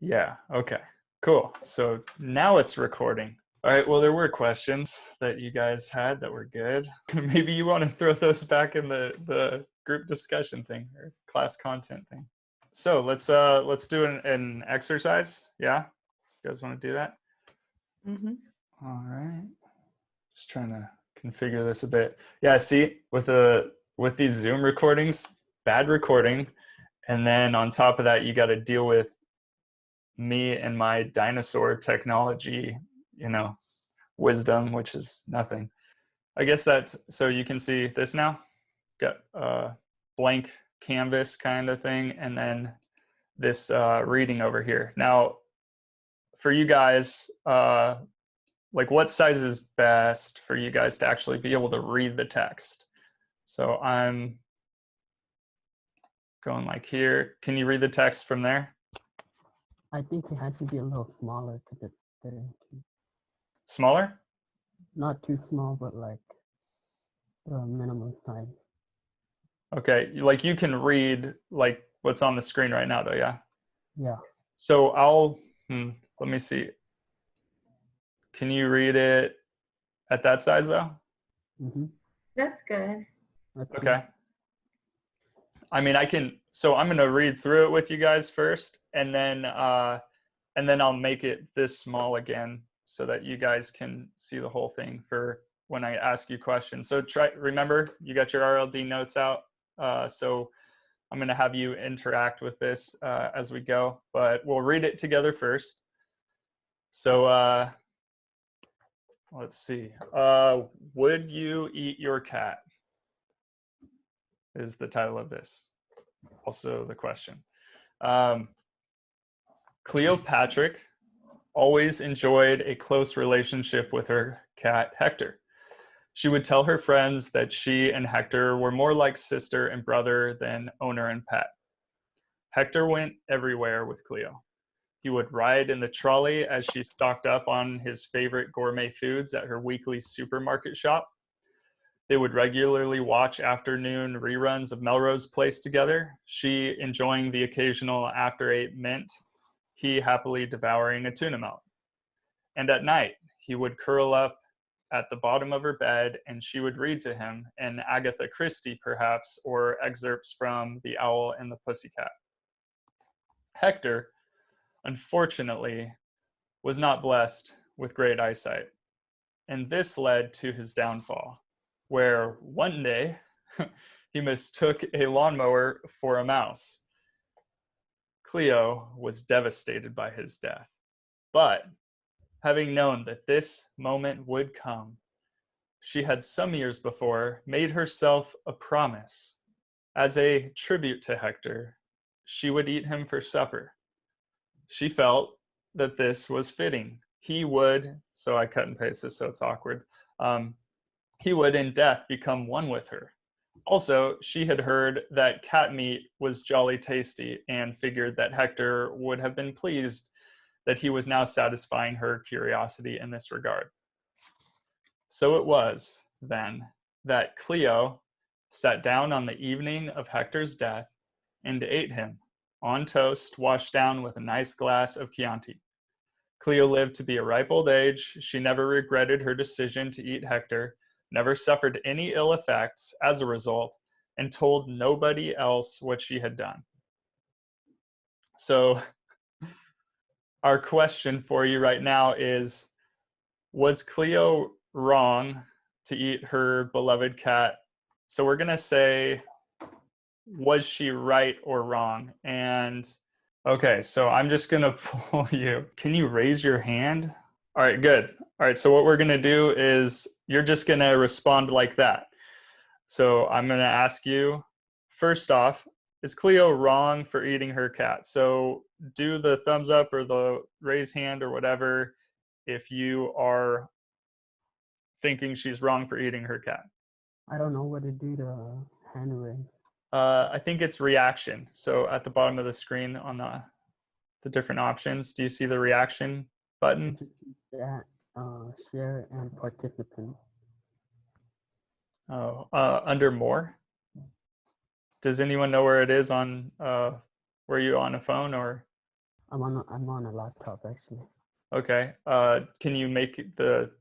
Yeah, okay, cool. So now it's recording. All right, well, there were questions that you guys had that were good. Maybe you want to throw those back in the group discussion thing or class content thing. So let's do an exercise. Yeah, you guys want to do that? Mm-hmm. All right. Just trying to configure this a bit. Yeah, see, with these Zoom recordings, bad recording, and then on top of that, you got to deal with me and my dinosaur technology, wisdom, which is nothing. I guess that's so you can see this now. Got a blank canvas kind of thing, and then this reading over here. Now, for you guys, like what size is best for you guys to actually be able to read the text? So I'm going like here. Can you read the text from there? I think it has to be a little smaller to get better. Smaller? Not too small, but like the minimum size. Okay, like you can read like what's on the screen right now though, yeah? Yeah. So let me see. Can you read it at that size though? Mm-hmm. That's good. Okay. I mean, so I'm gonna read through it with you guys first, and then I'll make it this small again so that you guys can see the whole thing for when I ask you questions. So remember, you got your RLD notes out. So I'm gonna have you interact with this as we go, but we'll read it together first. So let's see. Would you eat your cat? Is the title of this. Also the question. Cleopatra always enjoyed a close relationship with her cat, Hector. She would tell her friends that she and Hector were more like sister and brother than owner and pet. Hector went everywhere with Cleo. He would ride in the trolley as she stocked up on his favorite gourmet foods at her weekly supermarket shop. They would regularly watch afternoon reruns of Melrose Place together, she enjoying the occasional after eight mint, he happily devouring a tuna melt. And at night, he would curl up at the bottom of her bed and she would read to him, an Agatha Christie perhaps, or excerpts from The Owl and the Pussycat. Hector, unfortunately, was not blessed with great eyesight, and this led to his downfall, where one day he mistook a lawnmower for a mouse. Cleo was devastated by his death, but having known that this moment would come, she had some years before made herself a promise. As a tribute to Hector, she would eat him for supper. She felt that this was fitting. He would, so I cut and paste this so it's awkward, he would in death become one with her. Also, she had heard that cat meat was jolly tasty and figured that Hector would have been pleased that he was now satisfying her curiosity in this regard. So it was, then, that Cleo sat down on the evening of Hector's death and ate him, on toast washed down with a nice glass of Chianti. Cleo lived to be a ripe old age. She never regretted her decision to eat Hector, never suffered any ill effects as a result, and told nobody else what she had done. So our question for you right now is, was Cleo wrong to eat her beloved cat? So we're going to say, was she right or wrong? And okay, so I'm just going to pull you. Can you raise your hand? All right, good. All right, so what we're going to do is you're just going to respond like that. So I'm going to ask you, first off, is Cleo wrong for eating her cat? So do the thumbs up or the raise hand or whatever if you are thinking she's wrong for eating her cat. I don't know what to do to hand raise. I think it's reaction. So at the bottom of the screen on the different options, do you see the reaction button? That share and participant. Oh, under more. Does anyone know where it is on? Were you on a phone or? I'm on a laptop actually. Okay. Can you make the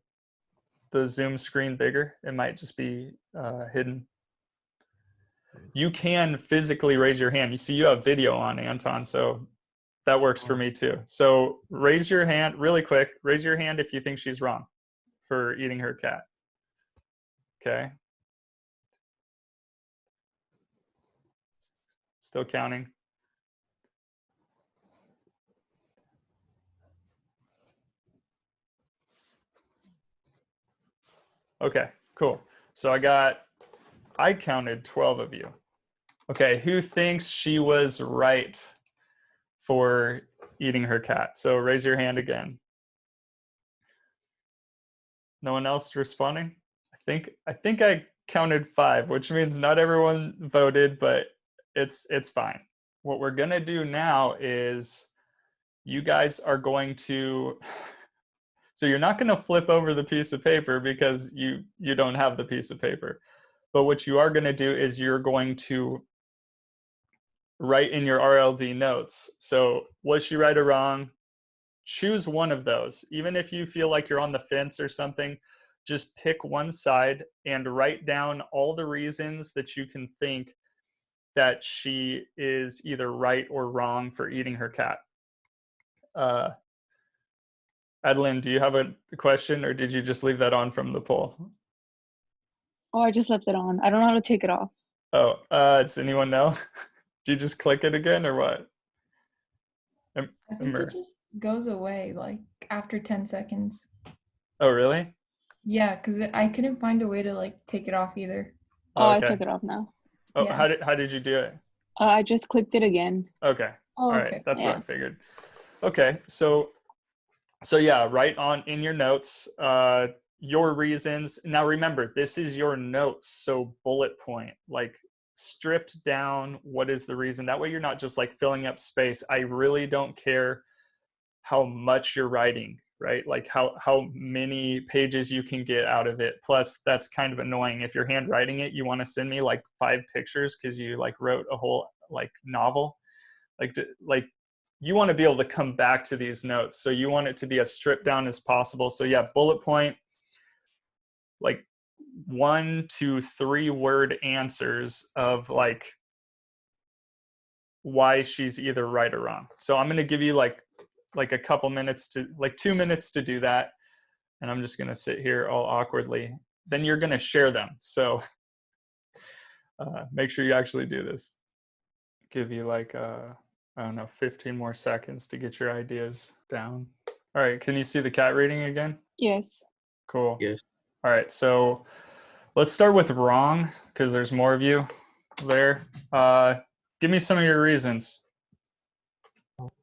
Zoom screen bigger? It might just be hidden. You can physically raise your hand. You see, you have video on, Anton, so that works for me too. So raise your hand really quick. Raise your hand if you think she's wrong for eating her cat. Okay. Still counting. Okay, cool. So I counted 12 of you. Okay, who thinks she was right for eating her cat? So raise your hand again. No one else responding? I think I counted 5, which means not everyone voted, but it's fine. What we're gonna do now is you guys are going to so you're not gonna flip over the piece of paper because you don't have the piece of paper. But what you are gonna do is you're going to write in your RLD notes. So was she right or wrong? Choose one of those. Even if you feel like you're on the fence or something, just pick one side and write down all the reasons that you can think that she is either right or wrong for eating her cat. Adeline, do you have a question or did you just leave that on from the poll? Oh, I just left it on. I don't know how to take it off. Oh, does anyone know? Do you just click it again or what? I think it just goes away like after 10 seconds. Oh, really? Yeah, because I couldn't find a way to like take it off either. Oh, okay. I took it off now. Oh, Yeah. how did you do it? I just clicked it again. Okay. Oh, All okay. right. That's Yeah. what I figured. Okay. So yeah, write on in your notes your reasons. Now remember, this is your notes, so bullet point, like stripped down. What is the reason? That way you're not just like filling up space. I really don't care how much you're writing, right? Like how many pages you can get out of it. Plus, that's kind of annoying. If you're handwriting it, you want to send me like 5 pictures because you like wrote a whole like novel. Like you want to be able to come back to these notes. So you want it to be as stripped down as possible. So yeah, bullet point, like 1 to 3 word answers of like why she's either right or wrong. So I'm going to give you like a couple minutes to like 2 minutes to do that. And I'm just going to sit here all awkwardly. Then you're going to share them. So make sure you actually do this. Give you like I don't know, 15 more seconds to get your ideas down. All right, can you see the cat reading again? Yes. Cool. Yes. All right, so let's start with wrong because there's more of you there. Give me some of your reasons.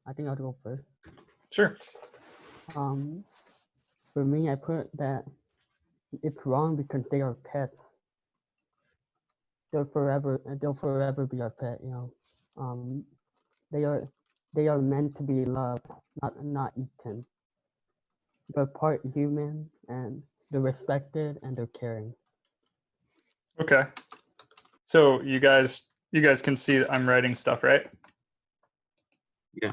I think I'll go first. Sure. For me, I put that it's wrong because they are pets. They'll forever be our pet. You know, they are meant to be loved, not eaten. They're part human, and they're respected and they're caring. Okay. So you guys can see that I'm writing stuff, right? Yeah.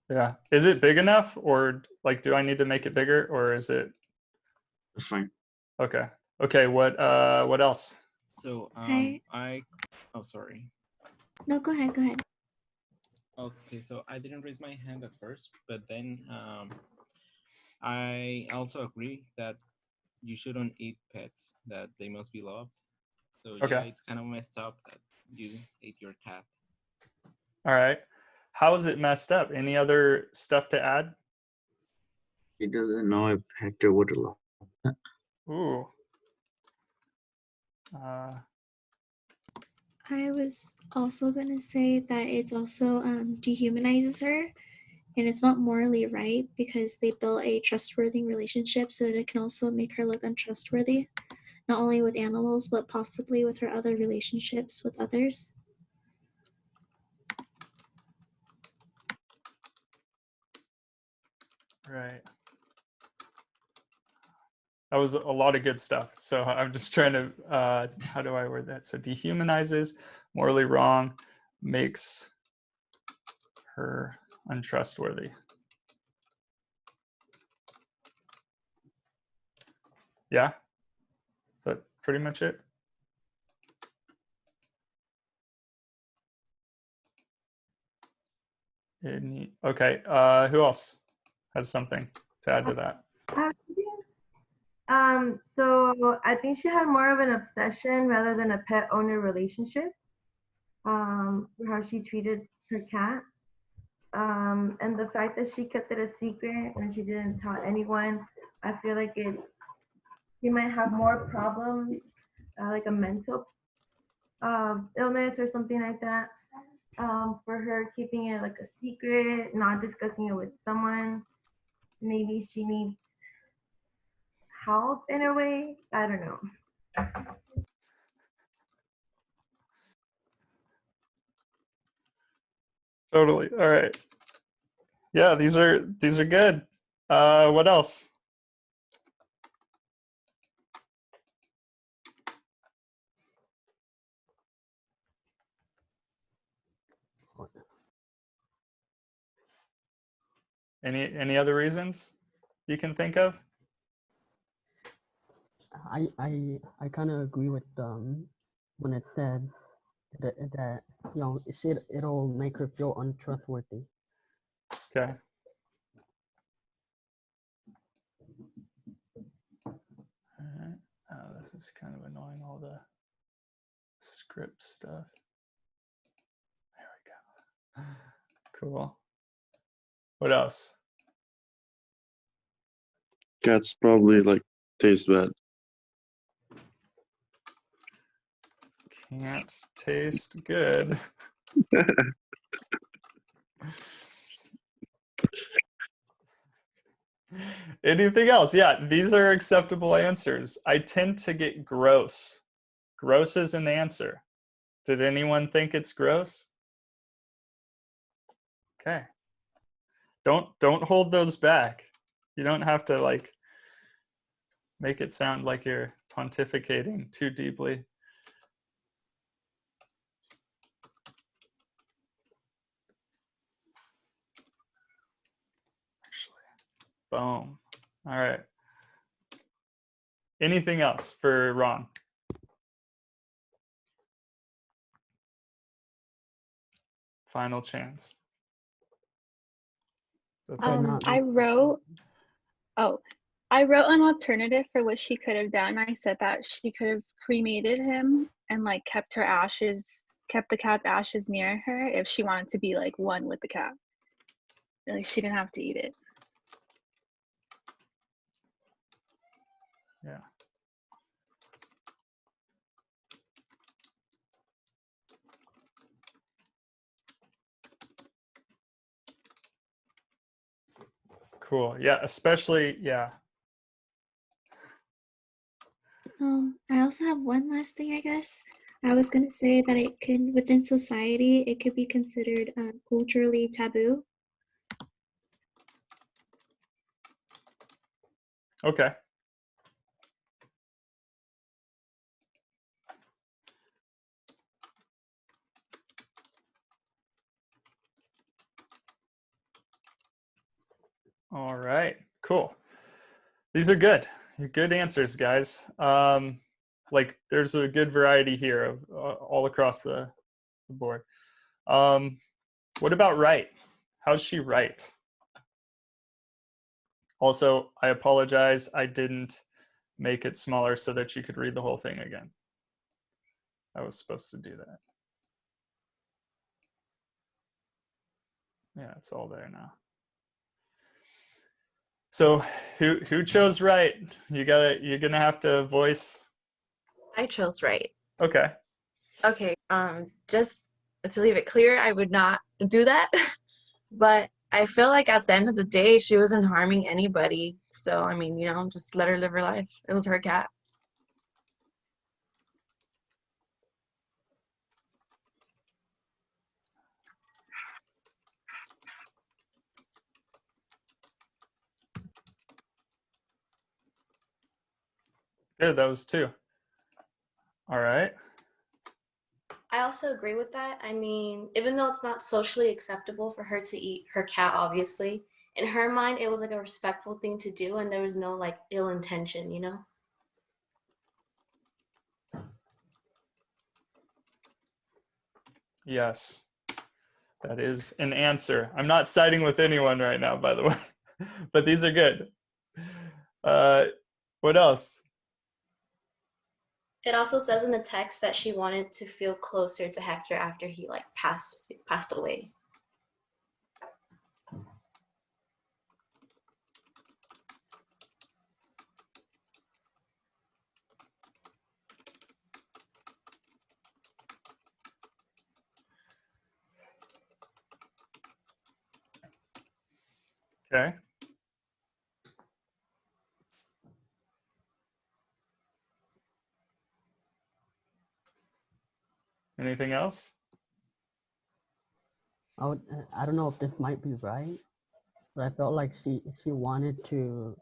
Yeah. Is it big enough, or like do I need to make it bigger, or is it? That's fine. Okay. Okay. What else? So Hi. oh, sorry. No, go ahead. Go ahead. Okay, so I didn't raise my hand at first, but then I also agree that you shouldn't eat pets, that they must be loved. So yeah, Okay. it's kind of messed up that you ate your cat. All right. How is it messed up? Any other stuff to add? He doesn't know if Hector would allow. Ooh. I was also going to say that it's also dehumanizes her, and it's not morally right because they built a trustworthy relationship, so it can also make her look untrustworthy, not only with animals, but possibly with her other relationships with others. Right. That was a lot of good stuff. So I'm just trying to, how do I word that? So dehumanizes, morally wrong, makes her untrustworthy. Yeah, is that pretty much it? Okay, who else has something to add to that? So I think she had more of an obsession rather than a pet owner relationship. For how she treated her cat. And the fact that she kept it a secret and she didn't tell anyone, I feel like she might have more problems, like a mental illness or something like that. For her keeping it like a secret, not discussing it with someone. Maybe she needs help in a way. I don't know. Totally. All right. Yeah, these are good. What else? Any other reasons you can think of? I kind of agree with when it said that you know it'll make her feel untrustworthy. Okay. All right. Oh, this is kind of annoying, all the script stuff. There we go. Cool. What else? Cats probably like taste bad. Can't taste good. Anything else? Yeah, these are acceptable answers. I tend to get gross. Gross is an answer. Did anyone think it's gross? Okay. Don't hold those back. You don't have to like make it sound like you're pontificating too deeply. Actually, boom. All right. Anything else for Ron? Final chance. That's it. I wrote an alternative for what she could have done. I said that she could have cremated him and like kept the cat's ashes near her if she wanted to be like one with the cat. Like she didn't have to eat it. Yeah. Cool. Yeah, especially, yeah. I also have one last thing, I guess. I was going to say that it can, within society, it could be considered culturally taboo. Okay. All right, cool. These are good. Good answers, guys. Like there's a good variety here of all across the board. What about right? How's she right? Also, I apologize. I didn't make it smaller so that you could read the whole thing again. I was supposed to do that. Yeah, it's all there now. So who chose right? You're gonna have to voice. I chose right. Okay. Okay. Just to leave it clear, I would not do that. But I feel like at the end of the day, she wasn't harming anybody. So I mean, just let her live her life. It was her cat. Yeah, that was two. All right. I also agree with that. I mean, even though it's not socially acceptable for her to eat her cat, obviously, in her mind, it was like a respectful thing to do, and there was no like ill intention, you know? Yes, that is an answer. I'm not siding with anyone right now, by the way, but these are good. What else? It also says in the text that she wanted to feel closer to Hector after he like passed away. Okay. Anything else? I don't know if this might be right, but I felt like she wanted to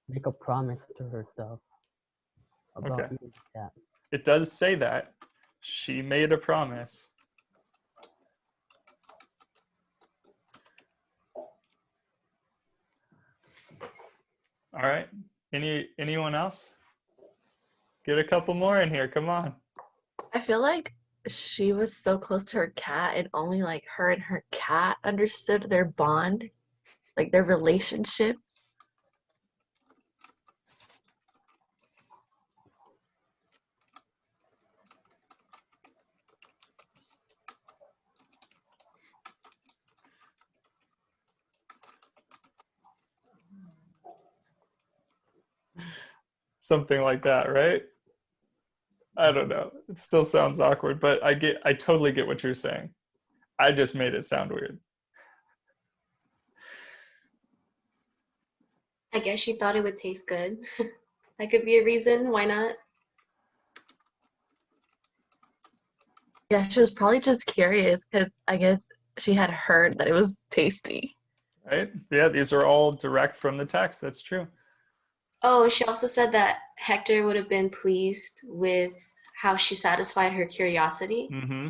make a promise to herself about Okay. eating the cat. It does say that. She made a promise. All right. Anyone else? Get a couple more in here. Come on. I feel like she was so close to her cat, and only like her and her cat understood their bond, like their relationship. Something like that, right? I don't know. It still sounds awkward, but I totally get what you're saying. I just made it sound weird. I guess she thought it would taste good. That could be a reason. Why not? Yeah, she was probably just curious because I guess she had heard that it was tasty. Right? Yeah, these are all direct from the text. That's true. Oh, she also said that Hector would have been pleased with how she satisfied her curiosity. Mm-hmm.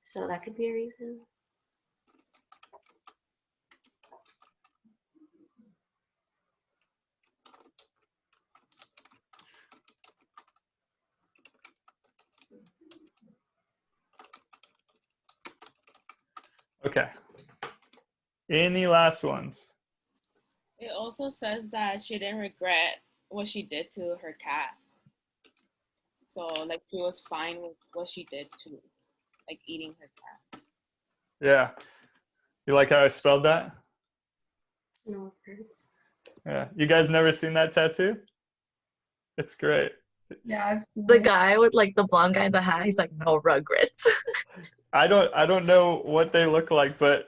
So that could be a reason. Okay. Any last ones? It also says that she didn't regret what she did to her cat. So like she was fine with what she did to like eating her cat. Yeah. You like how I spelled that? No words. Yeah. You guys never seen that tattoo? It's great. Yeah, I've seen The it. guy with like the blonde guy in the hat, he's like, no regrets. I don't know what they look like, but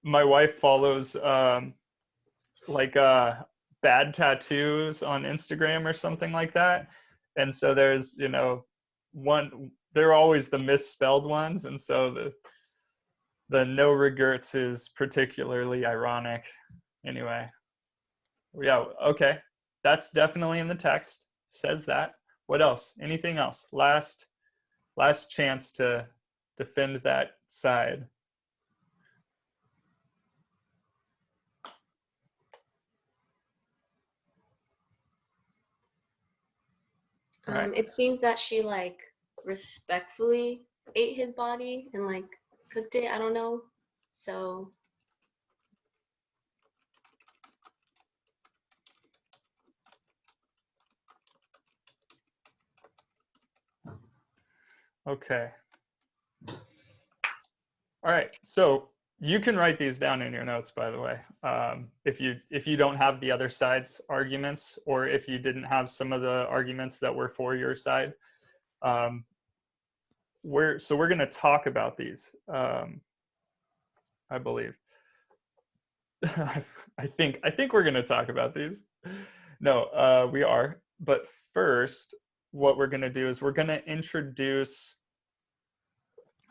my wife follows like bad tattoos on Instagram or something like that. And so there's, one, they're always the misspelled ones, and so the no regrets is particularly ironic. Anyway. Yeah, okay. That's definitely in the text. Says that. What else? Anything else? Last chance to defend that side. Right. It seems that she like respectfully ate his body and like cooked it. I don't know. So Okay. All right. So you can write these down in your notes, by the way. If you don't have the other side's arguments, or if you didn't have some of the arguments that were for your side, we're going to talk about these. I believe. I think we're going to talk about these. No, we are. But first, what we're going to do is we're going to introduce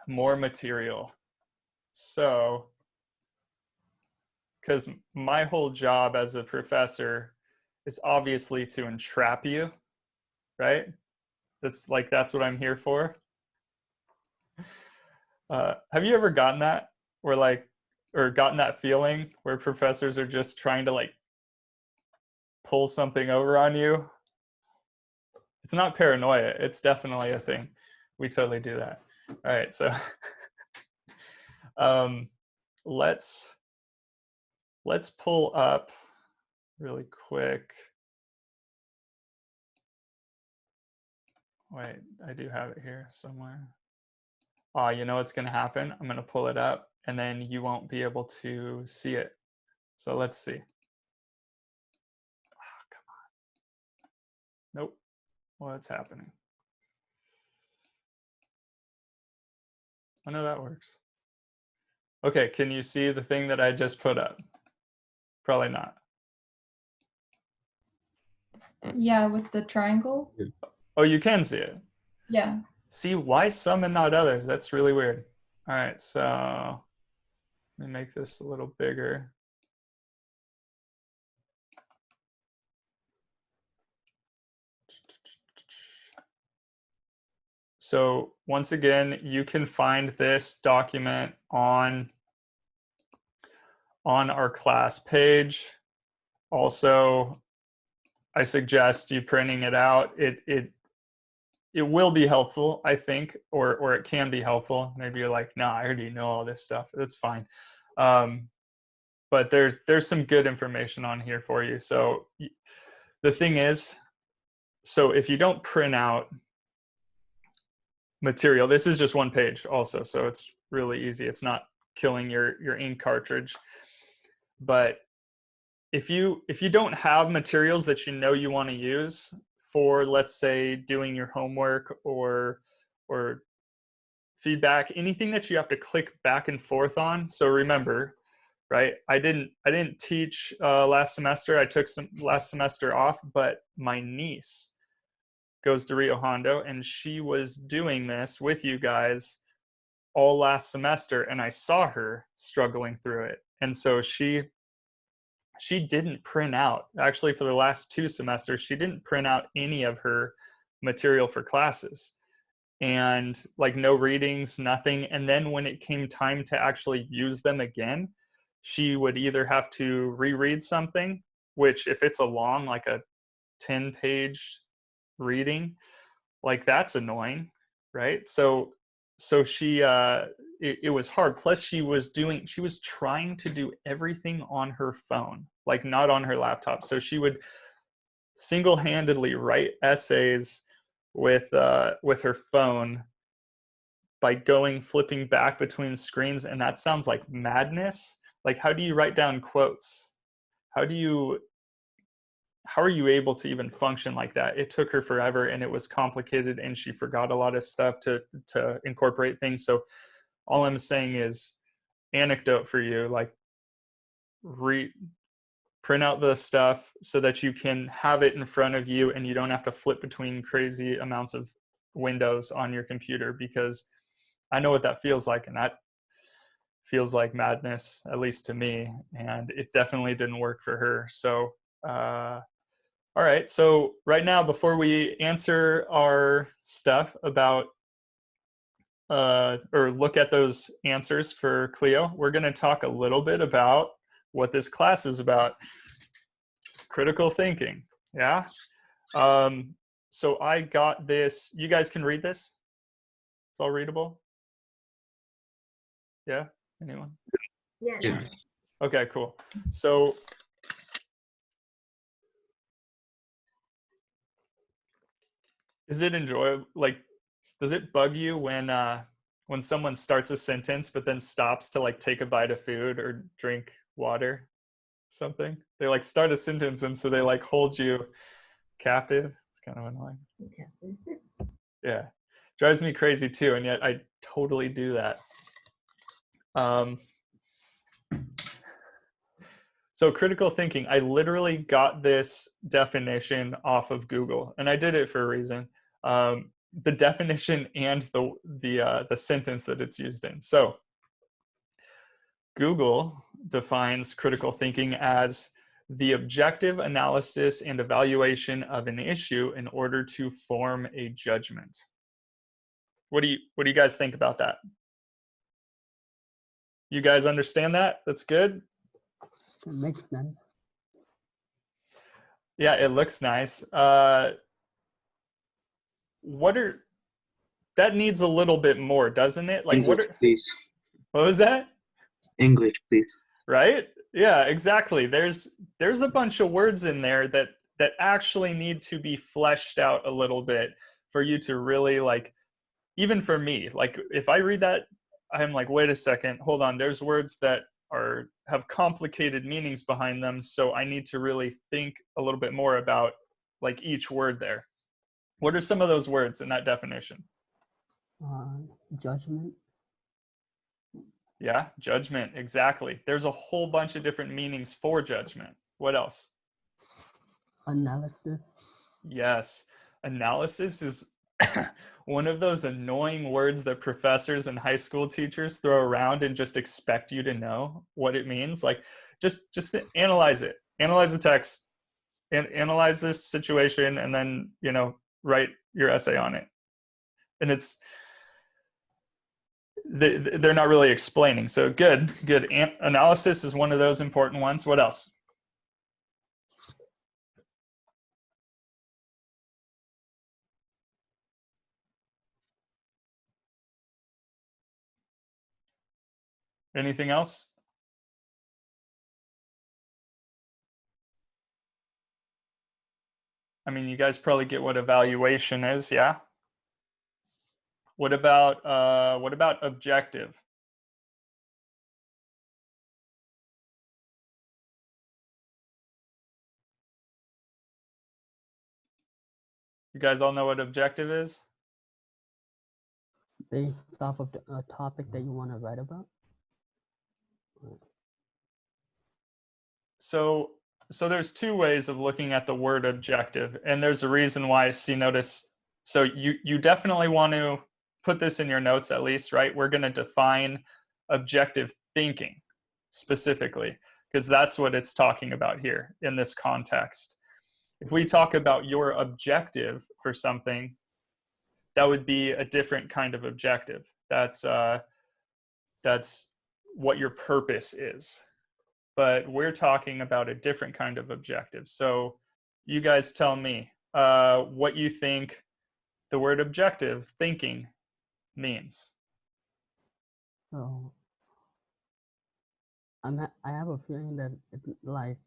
more material. So, because my whole job as a professor is obviously to entrap you, right? That's what I'm here for. Have you ever gotten that, or gotten that feeling where professors are just trying to like pull something over on you? It's not paranoia. It's definitely a thing. We totally do that. All right, so let's pull up really quick. Wait, I do have it here somewhere. You know what's going to happen? I'm going to pull it up, and then you won't be able to see it. So let's see. Come on. Nope. What's happening? I know that works. Okay, can you see the thing that I just put up? Probably not. Yeah, with the triangle. Oh, you can see it? Yeah. See, why some and not others? That's really weird. All right, so let me make this a little bigger. So once again, you can find this document on our class page. Also, I suggest you printing it out. It will be helpful, I think, or it can be helpful. Maybe you're like, no, I already know all this stuff. That's fine. But there's some good information on here for you. So the thing is, so if you don't print out material, this is just one page also, so it's really easy. It's not killing your ink cartridge. But if you don't have materials that you know you want to use for, let's say, doing your homework or feedback, anything that you have to click back and forth on. So remember, right? I didn't teach last semester. I took some last semester off, but my niece goes to Rio Hondo, and she was doing this with you guys all last semester, and I saw her struggling through it. And so she didn't print out, actually for the last 2 semesters, she didn't print out any of her material for classes, and like no readings, nothing. And then when it came time to actually use them again, she would either have to reread something, which if it's a long, like a 10-page reading, like that's annoying, right? So she it was hard. Plus she was trying to do everything on her phone, like not on her laptop. So she would single-handedly write essays with her phone by flipping back between screens, and that sounds like madness. Like, how do you write down quotes? How are you able to even function like that? It took her forever, and it was complicated, and she forgot a lot of stuff to incorporate things. So all I'm saying is, anecdote for you, like print out the stuff so that you can have it in front of you and you don't have to flip between crazy amounts of windows on your computer, because I know what that feels like, and that feels like madness, at least to me, and it definitely didn't work for her. So all right, so right now, before we answer our stuff about or look at those answers for Cleo, we're going to talk a little bit about what this class is about. Critical thinking. Yeah. So I got this. You guys can read this? It's all readable? Yeah? Anyone? Yeah. Okay, cool. So is it enjoyable? Like, does it bug you when someone starts a sentence but then stops to like take a bite of food or drink water, something? They like start a sentence, and so they like hold you captive. It's kind of annoying. Yeah, drives me crazy too, and yet I totally do that. So critical thinking, I literally got this definition off of Google, and I did it for a reason. The definition and the sentence that it's used in. So Google defines critical thinking as the objective analysis and evaluation of an issue in order to form a judgment. What do you guys think about that? You guys understand that? That's good? It makes sense. Yeah, it looks nice. That needs a little bit more, doesn't it? Like English, please. What was that? English, please. Right? Yeah, exactly. There's a bunch of words in there that actually need to be fleshed out a little bit for you to really like, even for me, like if I read that, I'm like, wait a second, hold on, there's words that have complicated meanings behind them, so I need to really think a little bit more about like each word there. What are some of those words in that definition? Judgment. Yeah, judgment, exactly. There's a whole bunch of different meanings for judgment. What else? Analysis. Yes, analysis is one of those annoying words that professors and high school teachers throw around and just expect you to know what it means. Like, just analyze it. Analyze the text, and analyze this situation, and then, write your essay on it. And they're not really explaining. So good. Analysis is one of those important ones. What else? Anything else? I mean, you guys probably get what evaluation is, yeah? What about objective? You guys all know what objective is? Based off of a topic that you want to write about? So there's two ways of looking at the word objective, and there's a reason why. See, notice, so you definitely want to put this in your notes at least, right? We're going to define objective thinking specifically, because that's what it's talking about here in this context. If we talk about your objective for something, that would be a different kind of objective. That's what your purpose is. But we're talking about a different kind of objective. So you guys tell me what you think the word objective thinking means. So I have a feeling that it's like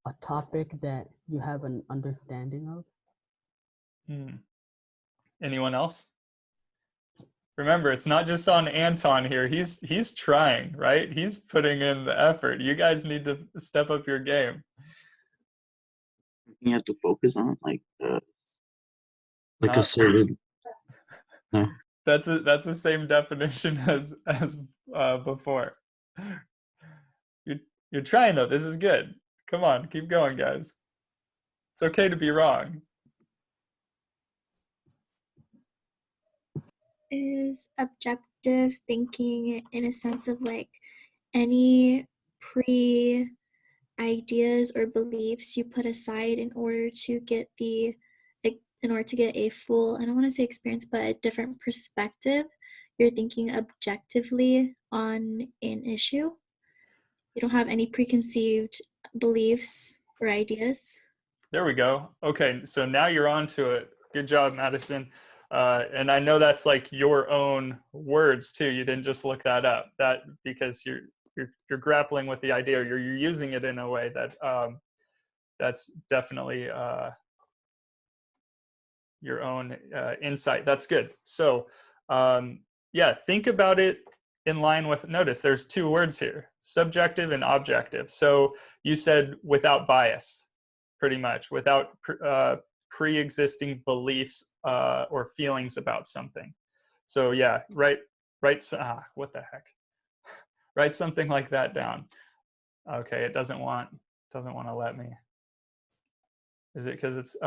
a topic that you have an understanding of. Anyone else? Remember, it's not just on Anton here. He's trying, right? He's putting in the effort. You guys need to step up your game. You have to focus on like a certain. No. That's the same definition as before. You're trying though. This is good. Come on, keep going, guys. It's okay to be wrong. Is objective thinking in a sense of like any ideas or beliefs you put aside in order to get a full, I don't want to say experience, but a different perspective. You're thinking objectively on an issue. You don't have any preconceived beliefs or ideas. There we go. Okay, so now you're on to it. Good job, Madison. And I know that's like your own words too. You didn't just look that up. That because you're grappling with the idea, or you're using it in a way that that's definitely your own insight. That's good. So yeah, think about it in line with, notice there's two words here, subjective and objective. So you said without bias, pretty much, without pre-existing beliefs or feelings about something. So yeah, write what the heck? Write something like that down. Okay, it doesn't want to let me. Is it because it's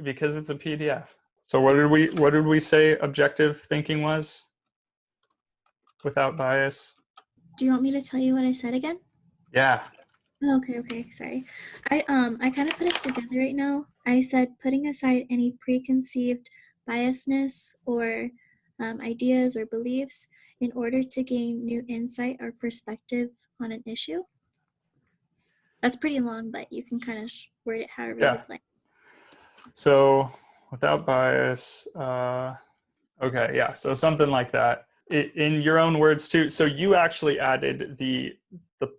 because it's a PDF? So what did we say objective thinking was? Without bias. Do you want me to tell you what I said again? Yeah. Okay, sorry. I kind of put it together right now. I said putting aside any preconceived biasness or ideas or beliefs in order to gain new insight or perspective on an issue. That's pretty long, but you can kind of word it however Yeah. you'd like. So without bias, okay, yeah, so something like that. In your own words too. So you actually added the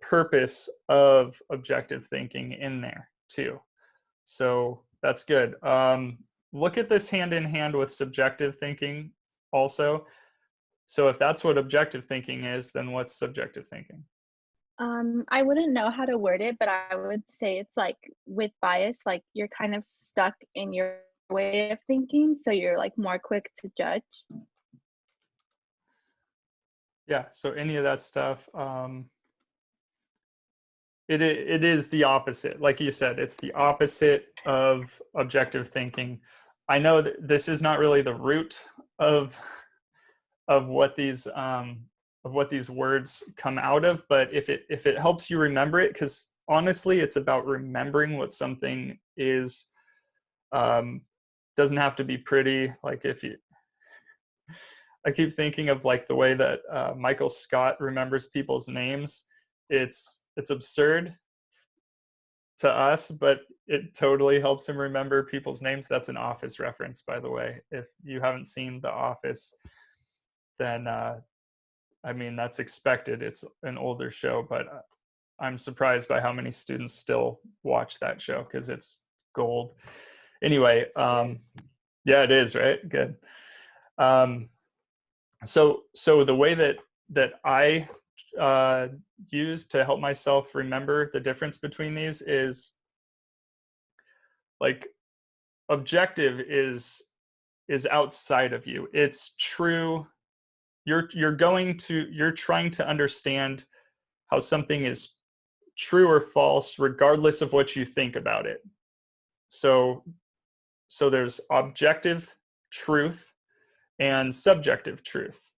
purpose of objective thinking in there too. So that's good. Look at this hand in hand with subjective thinking also. So if that's what objective thinking is, then what's subjective thinking? I wouldn't know how to word it, but I would say it's like with bias, like you're kind of stuck in your way of thinking, so you're like more quick to judge. Yeah, so any of that stuff, it is the opposite. Like you said, it's the opposite of objective thinking. I know that this is not really the root of what these words come out of, but if it helps you remember it, because honestly, it's about remembering what something is. Doesn't have to be pretty. Like I keep thinking of like the way that Michael Scott remembers people's names. It's absurd to us, but it totally helps him remember people's names. That's an Office reference, by the way. If you haven't seen The Office, then I mean, that's expected. It's an older show, but I'm surprised by how many students still watch that show because it's gold. Anyway, yeah, it is, right? Good. So the way that I use to help myself remember the difference between these is like objective is outside of you. It's true. You're trying to understand how something is true or false regardless of what you think about it. So there's objective truth and subjective truth,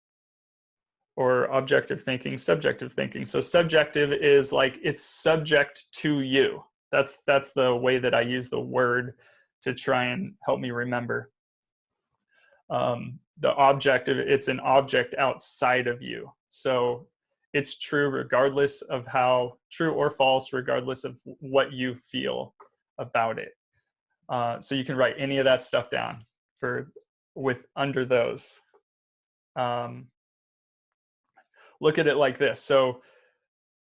or objective thinking, subjective thinking. So subjective is like it's subject to you. That's the way that I use the word to try and help me remember. The objective, it's an object outside of you. So it's true regardless of how true or false, regardless of what you feel about it. So you can write any of that stuff down under those. Look at it like this. So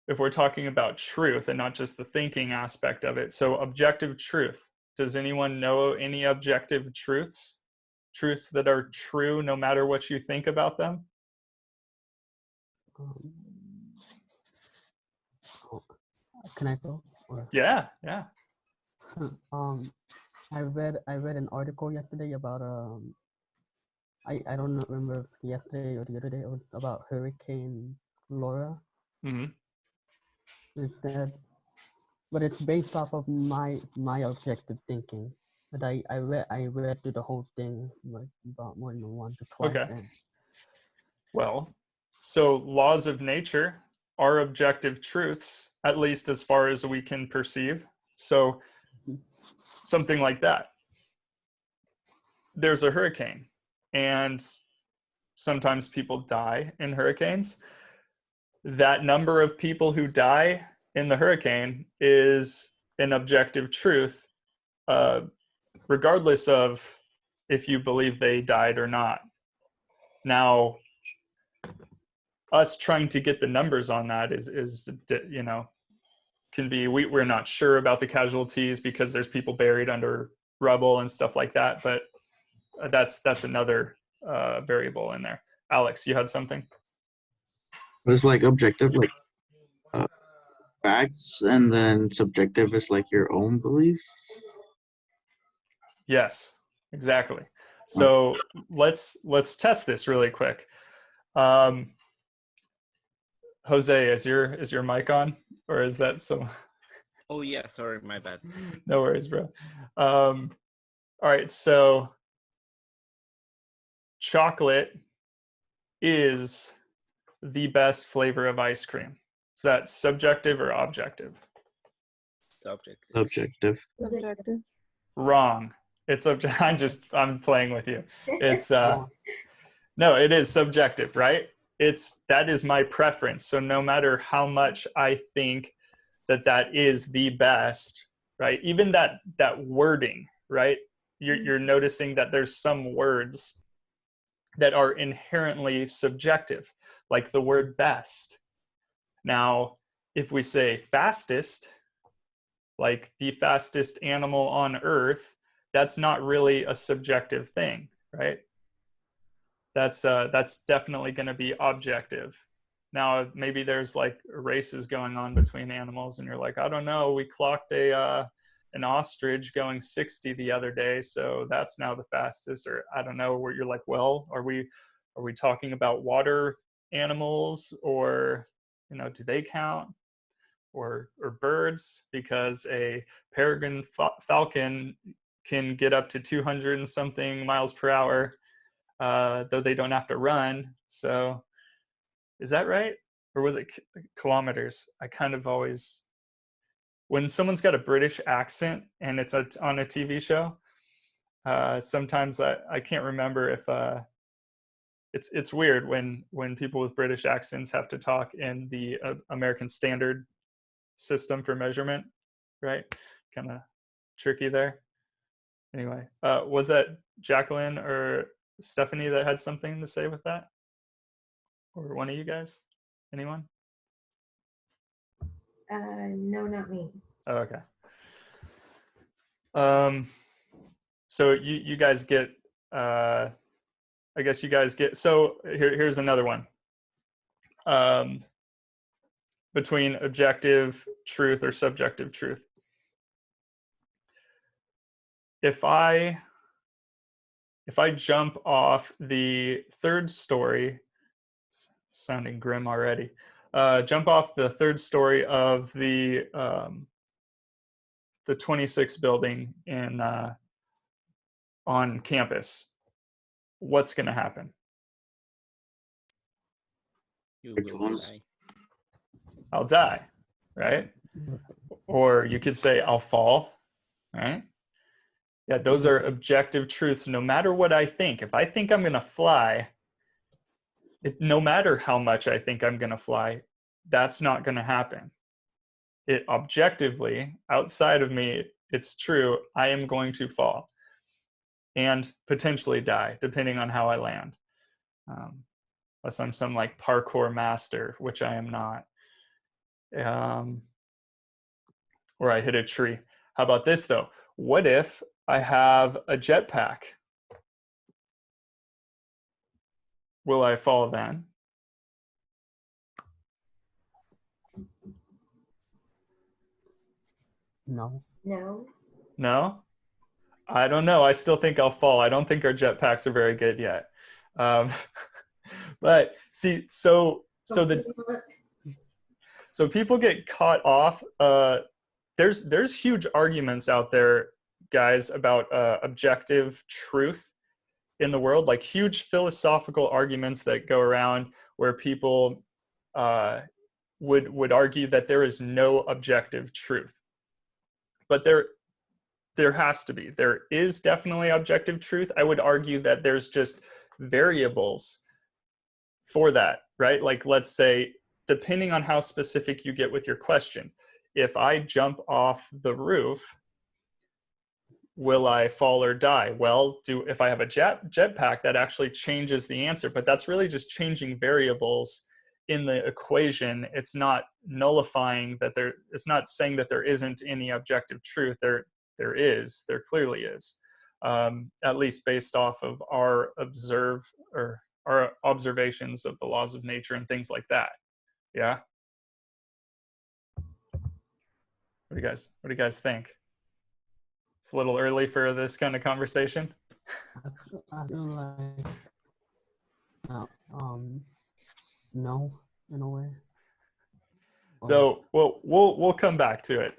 if we're talking about truth and not just the thinking aspect of it, so objective truth. Does anyone know any objective truths? Truths that are true no matter what you think about them? Can I go? Or? Yeah. I read an article yesterday about I don't remember if yesterday or the other day. It was about Hurricane Laura. Mm-hmm. But it's based off of my objective thinking. But I read through the whole thing like about more than once or twice. Okay. Well, so laws of nature are objective truths, at least as far as we can perceive. So something like that. There's a hurricane, and sometimes people die in hurricanes. That number of people who die in the hurricane is an objective truth, regardless of if you believe they died or not. Now, us trying to get the numbers on that is can be, we're not sure about the casualties because there's people buried under rubble and stuff like that, but that's another variable in there. Alex, you had something? It's like objective, like facts, and then subjective is like your own belief. Yes, exactly. So let's test this really quick. Jose, is your mic on, or is that some? Oh yeah, sorry, my bad. No worries, bro. All right, so chocolate is the best flavor of ice cream. Is that subjective or objective? Subjective. Wrong. It's I'm playing with you. It's No, it is subjective, right? That is my preference. So no matter how much I think that is the best, right? Even that wording, right? You're noticing that there's some words that are inherently subjective, like the word best. Now, if we say fastest, like the fastest animal on earth, that's not really a subjective thing, right? That's definitely going to be objective. Now, maybe there's like races going on between animals, and you're like, I don't know, we clocked an ostrich going 60 the other day, so that's now the fastest. Or I don't know, where you're like, well, are we talking about water animals, or do they count? Or birds, because a peregrine falcon can get up to 200 and something miles per hour, though they don't have to run. So is that right? Or was it kilometers? I kind of always, when someone's got a British accent and it's on a TV show, sometimes I can't remember if it's weird when people with British accents have to talk in the American Standard system for measurement, right? Kind of tricky there. Anyway, was that Jacqueline or Stephanie that had something to say with that? Or one of you guys? Anyone? No, not me. Oh, okay. So you guys get, I guess you guys get, so here's another one. Between objective truth or subjective truth. If I jump off the third story, sounding grim already, jump off the third story of the 26 building on campus, what's going to happen? You will die. I'll die, right? Or you could say I'll fall, right? Yeah, those are objective truths. No matter what I think, if I think I'm going to fly, no matter how much I think I'm going to fly, that's not going to happen. It objectively, outside of me, it's true, I am going to fall and potentially die, depending on how I land. Unless I'm some like parkour master, which I am not. Or I hit a tree. How about this though? What if I have a jetpack? Will I fall then? No. No. No? I don't know. I still think I'll fall. I don't think our jetpacks are very good yet. But see, so people get caught off. There's huge arguments out there, guys, about objective truth in the world, like huge philosophical arguments that go around where people would argue that there is no objective truth. But there has to be. There is definitely objective truth. I would argue that there's just variables for that, right? Like, let's say, depending on how specific you get with your question, if I jump off the roof, will I fall or die? Well, if I have a jetpack, that actually changes the answer, but that's really just changing variables in the equation. It's not nullifying that it's not saying that there isn't any objective truth. There clearly is, at least based off of our observations of the laws of nature and things like that. Yeah. What do you guys think? It's a little early for this kind of conversation. I feel like no, in a way. So we'll come back to it.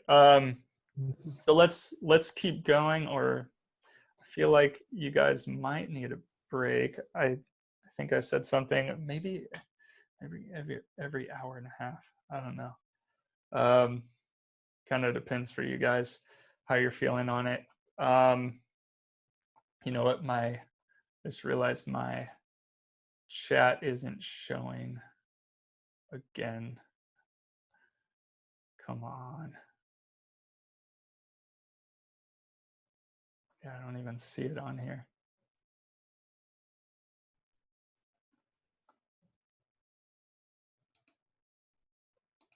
So let's keep going, or I feel like you guys might need a break. I think I said something maybe every hour and a half. I don't know. Kind of depends for you guys how you're feeling on it. You know what? I just realized my chat isn't showing again. Come on. Yeah, I don't even see it on here.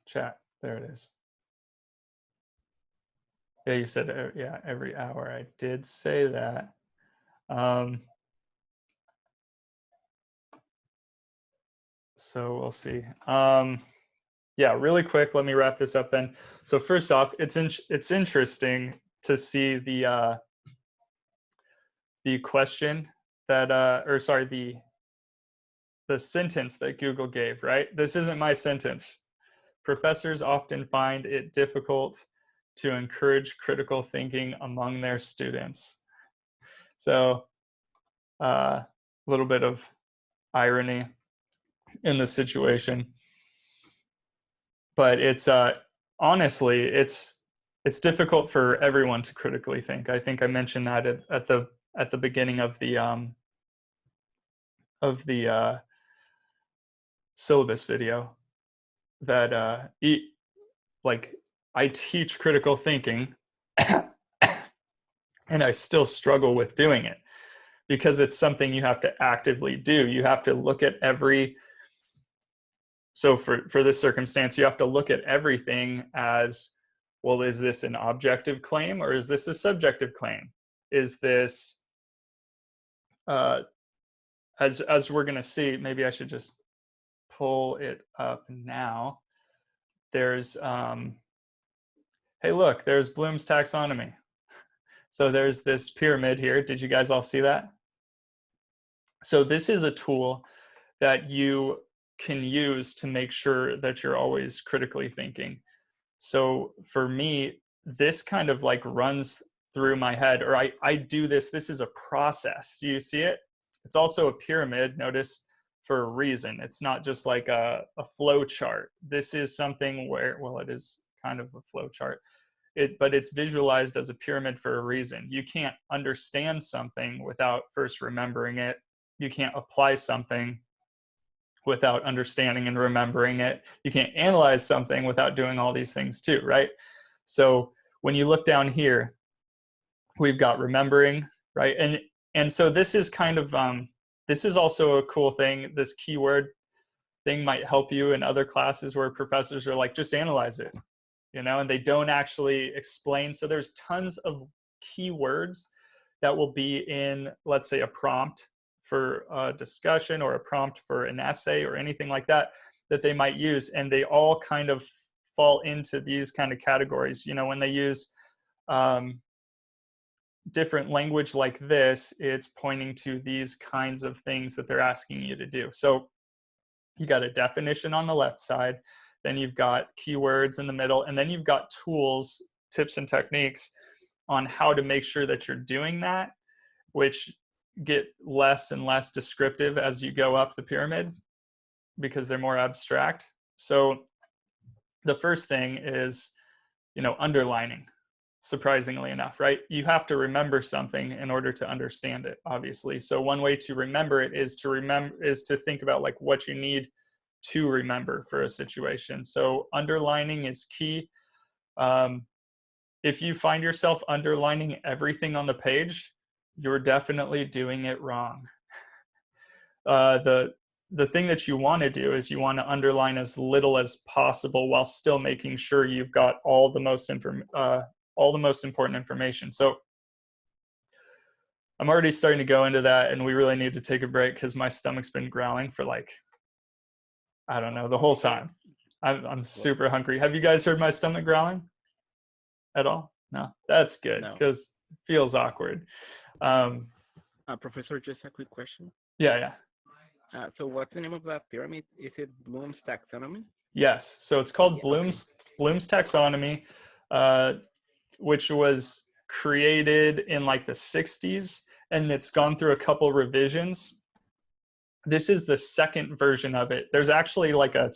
Chat, there it is. Yeah, you said, yeah, every hour. I did say that. So we'll see. Yeah, really quick, let me wrap this up then. So first off, it's interesting to see the question that, or sorry, the sentence that Google gave, right? This isn't my sentence. Professors often find it difficult to encourage critical thinking among their students. So a little bit of irony in the situation. But it's honestly, it's difficult for everyone to critically think. I think I mentioned that at the beginning of the syllabus video, that like I teach critical thinking and I still struggle with doing it because it's something you have to actively do. You have to look at every, so for this circumstance, you have to look at everything as, well, is this an objective claim or is this a subjective claim? Is this, as we're gonna see, maybe I should just pull it up now. There's, hey, look, there's Bloom's taxonomy. So there's this pyramid here. Did you guys all see that? So this is a tool that you can use to make sure that you're always critically thinking. So for me, this kind of like runs through my head, or I do this. This is a process. Do you see it? It's also a pyramid, notice, for a reason. It's not just like a flow chart. This is something where, well, it is kind of a flow chart, but it's visualized as a pyramid for a reason. You can't understand something without first remembering it. You can't apply something without understanding and remembering it. You can't analyze something without doing all these things too, right? So when you look down here, we've got remembering, right? And so this is kind of, this is also a cool thing. This keyword thing might help you in other classes where professors are like, just analyze it, you know, and they don't actually explain. So there's tons of keywords that will be in, let's say, a prompt for a discussion or a prompt for an essay or anything like that, that they might use. And they all kind of fall into these kind of categories. You know, when they use different language like this, it's pointing to these kinds of things that they're asking you to do. So you got a definition on the left side, then you've got keywords in the middle, and then you've got tools, tips and techniques on how to make sure that you're doing that, which get less and less descriptive as you go up the pyramid because they're more abstract. So the first thing is, you know, underlining, surprisingly enough, right? You have to remember something in order to understand it, obviously. So one way to remember it is to think about like what you need to remember for a situation. So underlining is key. If you find yourself underlining everything on the page, you're definitely doing it wrong. The thing that you want to do is you want to underline as little as possible while still making sure you've got all the most important information. So I'm already starting to go into that, and we really need to take a break because my stomach's been growling for like, I don't know, the whole time. I'm super hungry. Have you guys heard my stomach growling at all? No, that's good because it feels awkward. Professor, just a quick question. Yeah. So what's the name of that pyramid? Is it Bloom's taxonomy? Yes. So it's called Bloom's taxonomy, which was created in like the 60s, and it's gone through a couple revisions. This is the second version of it. There's actually like a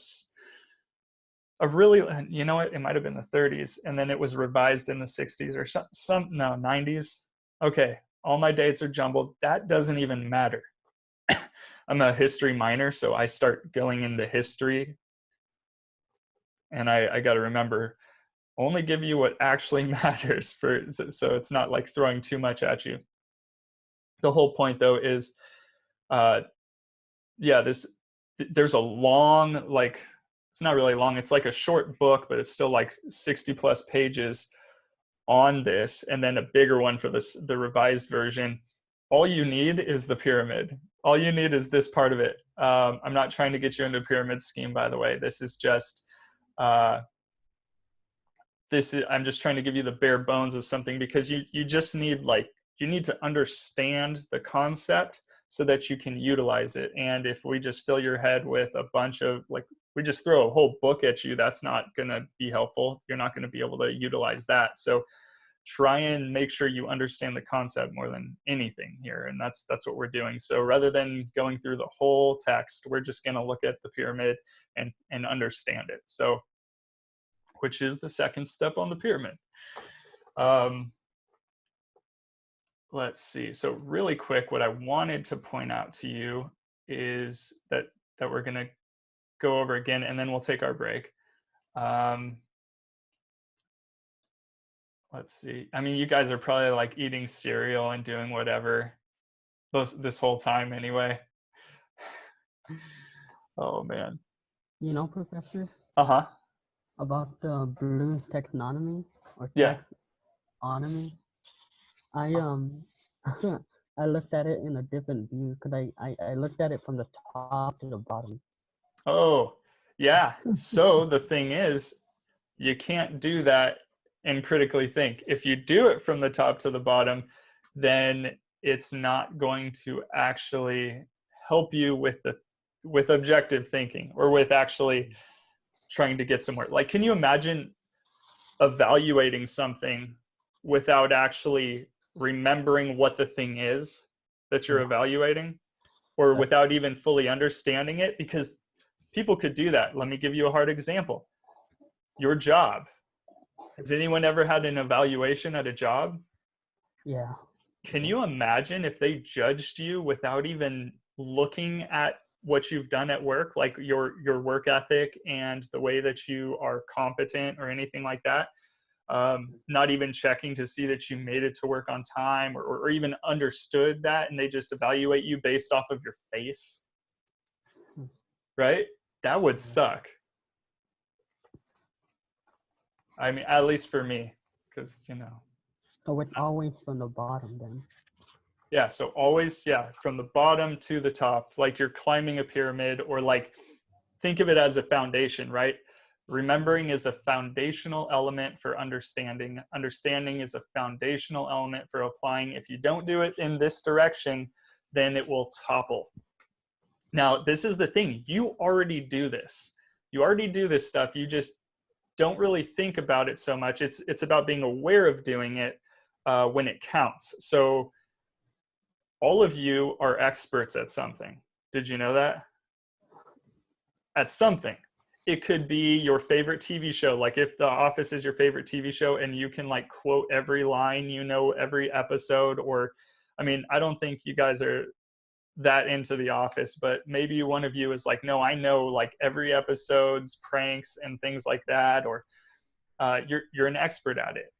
really, you know what, it might have been the 30s, and then it was revised in the 60s or no, 90s. Okay, all my dates are jumbled. That doesn't even matter. I'm a history minor, so I start going into history, and I got to remember, only give you what actually matters, so it's not like throwing too much at you. The whole point though is, there's a long, like, it's not really long, it's like a short book, but it's still like 60 plus pages on this, and then a bigger one for the revised version. All you need is the pyramid. All you need is this part of it. I'm not trying to get you into a pyramid scheme, by the way. This is just I'm just trying to give you the bare bones of something, because you just need, like, you need to understand the concept so that you can utilize it. And if we just fill your head with a bunch of, like, we just throw a whole book at you, that's not going to be helpful. You're not going to be able to utilize that. So try and make sure you understand the concept more than anything here. And that's what we're doing. So rather than going through the whole text, we're just going to look at the pyramid and understand it. So, which is the second step on the pyramid. Let's see. So really quick, what I wanted to point out to you is that we're going to go over again, and then we'll take our break. Let's see. I mean, you guys are probably like eating cereal and doing whatever this whole time anyway. Oh man. You know, Professor? Uh-huh. About the Bloom's taxonomy or Yeah. taxonomy. I I looked at it in a different view, because I looked at it from the top to the bottom. Oh, yeah. So the thing is, you can't do that and critically think. If you do it from the top to the bottom, then it's not going to actually help you with objective thinking, or with actually trying to get somewhere. Like, can you imagine evaluating something without actually remembering what the thing is that you're evaluating, or without even fully understanding it? Because people could do that. Let me give you a hard example. Your job. Has anyone ever had an evaluation at a job? Yeah. Can you imagine if they judged you without even looking at what you've done at work, like your work ethic and the way that you are competent or anything like that? Not even checking to see that you made it to work on time, or even understood that, and they just evaluate you based off of your face, right? That would suck. I mean, at least for me, because, you know. So it's always from the bottom then. Yeah, so always, from the bottom to the top, like you're climbing a pyramid, or like, think of it as a foundation, right? Remembering is a foundational element for understanding. Understanding is a foundational element for applying. If you don't do it in this direction, then it will topple. Now, this is the thing. You already do this. You already do this stuff. You just don't really think about it so much. It's about being aware of doing it when it counts. So all of you are experts at something. Did you know that? At something. It could be your favorite TV show. Like if The Office is your favorite TV show and you can like quote every line, you know, every episode. Or, I mean, I don't think you guys are that into The Office, but maybe one of you is like, no, I know like every episode's pranks and things like that. Or you're an expert at it.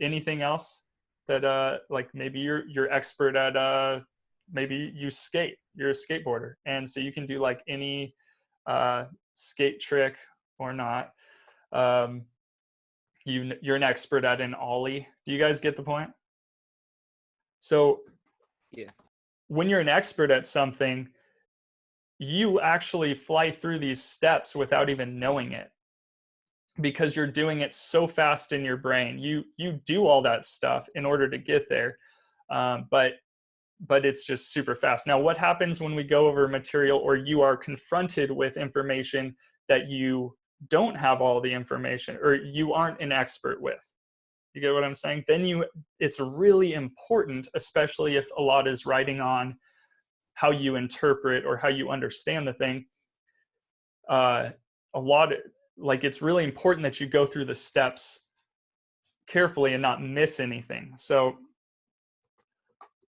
Anything else that like maybe you're expert at maybe you skate, you're a skateboarder, and so you can do like any skate trick or not. You're an expert at an ollie. Do you guys get the point? So yeah, when you're an expert at something, you actually fly through these steps without even knowing it, because you're doing it so fast in your brain. You do all that stuff in order to get there, but it's just super fast. Now, what happens when we go over material, or you are confronted with information that you don't have all the information, or you aren't an expert with? You get what I'm saying? Then it's really important, especially if a lot is writing on how you interpret or how you understand the thing. Like it's really important that you go through the steps carefully and not miss anything. So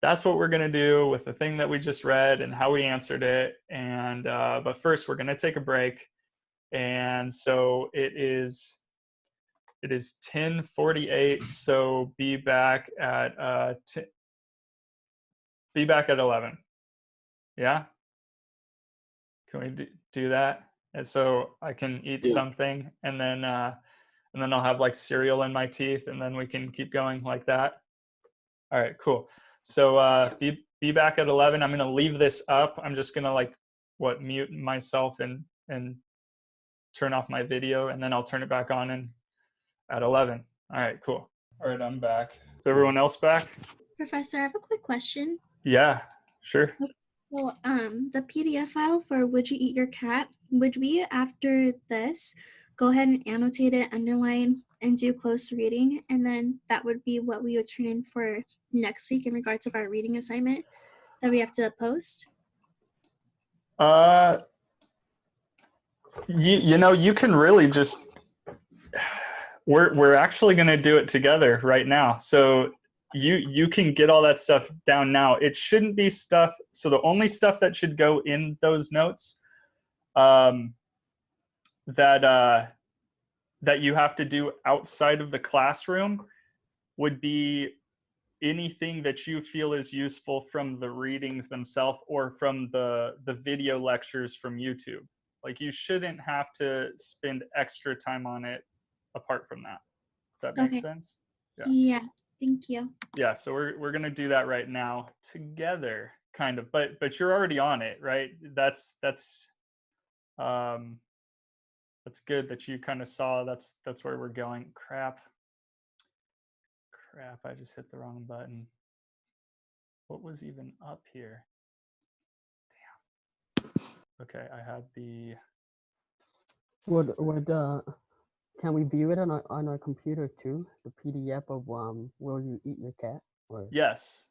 that's what we're going to do with the thing that we just read and how we answered it. And but first, we're going to take a break. And so it is 10:48. So be back at 11. Yeah. Can we do that? And so I can eat something, and then I'll have like cereal in my teeth, and then we can keep going like that. All right, cool. So be back at 11. I'm gonna leave this up. I'm just gonna like mute myself and turn off my video, and then I'll turn it back on and at 11. All right, cool. All right, I'm back. Is everyone else back? Professor, I have a quick question. Yeah, sure. So, the PDF file for Would You Eat Your Cat, would we, after this, go ahead and annotate it, underline, and do close reading, and then that would be what we would turn in for next week in regards of our reading assignment that we have to post? You can really just, we're actually going to do it together right now. So you can get all that stuff down now. It shouldn't be stuff. So the only stuff that should go in those notes that you have to do outside of the classroom would be anything that you feel is useful from the readings themselves or from the video lectures from YouTube. Like, you shouldn't have to spend extra time on it apart from that. Does that make sense? Yeah, thank you. Yeah, so we're gonna do that right now together, kind of. But you're already on it, right? That's good that you kind of saw that's where we're going. Crap, I just hit the wrong button. What was even up here? Damn. Okay, I had the. Can we view it on our computer too? The PDF of Will You Eat Your Cat? Or... Yes,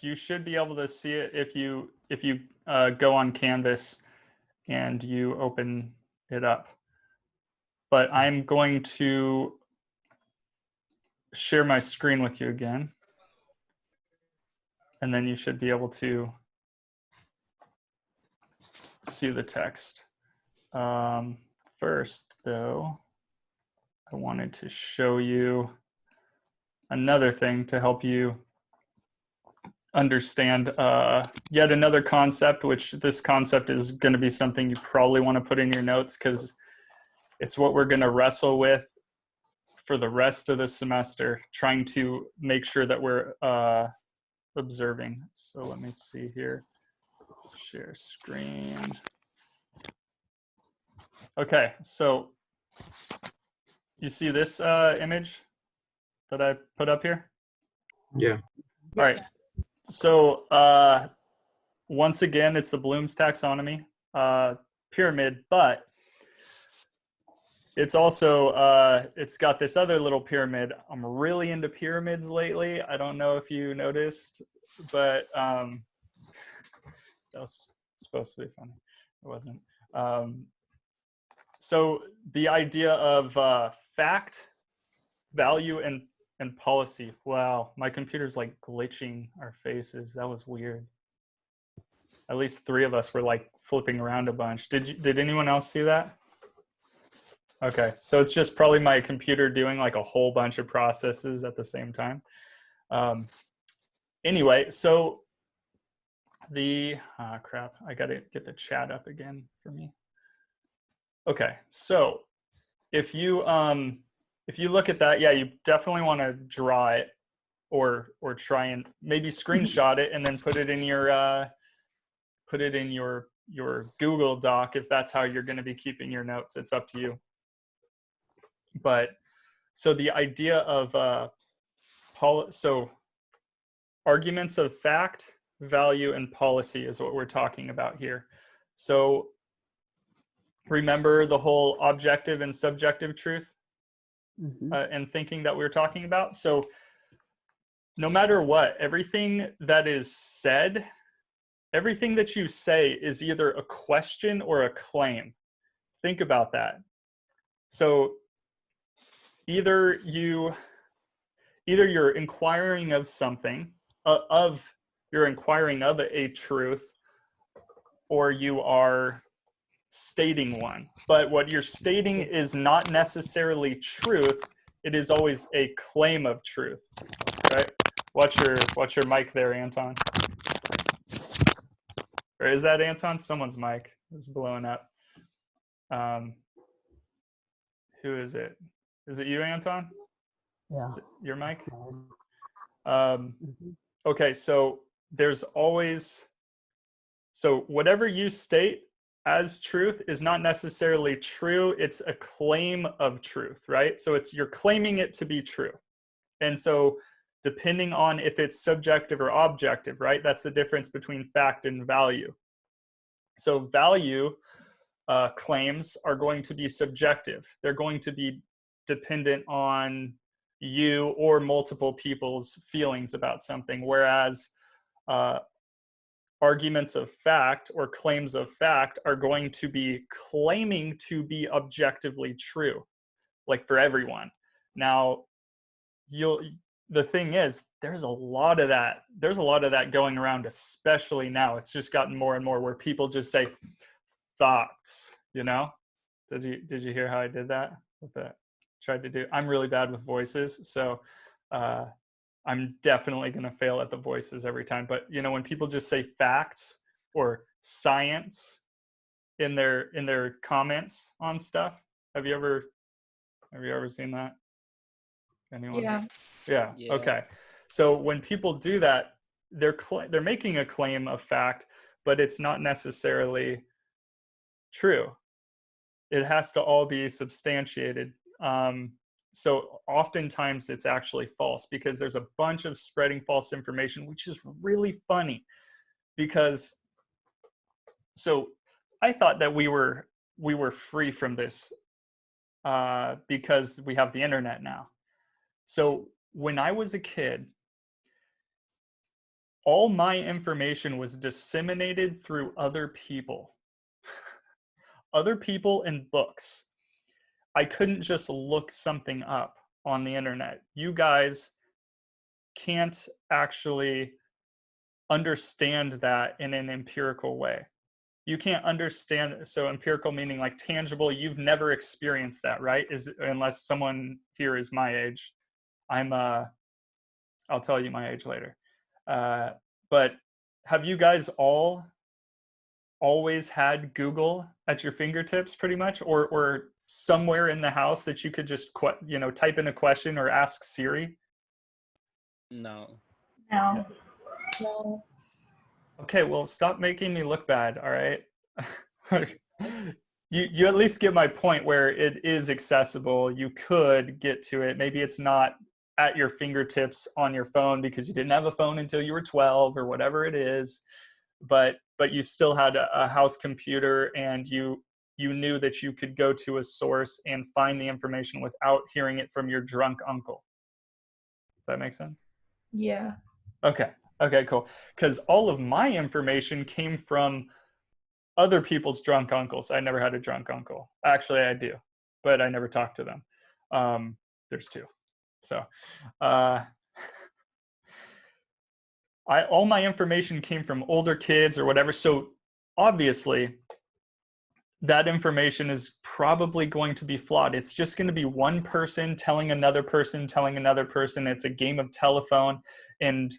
you should be able to see it if you go on Canvas and you open it up. But I'm going to share my screen with you again, and then you should be able to see the text. First, though, I wanted to show you another thing to help you understand yet another concept, which this concept is going to be something you probably want to put in your notes because it's what we're going to wrestle with for the rest of the semester, trying to make sure that we're observing. So let me see here. Share screen. Okay, so you see this image that I put up here? Yeah. All right. So once again, it's the Bloom's taxonomy pyramid, but it's also it's got this other little pyramid. I'm really into pyramids lately. I don't know if you noticed, but that was supposed to be funny. It wasn't. So the idea of fact, value, and policy. Wow, my computer's like glitching our faces. That was weird. At least 3 of us were like flipping around a bunch. Did anyone else see that? Okay, so it's just probably my computer doing like a whole bunch of processes at the same time. Anyway, so the crap, I gotta get the chat up again for me. Okay, so if you look at that, yeah, you definitely want to draw it or try and maybe screenshot it and then put it in your Google Doc if that's how you're going to be keeping your notes. It's up to you. But so the idea of so arguments of fact, value, and policy is what we're talking about here. So remember the whole objective and subjective truth and thinking that we were talking about? So no matter what, everything that is said, everything that you say is either a question or a claim. Think about that. So either you're inquiring of something, you're inquiring of a truth, or you are stating one. But what you're stating is not necessarily truth. It is always a claim of truth, right? Watch your mic there, Anton. Or is that Anton? Someone's mic is blowing up. Who is it? Is it you, Anton? Yeah. Is it your mic? Mhm. Okay, so there's always, so whatever you state as truth is not necessarily true. It's a claim of truth, right? So you're claiming it to be true. And so depending on if it's subjective or objective, right? That's the difference between fact and value. So value claims are going to be subjective. They're going to be dependent on you or multiple people's feelings about something, whereas arguments of fact or claims of fact are going to be claiming to be objectively true, like for everyone. Now, the thing is, there's a lot of that going around, especially now. It's just gotten more and more where people just say thoughts, you know? Did you hear how I did that? With that tried to do. I'm really bad with voices, so I'm definitely going to fail at the voices every time. But you know, when people just say facts or science in their comments on stuff, have you ever seen that? Anyone? Yeah. Okay. So when people do that, they're making a claim of fact, but it's not necessarily true. It has to all be substantiated. So oftentimes it's actually false because there's a bunch of spreading false information, which is really funny because, so I thought that we were free from this because we have the internet now. So when I was a kid, all my information was disseminated through other people and books. I couldn't just look something up on the internet. You guys can't actually understand that in an empirical way. You can't understand, so empirical meaning like tangible, you've never experienced that, right? Unless someone here is my age. I'll tell you my age later. But have you guys always had Google at your fingertips pretty much, or somewhere in the house that you could just type in a question or ask Siri? No. No. Okay, well, stop making me look bad, all right? You at least get my point where it is accessible. You could get to it. Maybe it's not at your fingertips on your phone because you didn't have a phone until you were 12 or whatever it is, but you still had a house computer, and you knew that you could go to a source and find the information without hearing it from your drunk uncle. Does that make sense? Yeah. Okay, cool. Because all of my information came from other people's drunk uncles. I never had a drunk uncle. Actually, I do, but I never talked to them. There's two. So all my information came from older kids or whatever. So obviously, that information is probably going to be flawed. It's just going to be one person telling another person, telling another person. It's a game of telephone. And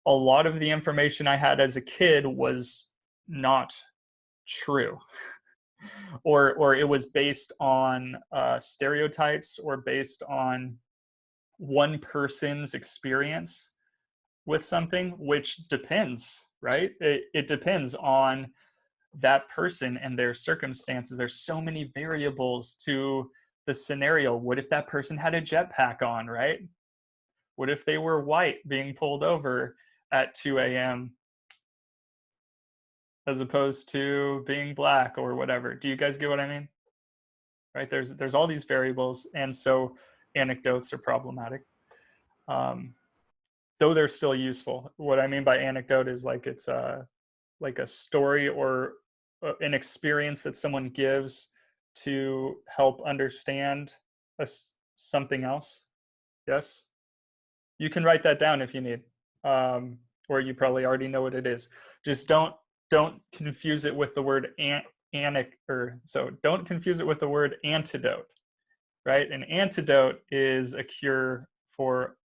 a lot of the information I had as a kid was not true. Or it was based on stereotypes or based on one person's experience with something, which depends, right? It depends on that person and their circumstances. There's so many variables to the scenario. What if that person had a jetpack on, right? What if they were white being pulled over at 2 a.m. as opposed to being black or whatever? Do you guys get what I mean? Right? There's all these variables, and so anecdotes are problematic. Though they're still useful. What I mean by anecdote is like it's like a story or an experience that someone gives to help understand something else. Yes? You can write that down if you need. or you probably already know what it is. Just don't confuse it with the word don't confuse it with the word antidote, right? An antidote is a cure for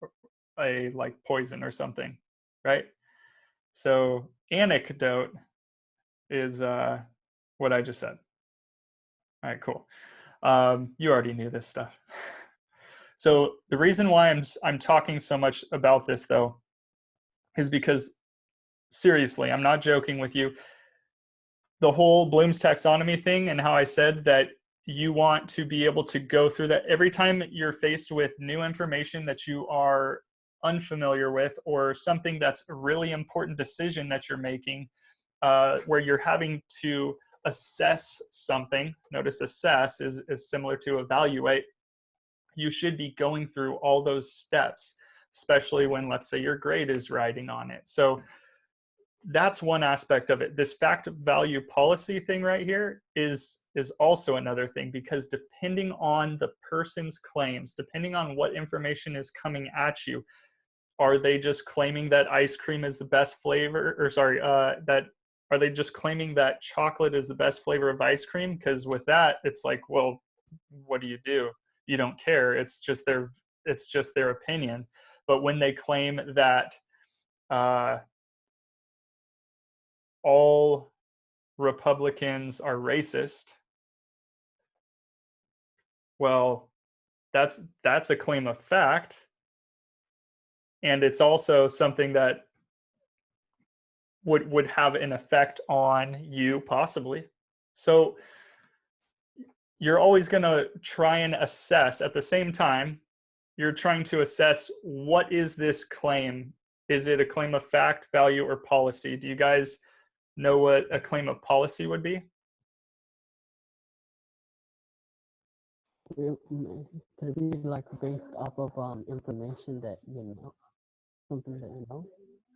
a like poison or something, right? So anecdote is what I just said. All right, cool. You already knew this stuff. So the reason why I'm talking so much about this though is because, seriously, I'm not joking with you. The whole Bloom's taxonomy thing and how I said that you want to be able to go through that every time you're faced with new information that you are unfamiliar with, or something that's a really important decision that you're making, where you're having to assess something. Notice assess is similar to evaluate. You should be going through all those steps, especially when, let's say, your grade is riding on it. So that's one aspect of it. This fact value policy thing right here is also another thing, because depending on the person's claims, depending on what information is coming at you, are they just claiming that ice cream is the best flavor, or sorry, are they just claiming that chocolate is the best flavor of ice cream? Because with that, it's like, well, what do? You don't care. It's just their opinion. But when they claim that all Republicans are racist, well, that's a claim of fact, and it's also something that would have an effect on you possibly. So you're always going to try and assess at the same time. You're trying to assess, what is this claim? Is it a claim of fact, value, or policy? Do you guys know what a claim of policy would be? Could it be like based off of information that you know, something that you know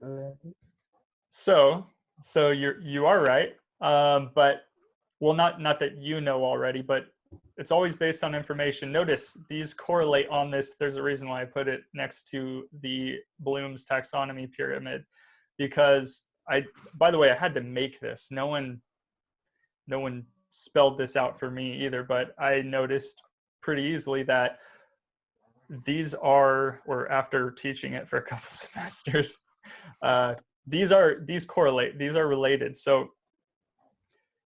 already? So you are right, but well, not that you know already, but it's always based on information. Notice these correlate on this. There's a reason why I put it next to the Bloom's taxonomy pyramid, because by the way, I had to make this. No one spelled this out for me either, but I noticed pretty easily that these are, or after teaching it for a couple semesters, these correlate, these are related. So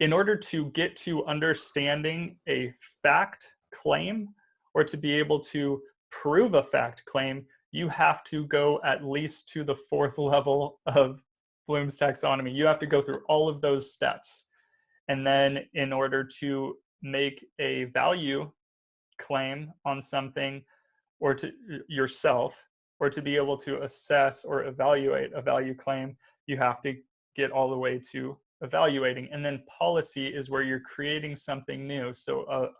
in order to get to understanding a fact claim, or to be able to prove a fact claim, you have to go at least to the 4th level of Bloom's taxonomy. You have to go through all of those steps. And then in order to make a value claim on something, or to yourself, or to be able to assess or evaluate a value claim, you have to get all the way to evaluating. And then policy is where you're creating something new. So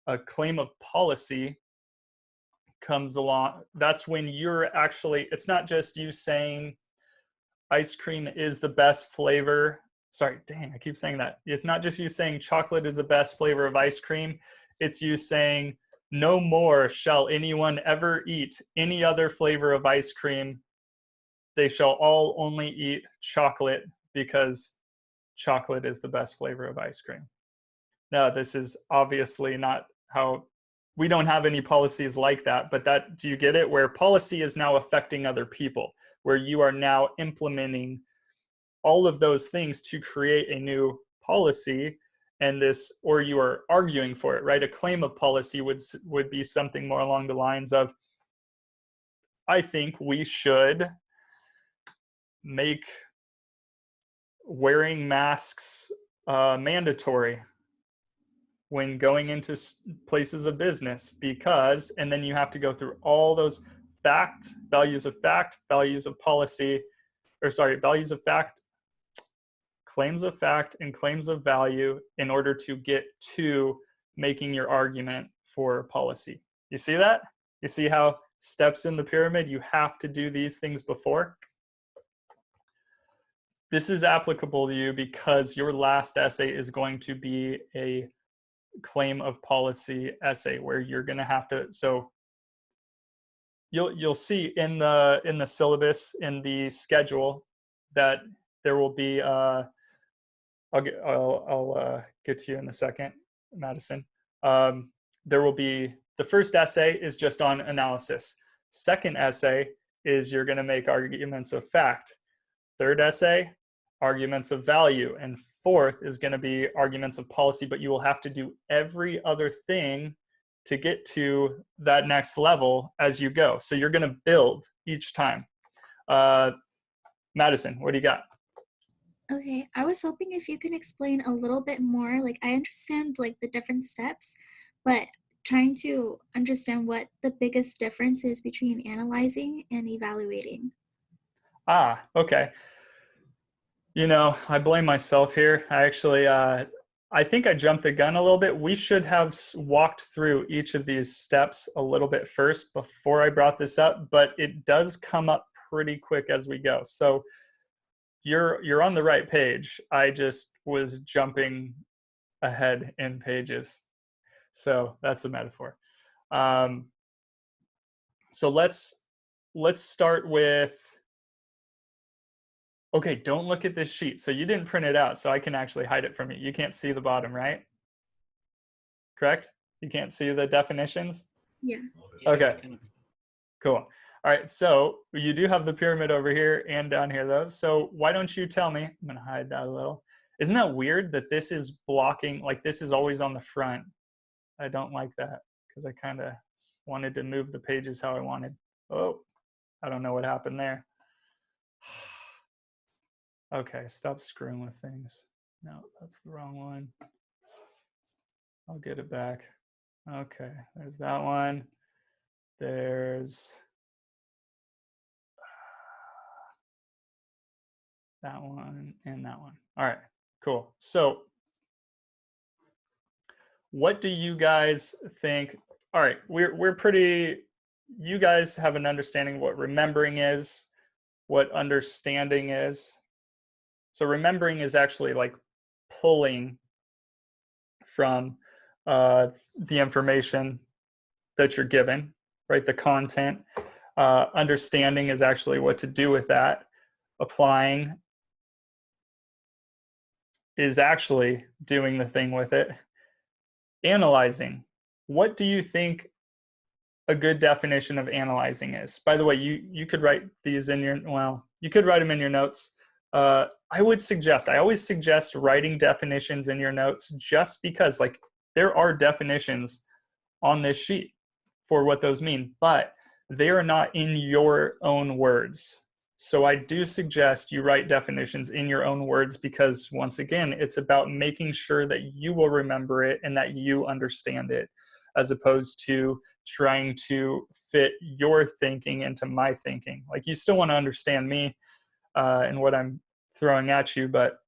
a claim of policy comes along. That's when you're actually, it's not just you saying ice cream is the best flavor. Sorry, dang, I keep saying that. It's not just you saying chocolate is the best flavor of ice cream. It's you saying, no more shall anyone ever eat any other flavor of ice cream. They shall all only eat chocolate, because chocolate is the best flavor of ice cream. Now, this is obviously not how, we don't have any policies like that, but that, do you get it? Where policy is now affecting other people, where you are now implementing all of those things to create a new policy, and this, or you are arguing for it, right? A claim of policy would be something more along the lines of, I think we should make wearing masks mandatory when going into places of business, because, and then you have to go through all those values of fact, values of policy, or sorry, values of fact, claims of fact, and claims of value, in order to get to making your argument for policy. You see that? You see how steps in the pyramid, you have to do these things before? This is applicable to you because your last essay is going to be a claim of policy essay, where you're going to have to, so you'll see in the syllabus, in the schedule, that there will be I'll get to you in a second, Madison. There will be, the first essay is just on analysis. Second essay is you're going to make arguments of fact. Third essay, arguments of value. And fourth is going to be arguments of policy, but you will have to do every other thing to get to that next level as you go. So you're going to build each time. Madison, what do you got? Okay, I was hoping if you can explain a little bit more. Like, I understand like the different steps, but trying to understand what the biggest difference is between analyzing and evaluating. Ah, okay. You know, I blame myself here. I actually, I think I jumped the gun a little bit. We should have walked through each of these steps a little bit first before I brought this up, but it does come up pretty quick as we go. So you're on the right page. I just was jumping ahead in pages. So that's a metaphor. So let's start with, okay, don't look at this sheet. So you didn't print it out, so I can actually hide it from you. You can't see the bottom, right? Correct? You can't see the definitions? Yeah. Okay, cool. All right, so you do have the pyramid over here and down here though. So why don't you tell me, I'm gonna hide that a little. Isn't that weird that this is blocking, like this is always on the front? I don't like that because I kind of wanted to move the pages how I wanted. Oh, I don't know what happened there. Okay, stop screwing with things. No, that's the wrong one. I'll get it back. Okay, there's that one. There's that one and that one. All right, cool. So what do you guys think? All right, we're pretty, you guys have an understanding of what remembering is, what understanding is. So remembering is actually like pulling from the information that you're given, right? The content. Understanding is actually what to do with that. Applying is actually doing the thing with it. Analyzing. What do you think a good definition of analyzing is? By the way, you could write these in your, well, you could write them in your notes. I always suggest writing definitions in your notes just because like there are definitions on this sheet for what those mean, but they are not in your own words. So I do suggest you write definitions in your own words because once again, it's about making sure that you will remember it and that you understand it, as opposed to trying to fit your thinking into my thinking. Like you still want to understand me and what I'm throwing at you, but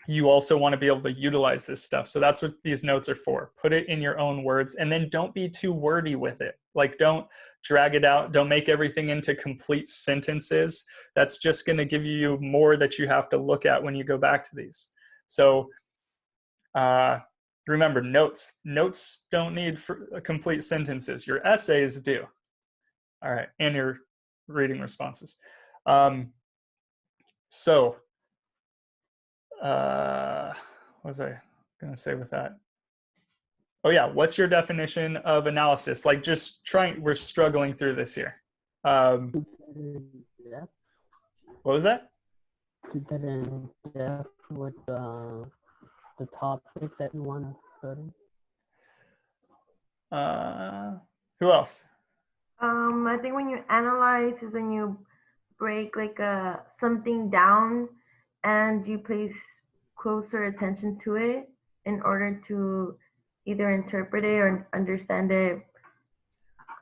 you also want to be able to utilize this stuff. So that's what these notes are for. Put it in your own words and then don't be too wordy with it. Like don't drag it out. Don't make everything into complete sentences. That's just going to give you more that you have to look at when you go back to these. So remember, notes don't need complete sentences. Your essays do. All right, and your reading responses. What was I going to say with that? Oh yeah, what's your definition of analysis? Like just we're struggling through this here. What was that? Keep that in depth with the topic that you want to study. Who else? I think when you analyze is when you break like something down and you place closer attention to it in order to either interpret it or understand it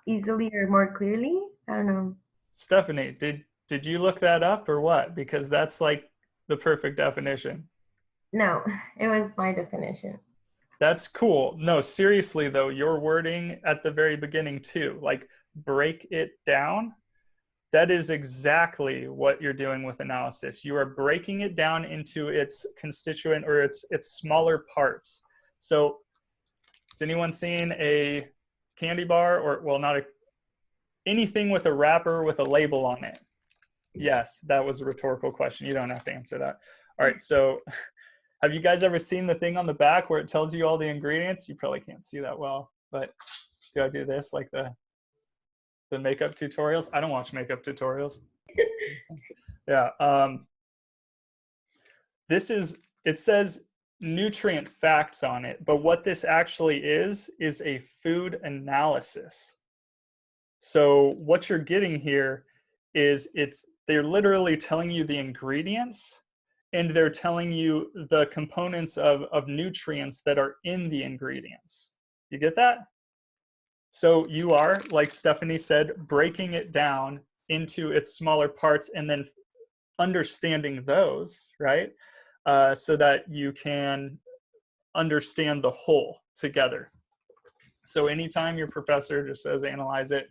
easily or more clearly. I don't know. Stephanie, did you look that up or what? Because that's like the perfect definition. No, it was my definition. That's cool. No, seriously though, your wording at the very beginning too, like break it down. That is exactly what you're doing with analysis. You are breaking it down into its constituent or its smaller parts. So has anyone seen a candy bar or, well, not a, anything with a wrapper with a label on it. Yes, that was a rhetorical question. You don't have to answer that. All right, so have you guys ever seen the thing on the back where it tells you all the ingredients? You probably can't see that well, but do I do this like the makeup tutorials? I don't watch makeup tutorials. Yeah. It says nutrient facts on it, but what this actually is a food analysis. So what you're getting here is they're literally telling you the ingredients, and they're telling you the components of nutrients that are in the ingredients. You get that? So you are, like Stephanie said, breaking it down into its smaller parts and then understanding those, right? So that you can understand the whole together. So anytime your professor just says analyze it,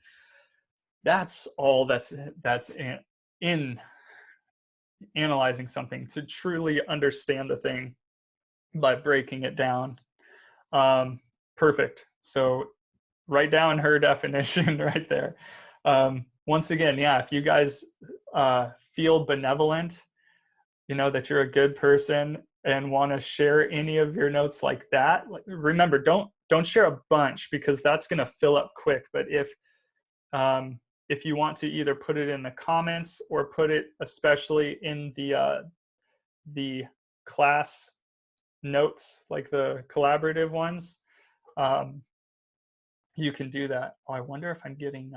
that's all that's in analyzing something, to truly understand the thing by breaking it down. Perfect. So write down her definition right there. Once again, yeah, if you guys feel benevolent, you know that you're a good person and want to share any of your notes like that, remember, don't share a bunch, because that's going to fill up quick. But if you want to either put it in the comments or put it especially in the class notes, like the collaborative ones, you can do that. Oh, I wonder if I'm getting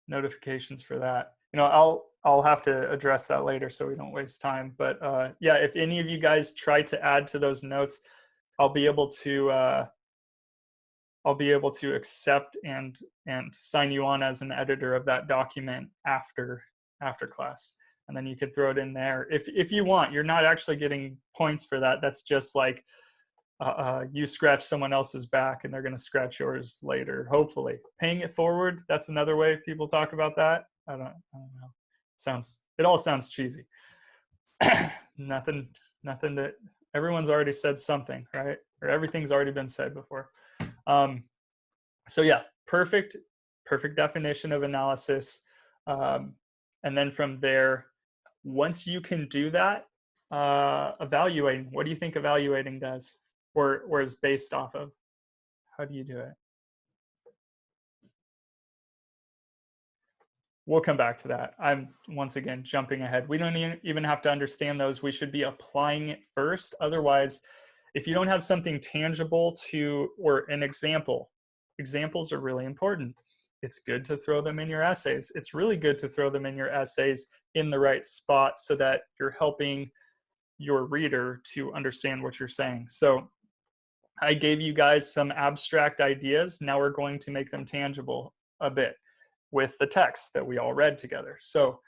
notifications for that. You know, I'll have to address that later so we don't waste time. But yeah, if any of you guys try to add to those notes, I'll be able to accept and sign you on as an editor of that document after class, and then you can throw it in there if you want. You're not actually getting points for that. That's just like you scratch someone else's back and they're going to scratch yours later, hopefully. Paying it forward, that's another way people talk about that. I don't know. It all sounds cheesy. nothing that everyone's already said something, right? Or everything's already been said before. So yeah, perfect definition of analysis. And then from there, once you can do that, evaluating, what do you think evaluating does? Or is based off of? How do you do it? We'll come back to that. I'm once again jumping ahead. We don't even have to understand those. We should be applying it first. Otherwise, if you don't have something tangible or an example, examples are really important. It's good to throw them in your essays. It's really good to throw them in your essays in the right spot so that you're helping your reader to understand what you're saying. So I gave you guys some abstract ideas. Now we're going to make them tangible a bit with the text that we all read together. So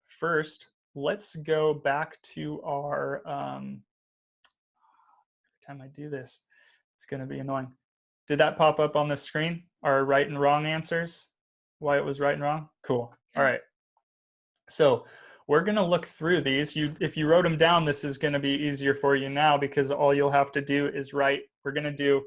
first, let's go back to our, every time I do this, it's going to be annoying. Did that pop up on the screen? Our right and wrong answers? Why it was right and wrong? Cool. Yes. All right. So we're going to look through these. If you wrote them down, this is going to be easier for you now, because all you'll have to do is write. We're going to do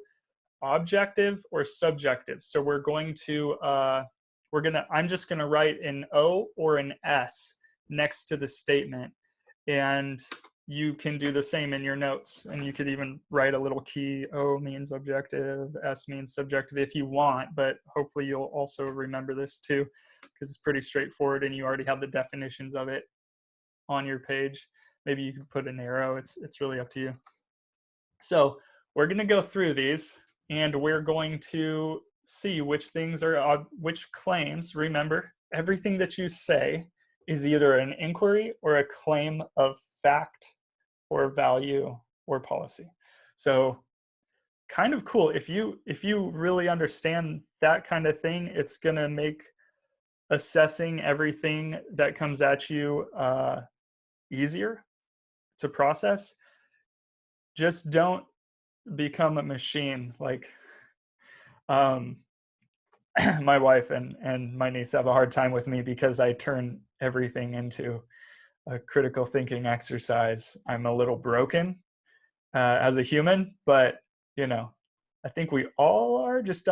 objective or subjective. So we're going to, I'm just going to write an O or an S next to the statement. And you can do the same in your notes. And you could even write a little key. O means objective, S means subjective if you want, but hopefully you'll also remember this too, because it's pretty straightforward and you already have the definitions of it on your page. Maybe you can put an arrow. It's really up to you. So we're going to go through these and we're going to see which things are, which claims. Remember, everything that you say is either an inquiry or a claim of fact or value or policy. So kind of cool. If you really understand that kind of thing, it's going to make assessing everything that comes at you easier to process. Just don't become a machine. Like my wife and my niece have a hard time with me because I turn everything into a critical thinking exercise. I'm a little broken as a human, but you know, I think we all are. Just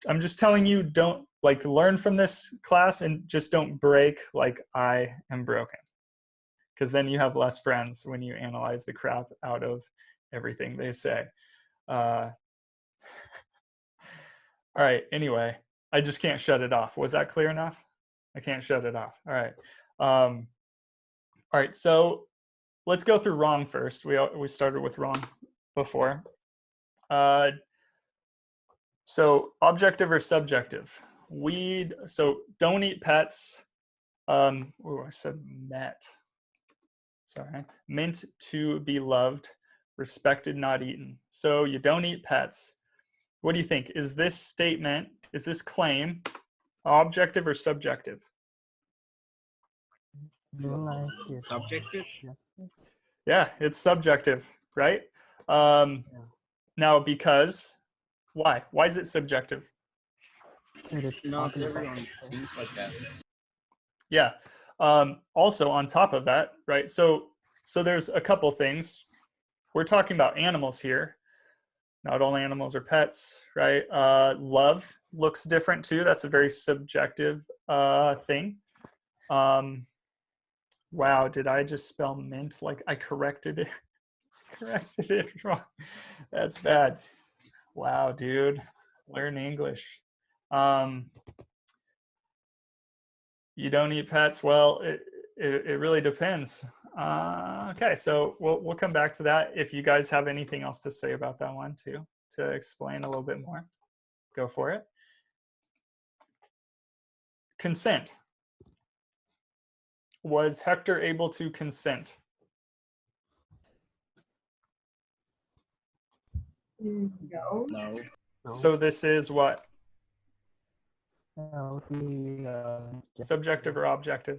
I'm just telling you, don't like learn from this class and just don't break like I am broken. Because then you have less friends when you analyze the crap out of everything they say. All right, anyway, I just can't shut it off. Was that clear enough? I can't shut it off. All right. All right, so let's go through wrong first. We started with wrong before. So objective or subjective? So don't eat pets. I said met. Sorry, meant to be loved, respected, not eaten. So you don't eat pets. What do you think? Is this statement, is this claim objective or subjective? Subjective? Yeah, it's subjective, right? Now, because, why? Why is it subjective? Not everyone thinks like that. Yeah. Also, on top of that, right? So there's a couple things. We're talking about animals here. Not all animals are pets, right? Love looks different too. That's a very subjective thing. Wow, did I just spell mint like I corrected it? Corrected it wrong. That's bad. Wow, dude. Learn English. You don't eat pets? Well, it really depends. Okay, so we'll come back to that. If you guys have anything else to say about that one too, to explain a little bit more, go for it. Consent. Was Hector able to consent? No. No. So this is what? Uh, Subjective or objective?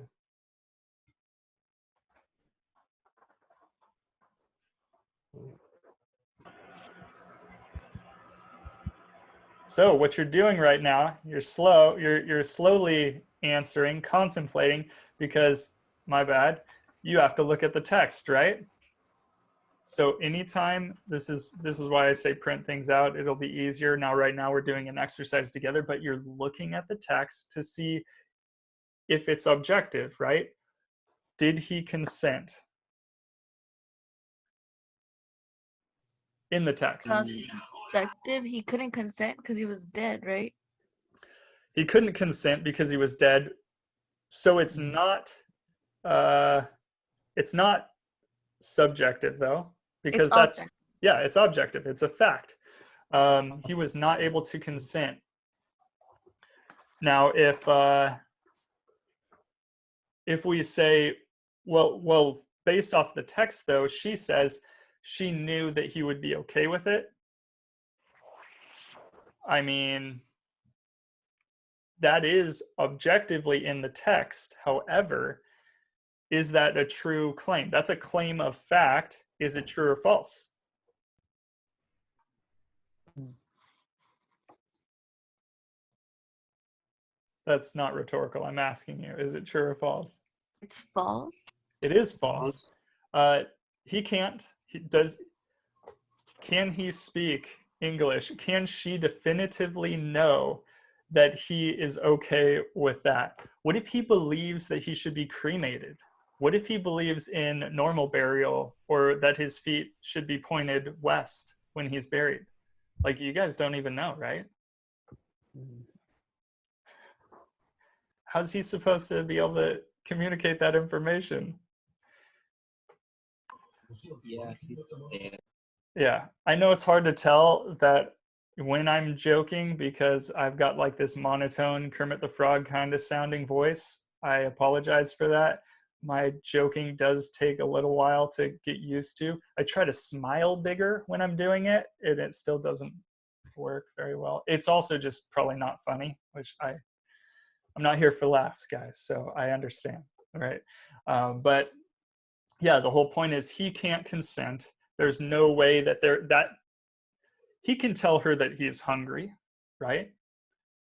So what you're doing right now, you're slow, you're slowly answering, contemplating, because my bad, you have to look at the text, right? So anytime, this is why I say print things out, it'll be easier. Now, right now we're doing an exercise together, but you're looking at the text to see if it's objective, right? Did he consent? In the text. Subjective, he couldn't consent because he was dead, right? He couldn't consent because he was dead. So it's not subjective though, because It's that's objective. yeah, it's objective. It's a fact. He was not able to consent. Now, if we say, well, based off the text though, she says she knew that he would be okay with it. I mean, that is objectively in the text. However, is that a true claim? That's a claim of fact. Is it true or false? That's not rhetorical. I'm asking you, is it true or false? It's false. It is false. He can't. Can he speak English? Can she definitively know that he is okay with that? What if he believes that he should be cremated? What if he believes in normal burial, or that his feet should be pointed west when he's buried? Like, you guys don't even know, right? How's he supposed to be able to communicate that information? Yeah, he's dead. Yeah, I know it's hard to tell that when I'm joking, because I've got like this monotone Kermit the Frog kind of sounding voice. I apologize for that. My joking does take a little while to get used to. I try to smile bigger when I'm doing it, and it still doesn't work very well. It's also just probably not funny, which I'm not here for laughs, guys, so I understand, right? But yeah, the whole point is he can't consent. There's no way that he can tell her that he is hungry, right?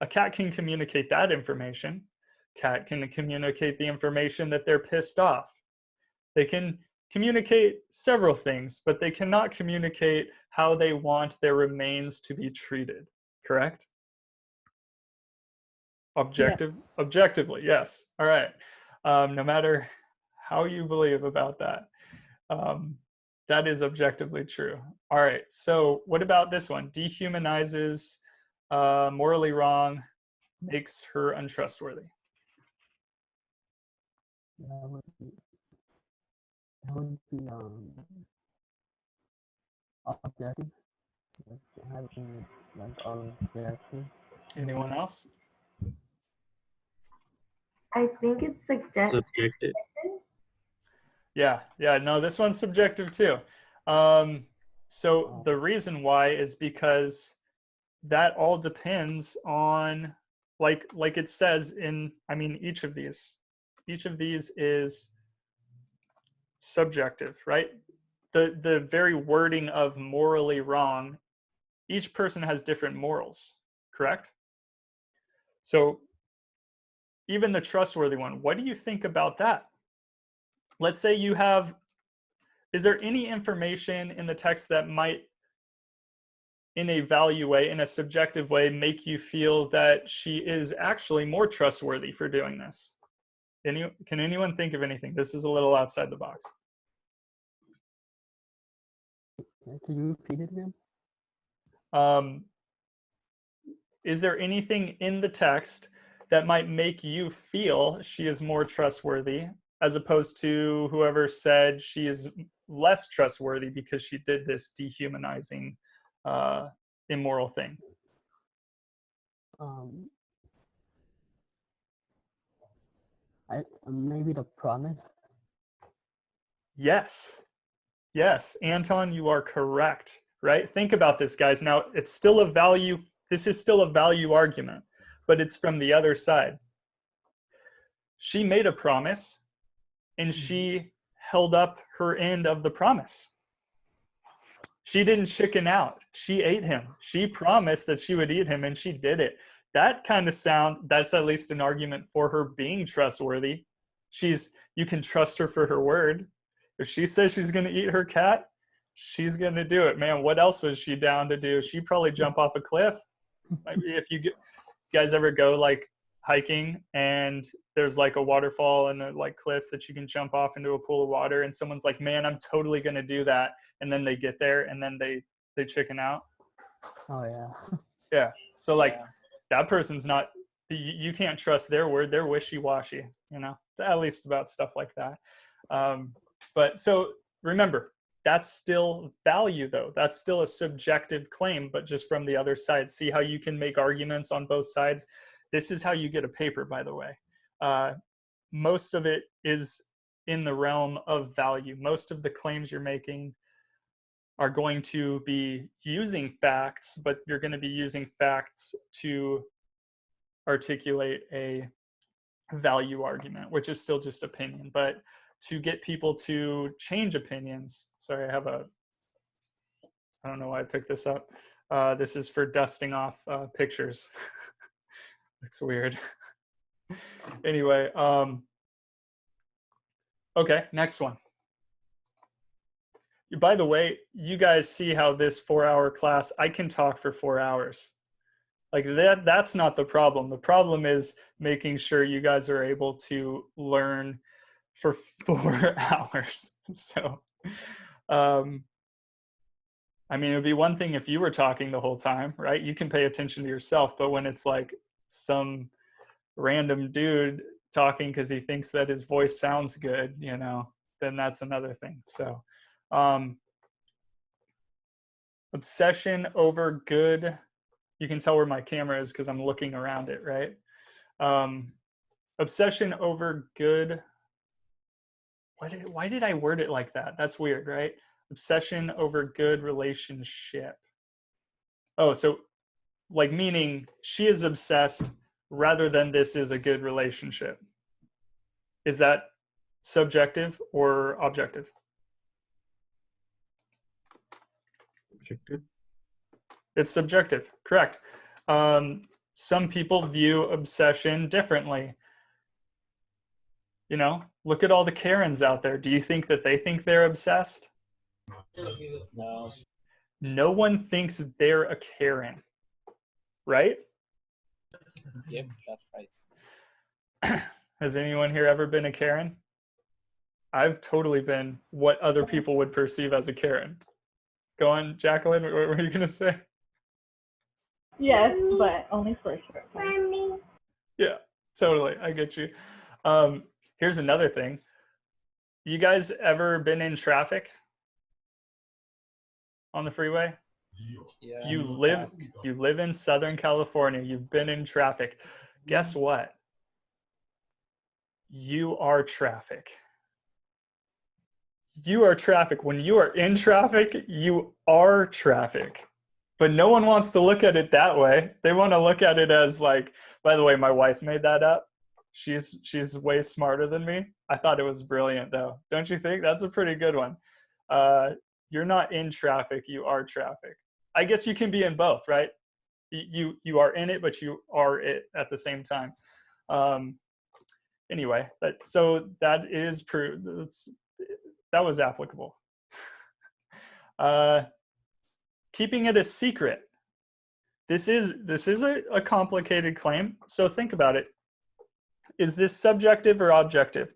A cat can communicate that information. Cat can communicate the information that they're pissed off. They can communicate several things, but they cannot communicate how they want their remains to be treated, correct? Objectively, yes. All right. No matter how you believe about that, that is objectively true. All right. So what about this one? Dehumanizes, morally wrong, makes her untrustworthy. That would be objective. Having like objective. Anyone else? I think it's Subjective. Yeah, no, this one's subjective too. So the reason why is because that all depends on, like it says in, I mean, each of these is subjective, right? The very wording of morally wrong, each person has different morals, correct? So even the trustworthy one, what do you think about that? Let's say you have, is there any information in the text that might, in a value way, in a subjective way, make you feel that she is actually more trustworthy for doing this? Can anyone think of anything? This is a little outside the box. Can you repeat it again? Is there anything in the text that might make you feel she is more trustworthy, as opposed to whoever said she is less trustworthy because she did this dehumanizing, immoral thing? Maybe the promise. Yes, Anton, you are correct, right? Think about this, guys. Now, it's still a value, this is still a value argument, but it's from the other side. She made a promise, and she held up her end of the promise. She didn't chicken out. She ate him. She promised that she would eat him, and she did it. That kind of sounds, that's at least an argument for her being trustworthy. You can trust her for her word. If she says she's going to eat her cat, she's going to do it. Man, what else was she down to do? She'd probably jump off a cliff. If you guys ever go like hiking and there's like a waterfall and like cliffs that you can jump off into a pool of water, and someone's like, man, I'm totally going to do that. And then they get there and then they chicken out. Oh yeah. Yeah. So like that person's not, you can't trust their word. They're wishy-washy, at least about stuff like that. But so remember, that's still value though. That's still a subjective claim, but just from the other side. See how you can make arguments on both sides? This is how you get a paper, by the way. Most of it is in the realm of value. Most of the claims you're making are going to be using facts, but you're going to be using facts to articulate a value argument, which is still just opinion. But to get people to change opinions, sorry, I don't know why I picked this up. This is for dusting off pictures. Looks weird. Anyway, okay, next one. By the way, you guys see how this 4-hour class, I can talk for 4 hours. Like that's not the problem. The problem is making sure you guys are able to learn for 4 hours. So, I mean, it would be one thing if you were talking the whole time, right? You can pay attention to yourself, but when it's like some random dude talking because he thinks that his voice sounds good, then that's another thing. So, obsession over good. You can tell where my camera is because I'm looking around it, right? Obsession over good. Why did I word it like that? That's weird, right? Obsession over good relationship. Oh, so like meaning she is obsessed rather than this is a good relationship. Is that subjective or objective? Subjective. It's subjective, correct. Some people view obsession differently. Look at all the Karens out there. Do you think that they think they're obsessed? No. No one thinks they're a Karen, right? Yep, that's right. Has anyone here ever been a Karen? I've totally been what other people would perceive as a Karen. Go on, Jacqueline, what were you going to say? Yes, but only for a short time. Yeah, totally. I get you. Here's another thing. You guys ever been in traffic on the freeway? Yeah. You live in Southern California. You've been in traffic. Guess what? You are traffic. You are traffic. When you are in traffic, you are traffic. But no one wants to look at it that way. They want to look at it as like, by the way, my wife made that up. She's way smarter than me. I thought it was brilliant though. Don't you think? That's a pretty good one. You're not in traffic, you are traffic. I guess you can be in both, right? You are in it, but you are it at the same time. Anyway, so that is that was applicable. Keeping it a secret. This is a complicated claim. So think about it. Is this subjective or objective?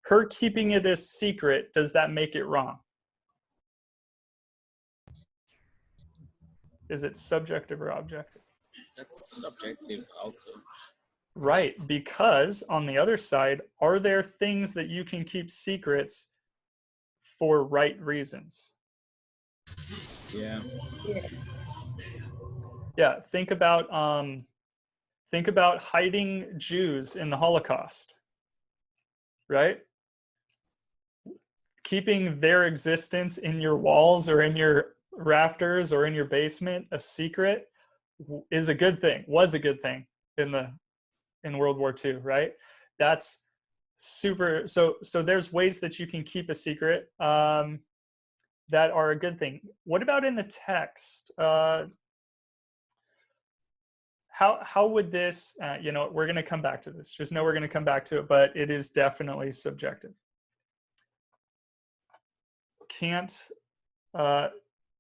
Her keeping it a secret, does that make it wrong? Is it subjective or objective? That's subjective also. Right, because on the other side, are there things that you can keep secrets for right reasons? Yeah. Yeah, think about hiding Jews in the Holocaust, right? Keeping their existence in your walls or in your rafters or in your basement a secret is a good thing, was a good thing in World War II, right? That's super. So there's ways that you can keep a secret that are a good thing. What about in the text? How would this, we're going to come back to this. Just know we're going to come back to it, but it is definitely subjective.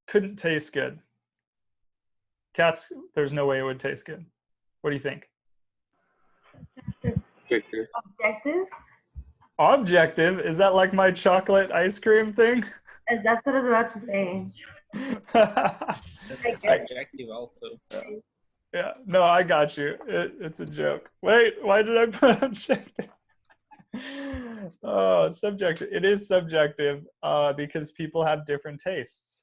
Couldn't taste good. Cats, there's no way it would taste good. What do you think? Objective. Objective? Is that like my chocolate ice cream thing? That's what I was about to say. That's subjective also. Yeah, no, I got you. It's a joke. Wait, why did I put objective? Oh, subjective. It is subjective because people have different tastes.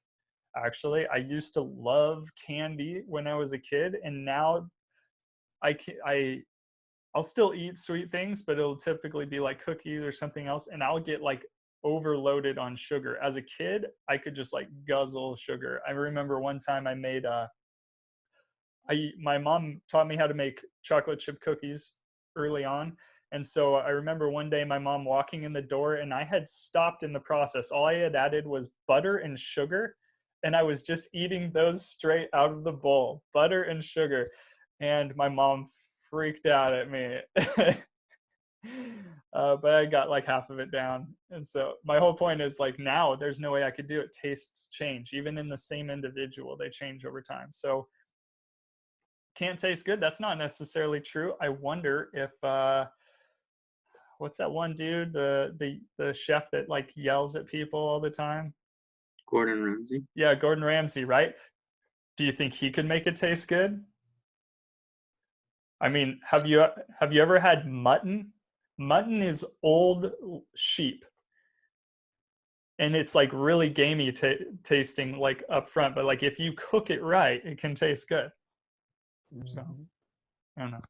Actually, I used to love candy when I was a kid, and now I'll still eat sweet things, but it'll typically be like cookies or something else, and I'll get like overloaded on sugar. As a kid, I could just like guzzle sugar. I remember one time I made my mom taught me how to make chocolate chip cookies early on. And so I remember one day my mom walking in the door, and I had stopped in the process. All I had added was butter and sugar, and I was just eating those straight out of the bowl, butter and sugar. And my mom freaked out at me. But I got like half of it down. And so my whole point is like now there's no way I could do it. Tastes change. Even in the same individual, they change over time. So can't taste good. That's not necessarily true. I wonder if what's that one dude, the chef that like yells at people all the time? Gordon Ramsay. Yeah, Gordon Ramsay, right? Do you think he could make it taste good? I mean, have you ever had mutton? Mutton is old sheep, and it's like really gamey tasting like up front, but like if you cook it right, it can taste good. So I don't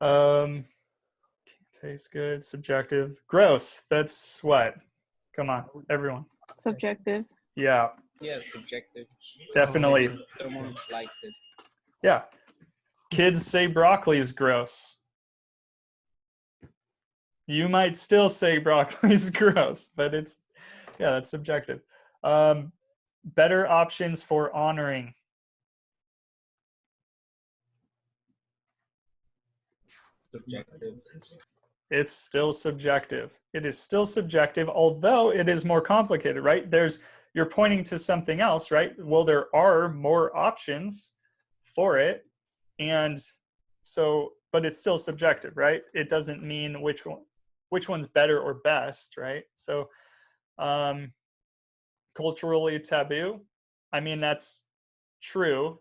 know. Taste good, subjective, gross. That's what? Come on, everyone. Subjective. Yeah. Yeah, subjective. Definitely. Someone likes it. Yeah. Kids say broccoli is gross. You might still say broccoli is gross, but that's subjective. Better options for honoring. Subjective. It's still subjective. It is still subjective, although it is more complicated, right? You're pointing to something else, right? Well, there are more options for it, and so, but it's still subjective, right? It doesn't mean which one's better or best, right? So, culturally taboo, I mean, that's true.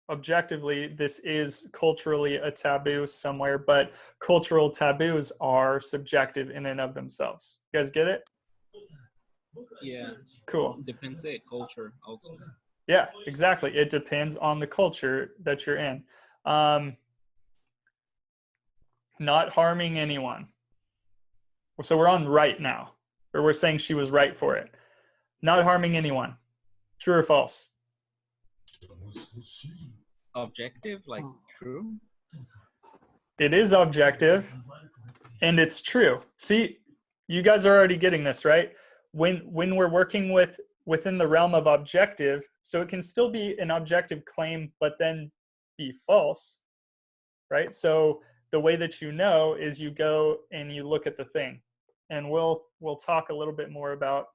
Objectively, this is culturally a taboo somewhere, but cultural taboos are subjective in and of themselves. You guys get it? Yeah. Cool. Depends the culture also. Yeah, exactly. It depends on the culture that you're in. Not harming anyone. So we're on right now, or we're saying she was right for it. Not harming anyone. True or false? Objective, like true? It is objective, and it's true. See, you guys are already getting this, right? When we're working within the realm of objective, so it can still be an objective claim, but then be false, right? So the way that you know is you go and you look at the thing, and we'll talk a little bit more about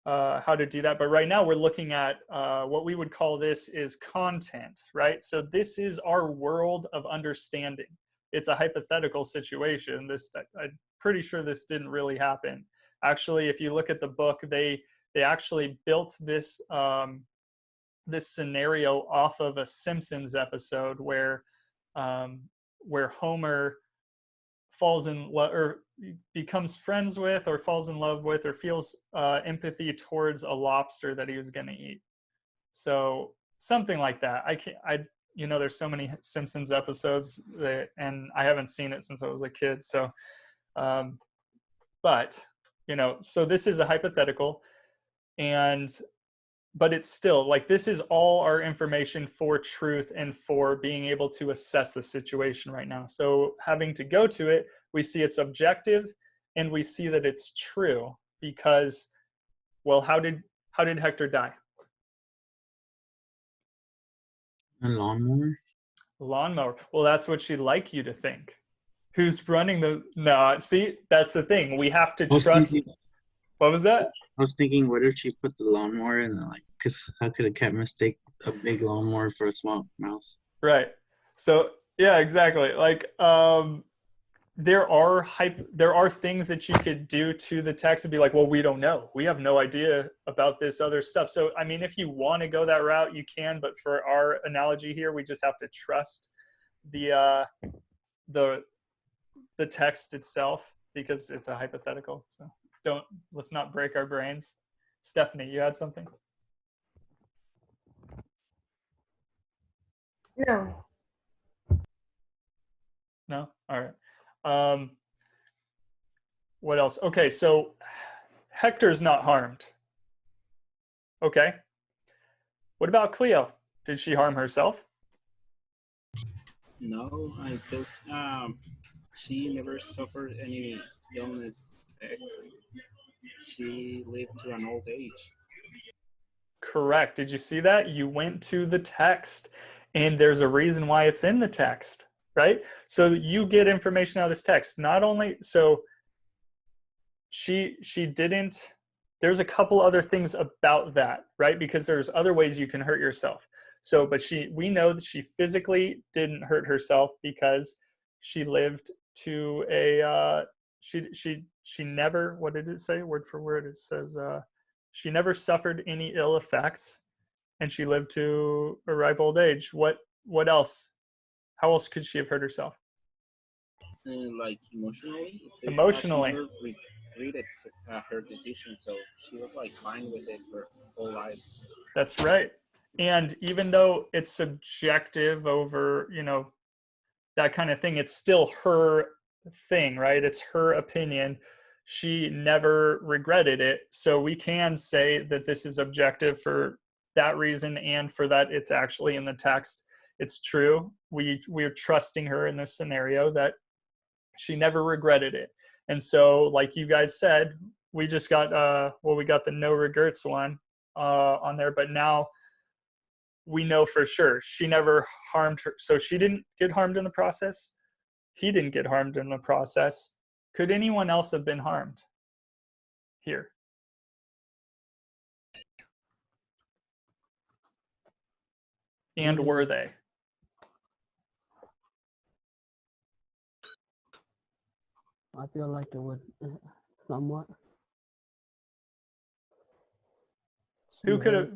how to do that. But right now we're looking at what we would call this is content, right? So this is our world of understanding. It's a hypothetical situation. I'm pretty sure this didn't really happen. Actually, if you look at the book, they actually built this this scenario off of a Simpsons episode where Homer falls in love or becomes friends with or falls in love with or feels empathy towards a lobster that he was going to eat. So something like that. There's so many Simpsons episodes and I haven't seen it since I was a kid. So, but so this is a hypothetical, but it's still like this is all our information for truth and for being able to assess the situation right now. So having to go to it, we see it's objective and we see that it's true because, well, how did Hector die? A lawnmower? Lawnmower. Well, that's what she'd like you to think. Who's running no, see, that's the thing. We have to trust. What was that? I was thinking, where did she put the lawnmower in? Because how could a cat mistake a big lawnmower for a small mouse? Right. So yeah, exactly. Like there are things that you could do to the text and be like, well, we don't know. We have no idea about this other stuff. So I mean, if you want to go that route, you can. But for our analogy here, we just have to trust the text itself because it's a hypothetical. So let's not break our brains. Stephanie, you had something? No. No? All right. What else? Okay, so Hector's not harmed. Okay. What about Cleo? Did she harm herself? No, it says she never suffered any illness effects. She lived to an old age. Correct. Did you see that? You went to the text, and there's a reason why it's in the text, right? So you get information out of this text. Not only so she didn't. There's a couple other things about that, right? Because there's other ways you can hurt yourself. So, but we know that she physically didn't hurt herself because she lived to a she never, what did it say? Word for word, it says she never suffered any ill effects and she lived to a ripe old age. What else? How else could she have hurt herself? Like emotionally? Emotionally. She never regretted her decision, so she was like fine with it for her whole life. That's right. And even though it's subjective over, that kind of thing, it's still her thing, right? It's her opinion. She never regretted it. So we can say that this is objective for that reason and for that it's actually in the text. It's true. We're trusting her in this scenario that she never regretted it. And so, like you guys said, we just got we got the no regrets one on there, but now we know for sure she never harmed her. So she didn't get harmed in the process. He didn't get harmed in the process. Could anyone else have been harmed here? And were they? I feel like it would somewhat. She Who could have?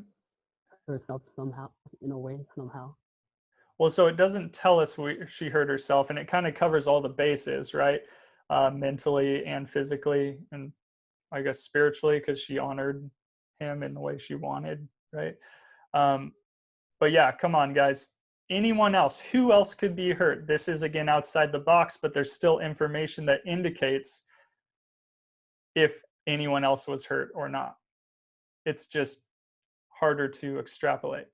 hurt herself somehow, in a way, somehow. Well, so it doesn't tell us she hurt herself, and it kind of covers all the bases, right? Mentally and physically, and I guess spiritually, because she honored him in the way she wanted, right? But yeah, come on, guys. Anyone else? Who else could be hurt? This is, again, outside the box, but there's still information that indicates if anyone else was hurt or not. It's just harder to extrapolate.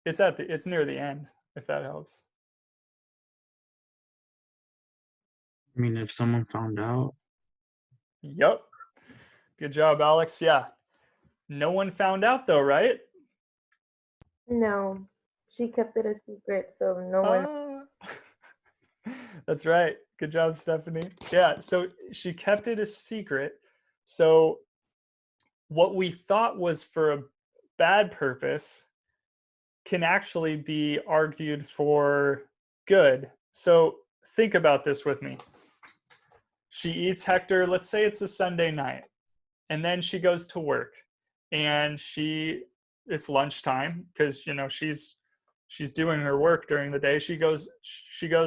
It's near the end, if that helps. I mean, if someone found out. Yep. Good job, Alex. Yeah. No one found out though, right? No, she kept it a secret, so no one. That's right. Good job, Stephanie. Yeah, so she kept it a secret. So what we thought was for a bad purpose can actually be argued for good. So think about this with me. She eats Hector, let's say it's a Sunday night, and then she goes to work, and it's lunchtime because she's doing her work during the day. She goes,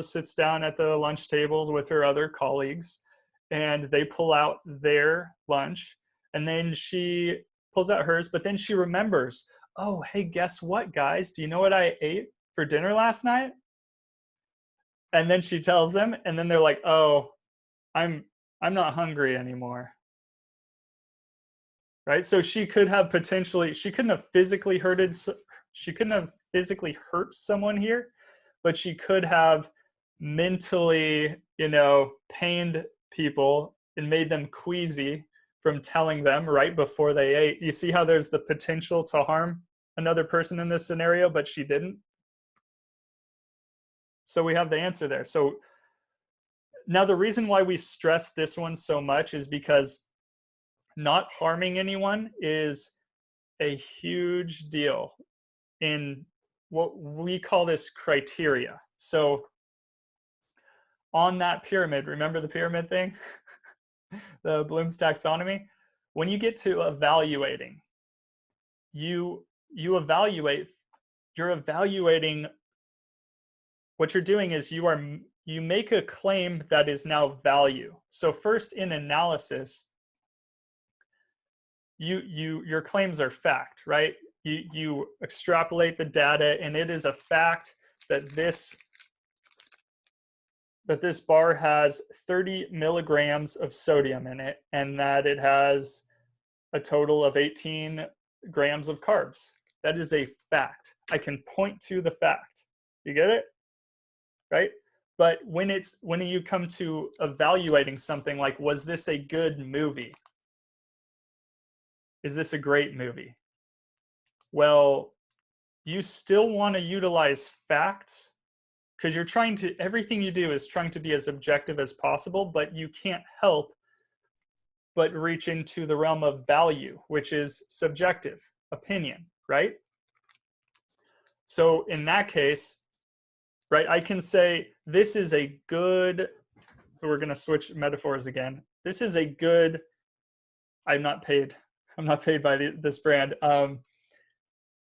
sits down at the lunch tables with her other colleagues, and they pull out their lunch, and then she pulls out hers, but then she remembers, oh, hey, guess what, guys? Do you know what I ate for dinner last night? And then she tells them, and then they're like, oh, I'm not hungry anymore. Right? So she couldn't have physically hurt someone here, but she could have mentally, pained people and made them queasy from telling them right before they ate. You see how there's the potential to harm another person in this scenario, but she didn't? So we have the answer there. So now the reason why we stress this one so much is because not harming anyone is a huge deal in what we call this criteria. So on that pyramid, remember the pyramid thing? The Bloom's taxonomy? When you get to evaluating, you're evaluating, what you're doing is you make a claim that is now value. So first in analysis, your claims are fact, right? You extrapolate the data, and it is a fact that this bar has 30 milligrams of sodium in it, and that it has a total of 18 grams of carbs. That is a fact. I can point to the fact. You get it? Right? But when you come to evaluating something like, was this a good movie? Is this a great movie? Well, you still want to utilize facts, because everything you do is trying to be as objective as possible, but you can't help but reach into the realm of value, which is subjective opinion, right? So in that case, right, I can say this is a good, so we're going to switch metaphors again. This is a good, I'm not paid by this brand.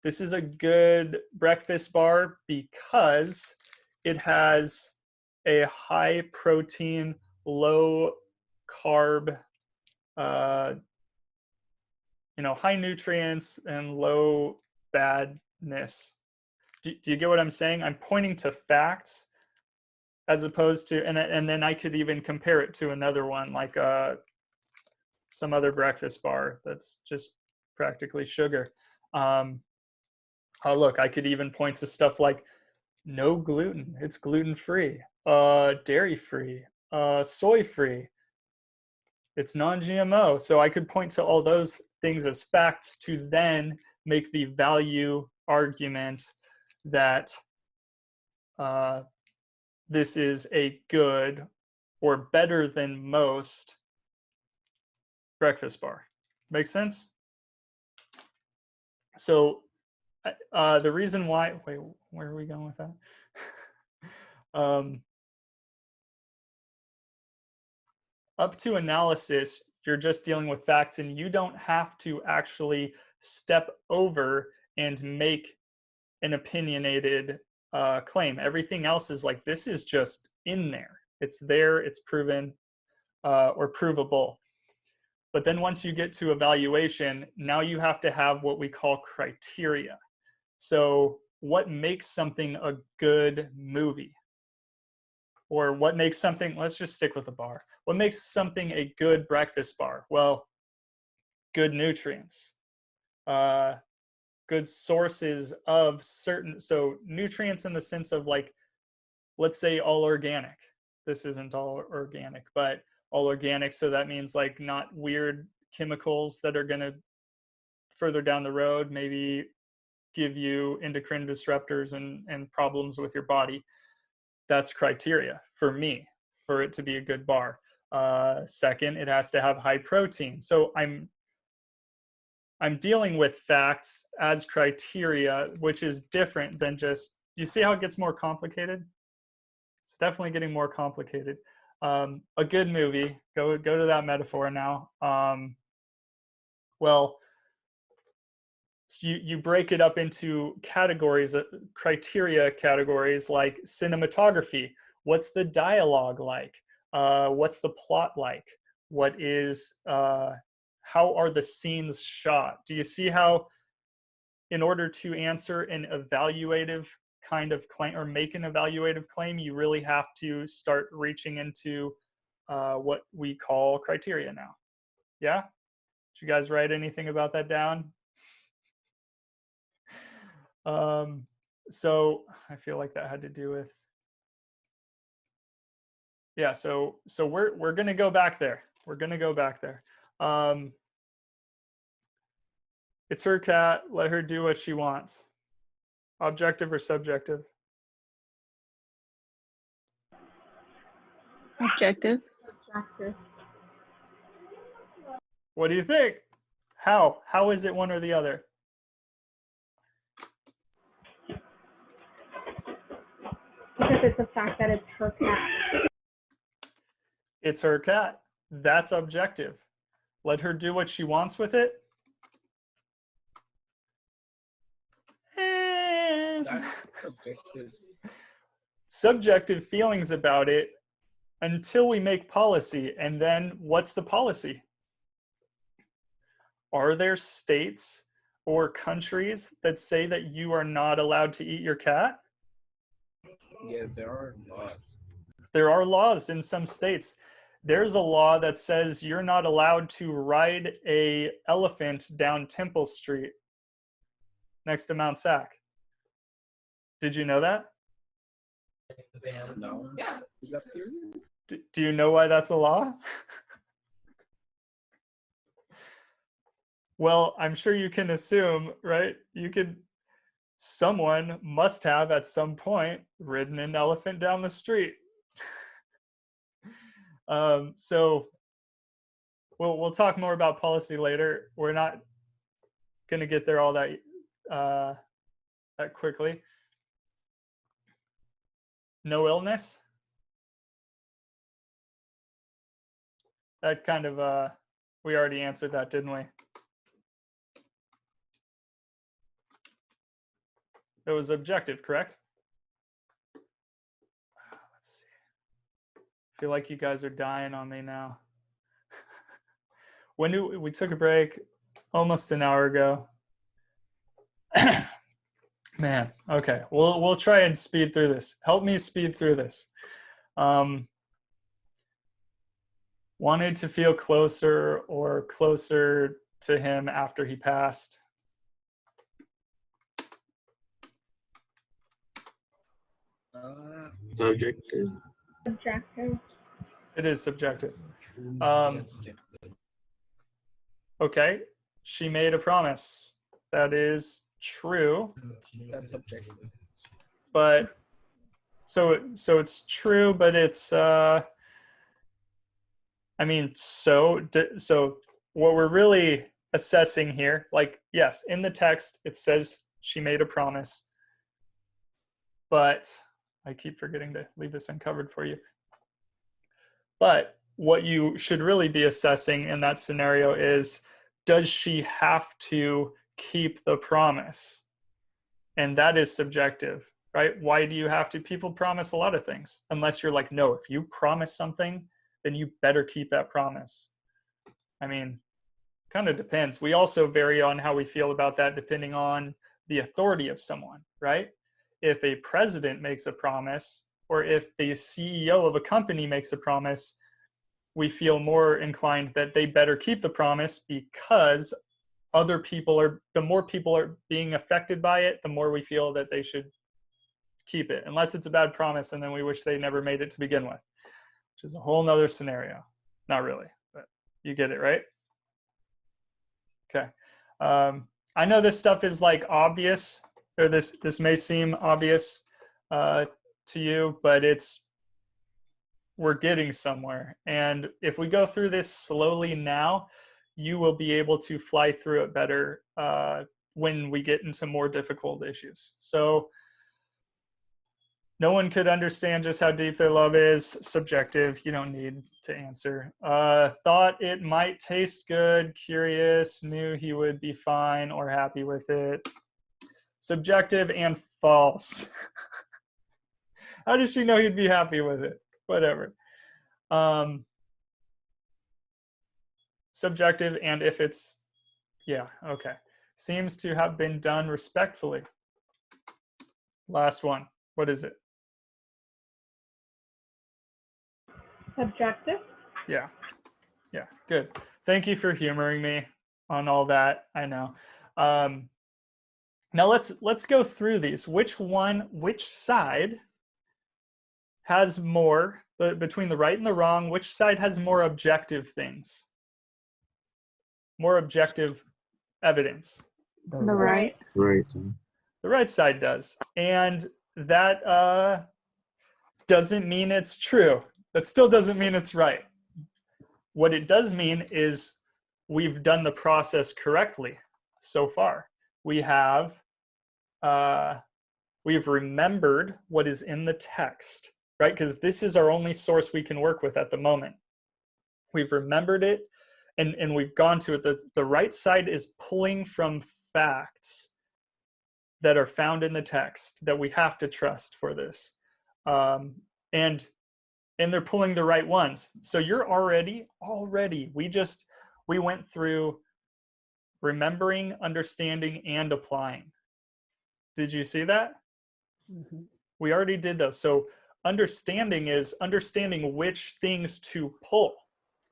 This is a good breakfast bar because it has a high protein, low carb, high nutrients and low badness. Do you get what I'm saying? I'm pointing to facts as opposed to, and then I could even compare it to another one, like some other breakfast bar that's just practically sugar. Look, I could even point to stuff like no gluten, it's gluten-free, dairy-free, soy-free, it's non-GMO. So I could point to all those things as facts to then make the value argument that this is a good or better than most breakfast bar. Make sense? So the reason why, wait, where are we going with that? Up to analysis, you're just dealing with facts, and you don't have to actually step over and make an opinionated claim. Everything else is like, this is just in there. It's there, it's proven or provable. But then once you get to evaluation, now you have to have what we call criteria. So what makes something a good movie? Or what makes something, let's just stick with a bar. What makes something a good breakfast bar? Well, good nutrients, good sources of certain, so nutrients in the sense of like, let's say all organic. This isn't all organic, but all organic. So that means like not weird chemicals that are going to further down the road maybe give you endocrine disruptors and problems with your body. That's criteria for me for it to be a good bar. Second, it has to have high protein. So I'm dealing with facts as criteria, which is different than just, you see how it gets more complicated? It's definitely getting more complicated. A good movie, go to that metaphor now. Well, you break it up into categories, criteria categories like cinematography. What's the dialogue like? What's the plot like? What is, how are the scenes shot? Do you see how in order to answer an evaluative kind of claim or make an evaluative claim, you really have to start reaching into what we call criteria now? Yeah? Did you guys write anything about that down? So I feel like that had to do with, yeah, so we're gonna go back there. We're gonna go back there. It's her cat, let her do what she wants. Objective or subjective? Objective. Objective. What do you think? How is it one or the other? Because it's the fact that it's her cat. It's her cat. That's objective. Let her do what she wants with it. That's subjective. Subjective feelings about it until we make policy. And then what's the policy? Are there states or countries that say that you are not allowed to eat your cat? Yeah, there are laws. There are laws in some states. There's a law that says you're not allowed to ride a elephant down Temple Street next to Mount Sac. Did you know that? No. Yeah. Do you know why that's a law? Well, I'm sure you can assume, right? Someone must have at some point ridden an elephant down the street. So we'll talk more about policy later. We're not going to get there all that that quickly. No illness. That kind of we already answered that, didn't we? It was objective, correct? Let's see. I feel like you guys are dying on me now. When we took a break almost an hour ago. Man, okay. We'll try and speed through this. Help me speed through this. Wanted to feel closer or closer to him after he passed. Subjective. Subjective. It is subjective. Okay, she made a promise. That is true. That's subjective. But so it's true, but it's I mean, so what we're really assessing here. Like, yes, in the text, it says she made a promise, but I keep forgetting to leave this uncovered for you. But what you should really be assessing in that scenario is, does she have to keep the promise? And that is subjective, right? Why do you have to? People promise a lot of things, unless you're like, no, if you promise something, then you better keep that promise. I mean, kind of depends. We also vary on how we feel about that depending on the authority of someone, right? If a president makes a promise, or if the CEO of a company makes a promise, we feel more inclined that they better keep the promise, because other people are, the more people are being affected by it, the more we feel that they should keep it, unless it's a bad promise and then we wish they never made it to begin with, which is a whole nother scenario. Not really, but you get it, right? Okay. I know this stuff is like obvious, or this may seem obvious to you, but we're getting somewhere. And if we go through this slowly now, you will be able to fly through it better when we get into more difficult issues. So no one could understand just how deep their love is. Subjective, you don't need to answer. Thought it might taste good, curious, knew he would be fine or happy with it. Subjective and false. How does she know he'd be happy with it? Whatever. Subjective, and if it's, yeah, okay. Seems to have been done respectfully. Last one. What is it? Subjective. Yeah. Yeah, good. Thank you for humoring me on all that. I know. Now let's go through these. Which side has more, between the right and the wrong, which side has more objective things? More objective evidence? The right. Right. So. The right side does. And that doesn't mean it's true. That still doesn't mean it's right. What it does mean is we've done the process correctly so far. We've remembered what is in the text, right? Because this is our only source we can work with at the moment. We've remembered it, and we've gone to it. The right side is pulling from facts that are found in the text that we have to trust for this. And they're pulling the right ones. So you're already, we went through remembering, understanding, and applying. Did you see that? Mm-hmm. We already did those. So understanding is understanding which things to pull,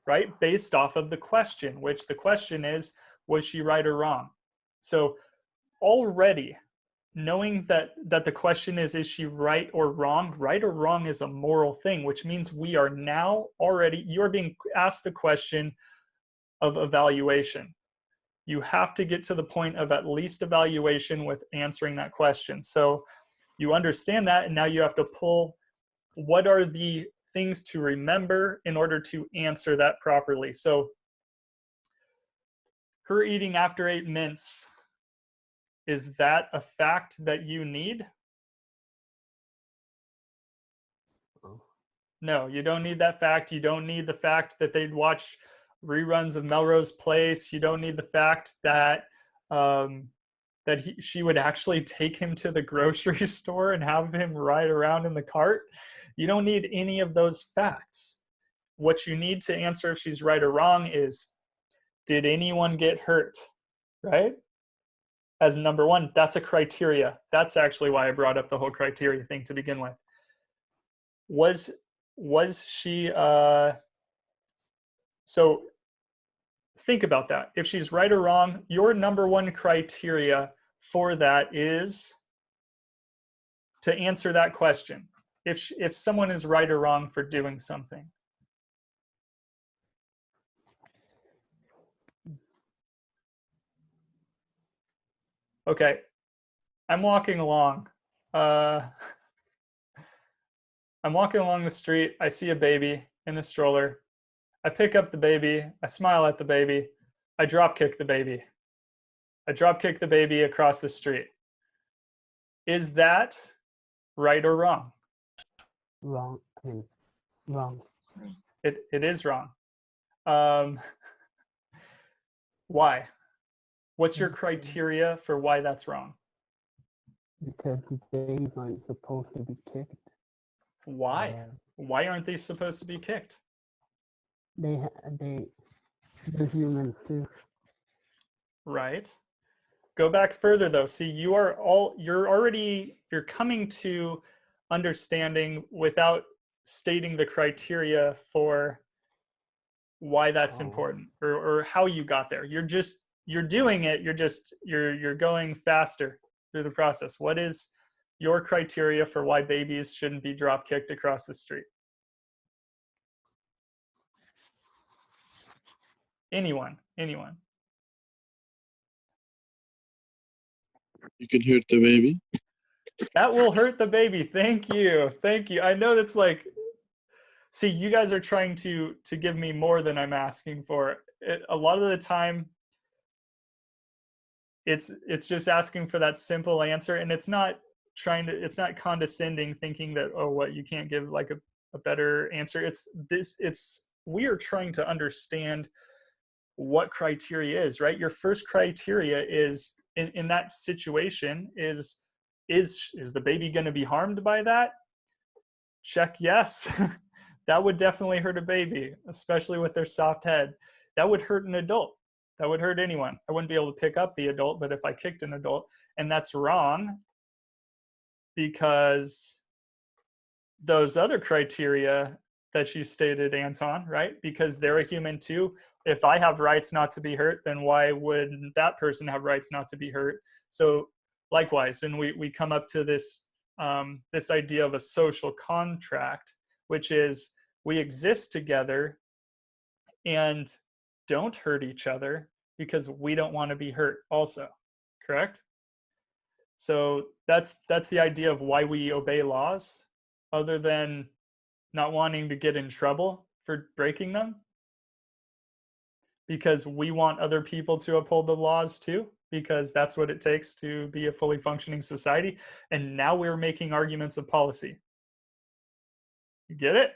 right? Based off of the question, which the question is, was she right or wrong? So already knowing that the question is she right or wrong? Right or wrong is a moral thing, which means we are now already, you're being asked the question of evaluation. You have to get to the point of at least evaluation with answering that question. So you understand that, and now you have to pull what are the things to remember in order to answer that properly. So her eating after 8 mints, is that a fact that you need? No, you don't need that fact. You don't need the fact that they'd watch reruns of Melrose Place. You don't need the fact that she would actually take him to the grocery store and have him ride around in the cart. You don't need any of those facts. What you need to answer if she's right or wrong is, did anyone get hurt, right? As number one, that's a criteria. That's actually why I brought up the whole criteria thing to begin with. Was she, so think about that. If she's right or wrong, your number one criteria for that is to answer that question. If someone is right or wrong for doing something. Okay, I'm walking along. I'm walking along the street. I see a baby in a stroller. I pick up the baby. I smile at the baby. I drop kick the baby. I drop kick the baby across the street. Is that right or wrong? Wrong. I mean, wrong. It is wrong. Why? What's your criteria for why that's wrong? Because babies aren't supposed to be kicked. Why? Why aren't they supposed to be kicked? They're humans too. Right. Go back further though. See, you're coming to understanding without stating the criteria for why that's important or how you got there. You're doing it, you're going faster through the process. What is your criteria for why babies shouldn't be drop kicked across the street? Anyone. You can hurt the baby. That will hurt the baby. Thank you. I know that's like, see, you guys are trying to give me more than I'm asking for. A lot of the time, it's just asking for that simple answer, and it's not condescending, thinking that, oh, what, you can't give like a better answer. We are trying to understand what criteria is, right? Your first criteria is in that situation is the baby going to be harmed by that? Check yes. That would definitely hurt a baby, especially with their soft head. That would hurt an adult. That would hurt anyone. I wouldn't be able to pick up the adult, but if I kicked an adult, and that's wrong because those other criteria that you stated, Anton, right? Because they're a human too. If I have rights not to be hurt, then why wouldn't that person have rights not to be hurt? So likewise, and we come up to this this idea of a social contract, which is we exist together and don't hurt each other because we don't want to be hurt also, correct? So that's the idea of why we obey laws, other than not wanting to get in trouble for breaking them, because we want other people to uphold the laws too, because that's what it takes to be a fully functioning society. And now we're making arguments of policy. You get it?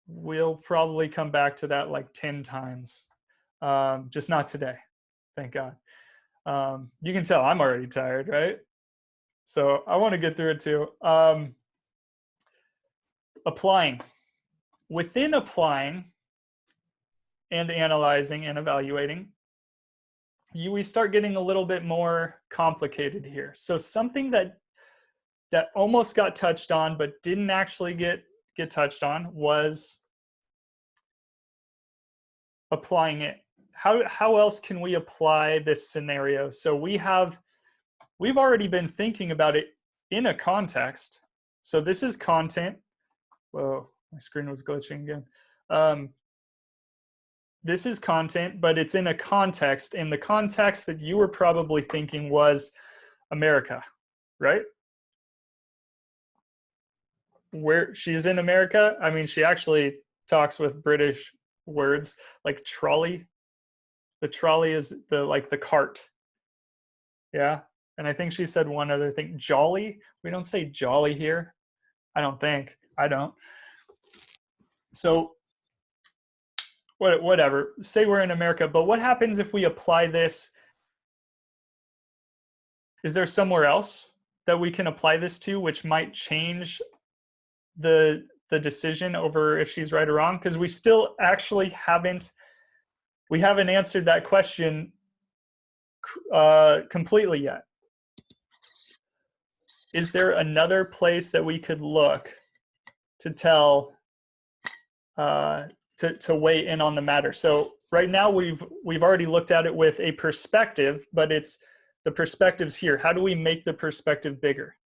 We'll probably come back to that like 10 times. Just not today, thank God. You can tell I'm already tired, right? So I want to get through it too. Applying. Within applying and analyzing and evaluating, we start getting a little bit more complicated here. So something that almost got touched on but didn't actually get touched on was applying it. How else can we apply this scenario? So we've already been thinking about it in a context. So this is content. Whoa, my screen was glitching again. This is content, but it's in a context. And the context that you were probably thinking was America, right? Where she's in America. I mean, she actually talks with British words like trolley. The trolley is the cart. Yeah. And I think she said one other thing, jolly. We don't say jolly here. I don't think. I don't. So whatever, say we're in America, but what happens if we apply this? Is there somewhere else that we can apply this to, which might change the decision over if she's right or wrong? Because we still actually haven't answered that question completely yet. Is there another place that we could look to tell to weigh in on the matter? So right now we've already looked at it with a perspective, but it's the perspective's here. How do we make the perspective bigger?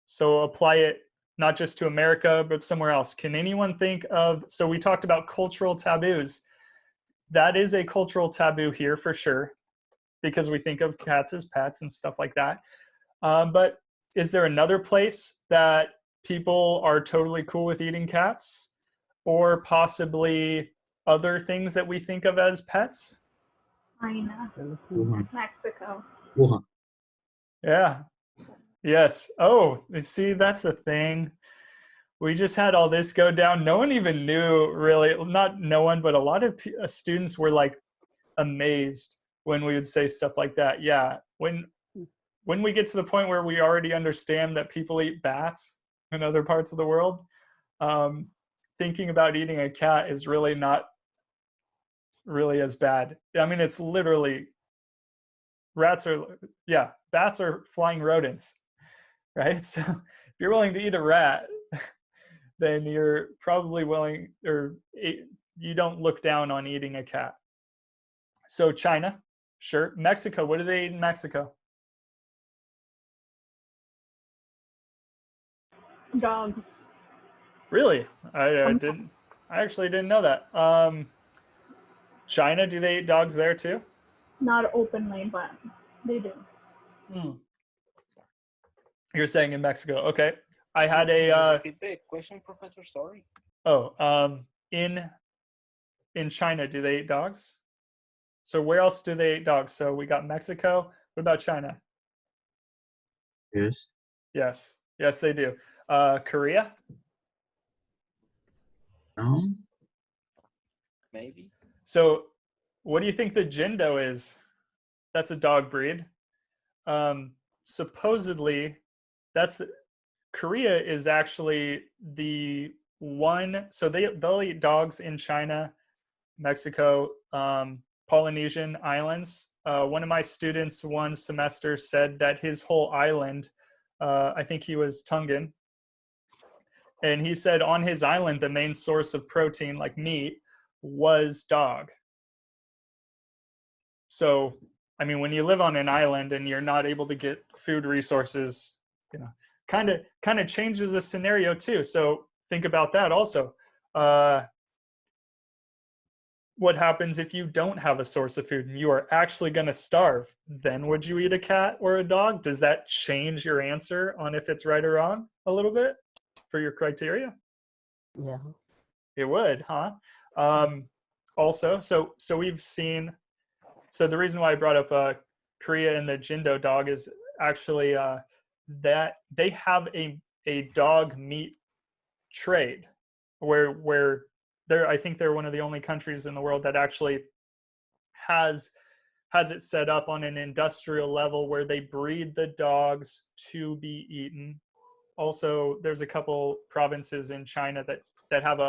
So apply it not just to America, but somewhere else. Can anyone think of, so we talked about cultural taboos. That is a cultural taboo here for sure, because we think of cats as pets and stuff like that. But is there another place that people are totally cool with eating cats? Or possibly other things that we think of as pets? China, Wuhan. Mexico. Wuhan. Yeah. Yes. Oh, see, that's the thing. We just had all this go down. No one even knew, really, not no one, but a lot of students were like amazed when we would say stuff like that. Yeah. When we get to the point where we already understand that people eat bats in other parts of the world, thinking about eating a cat is really not really as bad. I mean, it's literally bats are flying rodents, right? So if you're willing to eat a rat, then you're probably willing, or you don't look down on eating a cat. So China, sure. Mexico, what do they eat in Mexico? Dogs. Really? I actually didn't know that. China, do they eat dogs there too? Not openly, but they do. You're saying in Mexico. Okay. I had a Repeat the question, Professor. Sorry. In China, do they eat dogs? So where else do they eat dogs? So we got Mexico. What about China? Yes. Yes, they do. Korea? No. Maybe. So what do you think the Jindo is? That's a dog breed. Supposedly, Korea is actually the one. So they'll eat dogs in China, Mexico, Polynesian islands. One of my students one semester said that his whole island, I think he was Tongan, and he said on his island the main source of protein, like meat, was dog. So, I mean, when you live on an island and you're not able to get food resources, kind of changes the scenario too. So think about that also. What happens if you don't have a source of food and you are actually going to starve? Then would you eat a cat or a dog? Does that change your answer on if it's right or wrong a little bit for your criteria? Yeah. It would, huh? Also, so we've seen. So the reason why I brought up Korea and the Jindo dog is actually that they have a dog meat trade where I think they're one of the only countries in the world that actually has it set up on an industrial level where they breed the dogs to be eaten. Also, there's a couple provinces in China that have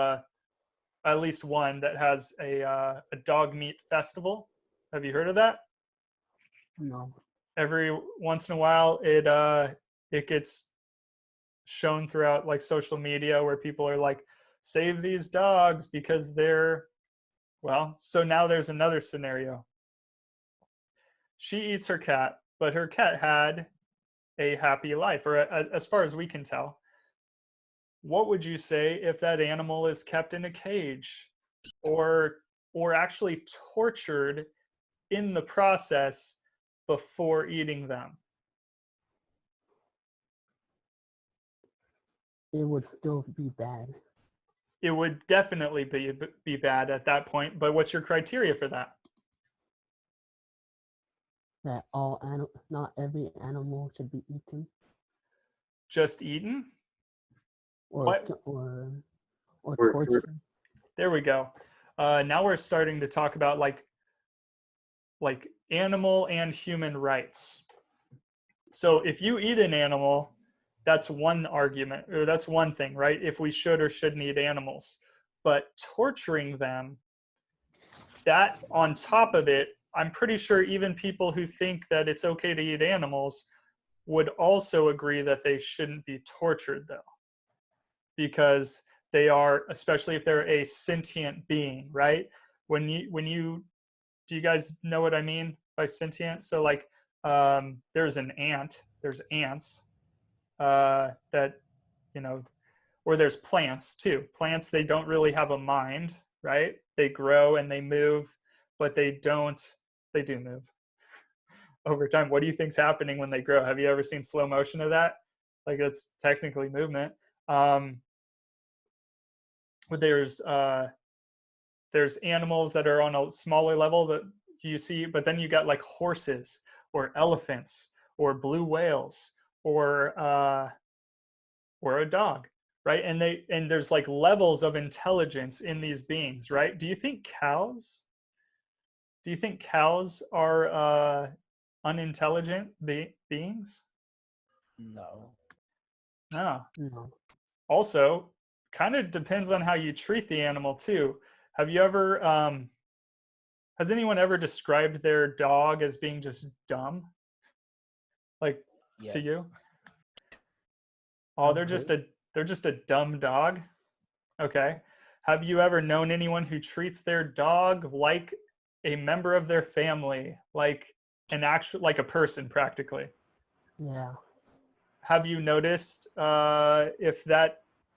at least one that has a dog meat festival. Have you heard of that? No. Every once in a while, it gets shown throughout like social media where people are like, save these dogs because they're, well, so now there's another scenario. She eats her cat, but her cat had a happy life, or as far as we can tell. What would you say if that animal is kept in a cage or actually tortured in the process before eating them? It would still be bad. It would definitely be bad at that point, but what's your criteria for that? That not every animal should be eaten. Just eaten? Or tortured. There we go. Now we're starting to talk about like animal and human rights. So if you eat an animal, that's one argument, or that's one thing, right? If we should or shouldn't eat animals. But torturing them, that on top of it, I'm pretty sure even people who think that it's okay to eat animals would also agree that they shouldn't be tortured, though. Because they are, especially if they're a sentient being, right? When you do you guys know what I mean by sentient? So like there's ants that, or there's plants too. Plants, they don't really have a mind, right? They grow and they move, but they do move over time. What do you think's happening when they grow? Have you ever seen slow motion of that? Like, it's technically movement. There's there's animals that are on a smaller level that you see, but then you got like horses or elephants or blue whales or a dog, right? And there's like levels of intelligence in these beings, right? Do you think cows are unintelligent beings? No. No. No. Also, kind of depends on how you treat the animal too. Have you ever has anyone ever described their dog as being just dumb? Like to you? Oh, they're just a dumb dog. Okay. Have you ever known anyone who treats their dog like a member of their family, like like a person practically? Yeah. Have you noticed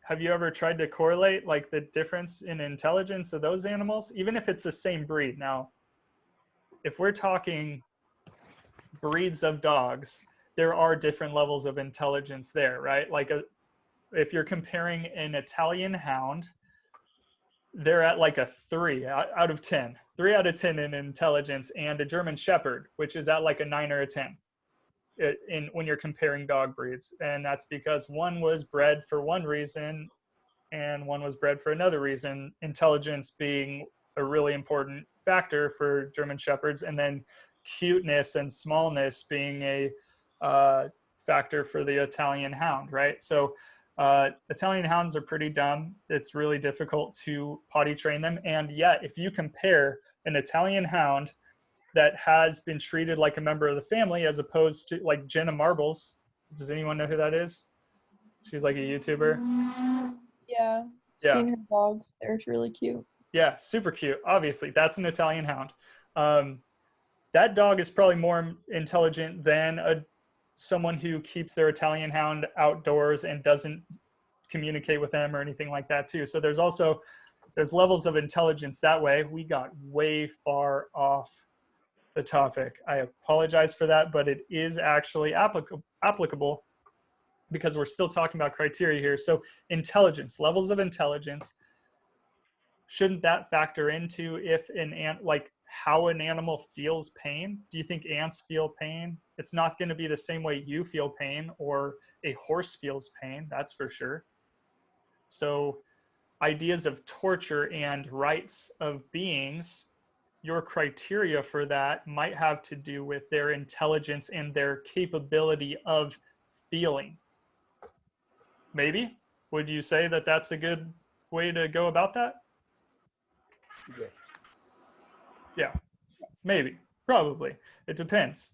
have you ever tried to correlate like the difference in intelligence of those animals, even if it's the same breed? Now, if we're talking breeds of dogs, there are different levels of intelligence there, right? Like if you're comparing an Italian hound, they're at like a 3 out of 10, 3 out of 10 in intelligence, and a German Shepherd, which is at like a 9 or a 10 when you're comparing dog breeds. And that's because one was bred for one reason and one was bred for another reason, intelligence being a really important factor for German Shepherds, and then cuteness and smallness being a factor for the Italian Hound, right? So Italian Hounds are pretty dumb. It's really difficult to potty train them. And yet, if you compare an Italian Hound that has been treated like a member of the family as opposed to like Jenna Marbles, does anyone know who that is? She's like a YouTuber. Yeah. Yeah. Seen her dogs. They're really cute. Yeah, super cute. Obviously, that's an Italian Hound. That dog is probably more intelligent than someone who keeps their Italian Hound outdoors and doesn't communicate with them or anything like that too. So there's levels of intelligence that way. We got way far off the topic. I apologize for that, but it is actually applicable because we're still talking about criteria here. So intelligence, levels of intelligence, shouldn't that factor into if how an animal feels pain? Do you think ants feel pain? It's not going to be the same way you feel pain or a horse feels pain, that's for sure. So ideas of torture and rights of beings, your criteria for that might have to do with their intelligence and their capability of feeling. Maybe? Would you say that that's a good way to go about that? Yeah, maybe, probably. It depends.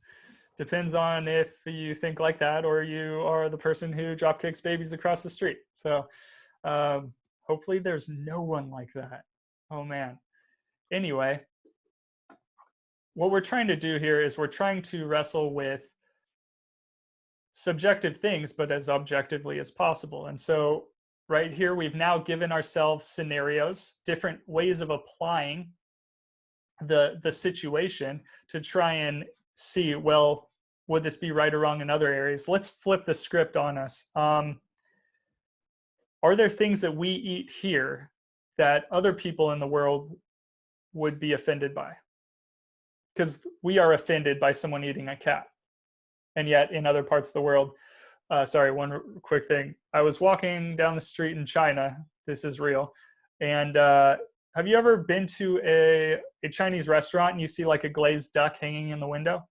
Depends on if you think like that or you are the person who drop kicks babies across the street. So hopefully there's no one like that. Oh man. Anyway, what we're trying to do here is we're trying to wrestle with subjective things, but as objectively as possible. And so right here, we've now given ourselves scenarios, different ways of applying the situation to try and see, well, would this be right or wrong in other areas? Let's flip the script on us. Are there things that we eat here that other people in the world would be offended by? Because we are offended by someone eating a cat. And yet in other parts of the world, sorry, one quick thing. I was walking down the street in China. This is real. And have you ever been to a Chinese restaurant and you see like a glazed duck hanging in the window?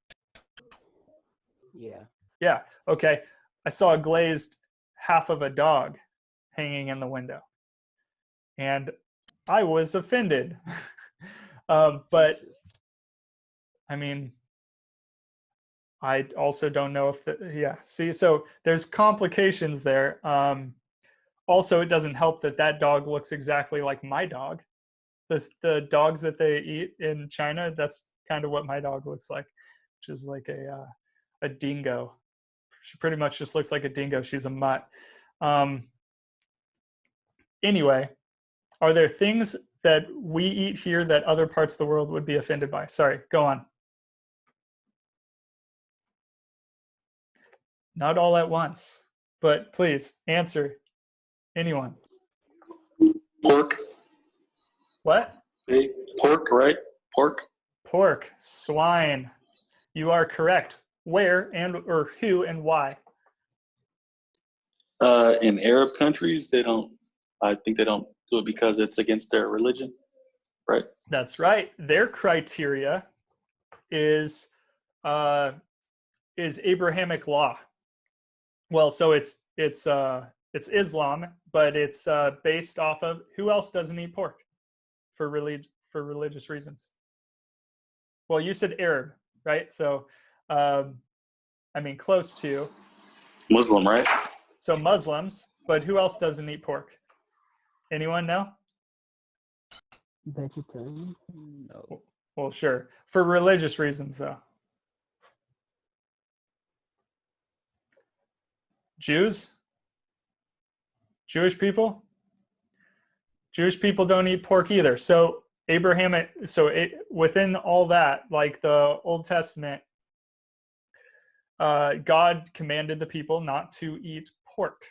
Yeah. Yeah. Okay. I saw a glazed half of a dog hanging in the window. And I was offended. But I mean, I also don't know if see, so there's complications there. Also, it doesn't help that dog looks exactly like my dog. The dogs that they eat in China, that's kind of what my dog looks like, which is like a dingo. She pretty much just looks like a dingo. She's a mutt. Anyway, are there things that we eat here that other parts of the world would be offended by? Sorry, go on. Not all at once, but please answer. Anyone? Pork. What? Pig, pork, right? Pork. Pork, swine. You are correct. Where and or who and why? In Arab countries, they don't. I think they don't do it because it's against their religion, right? That's right. Their criteria is Abrahamic law. Well, so it's Islam, but it's based off of who else doesn't eat pork for religious reasons. Well, you said Arab, right? So, I mean, close to Muslim, right? So Muslims, but who else doesn't eat pork? Anyone know? Vegetarian? No. Well, sure. For religious reasons, though. Jews? Jewish people? Jewish people don't eat pork either. So within all that, like the Old Testament, God commanded the people not to eat pork.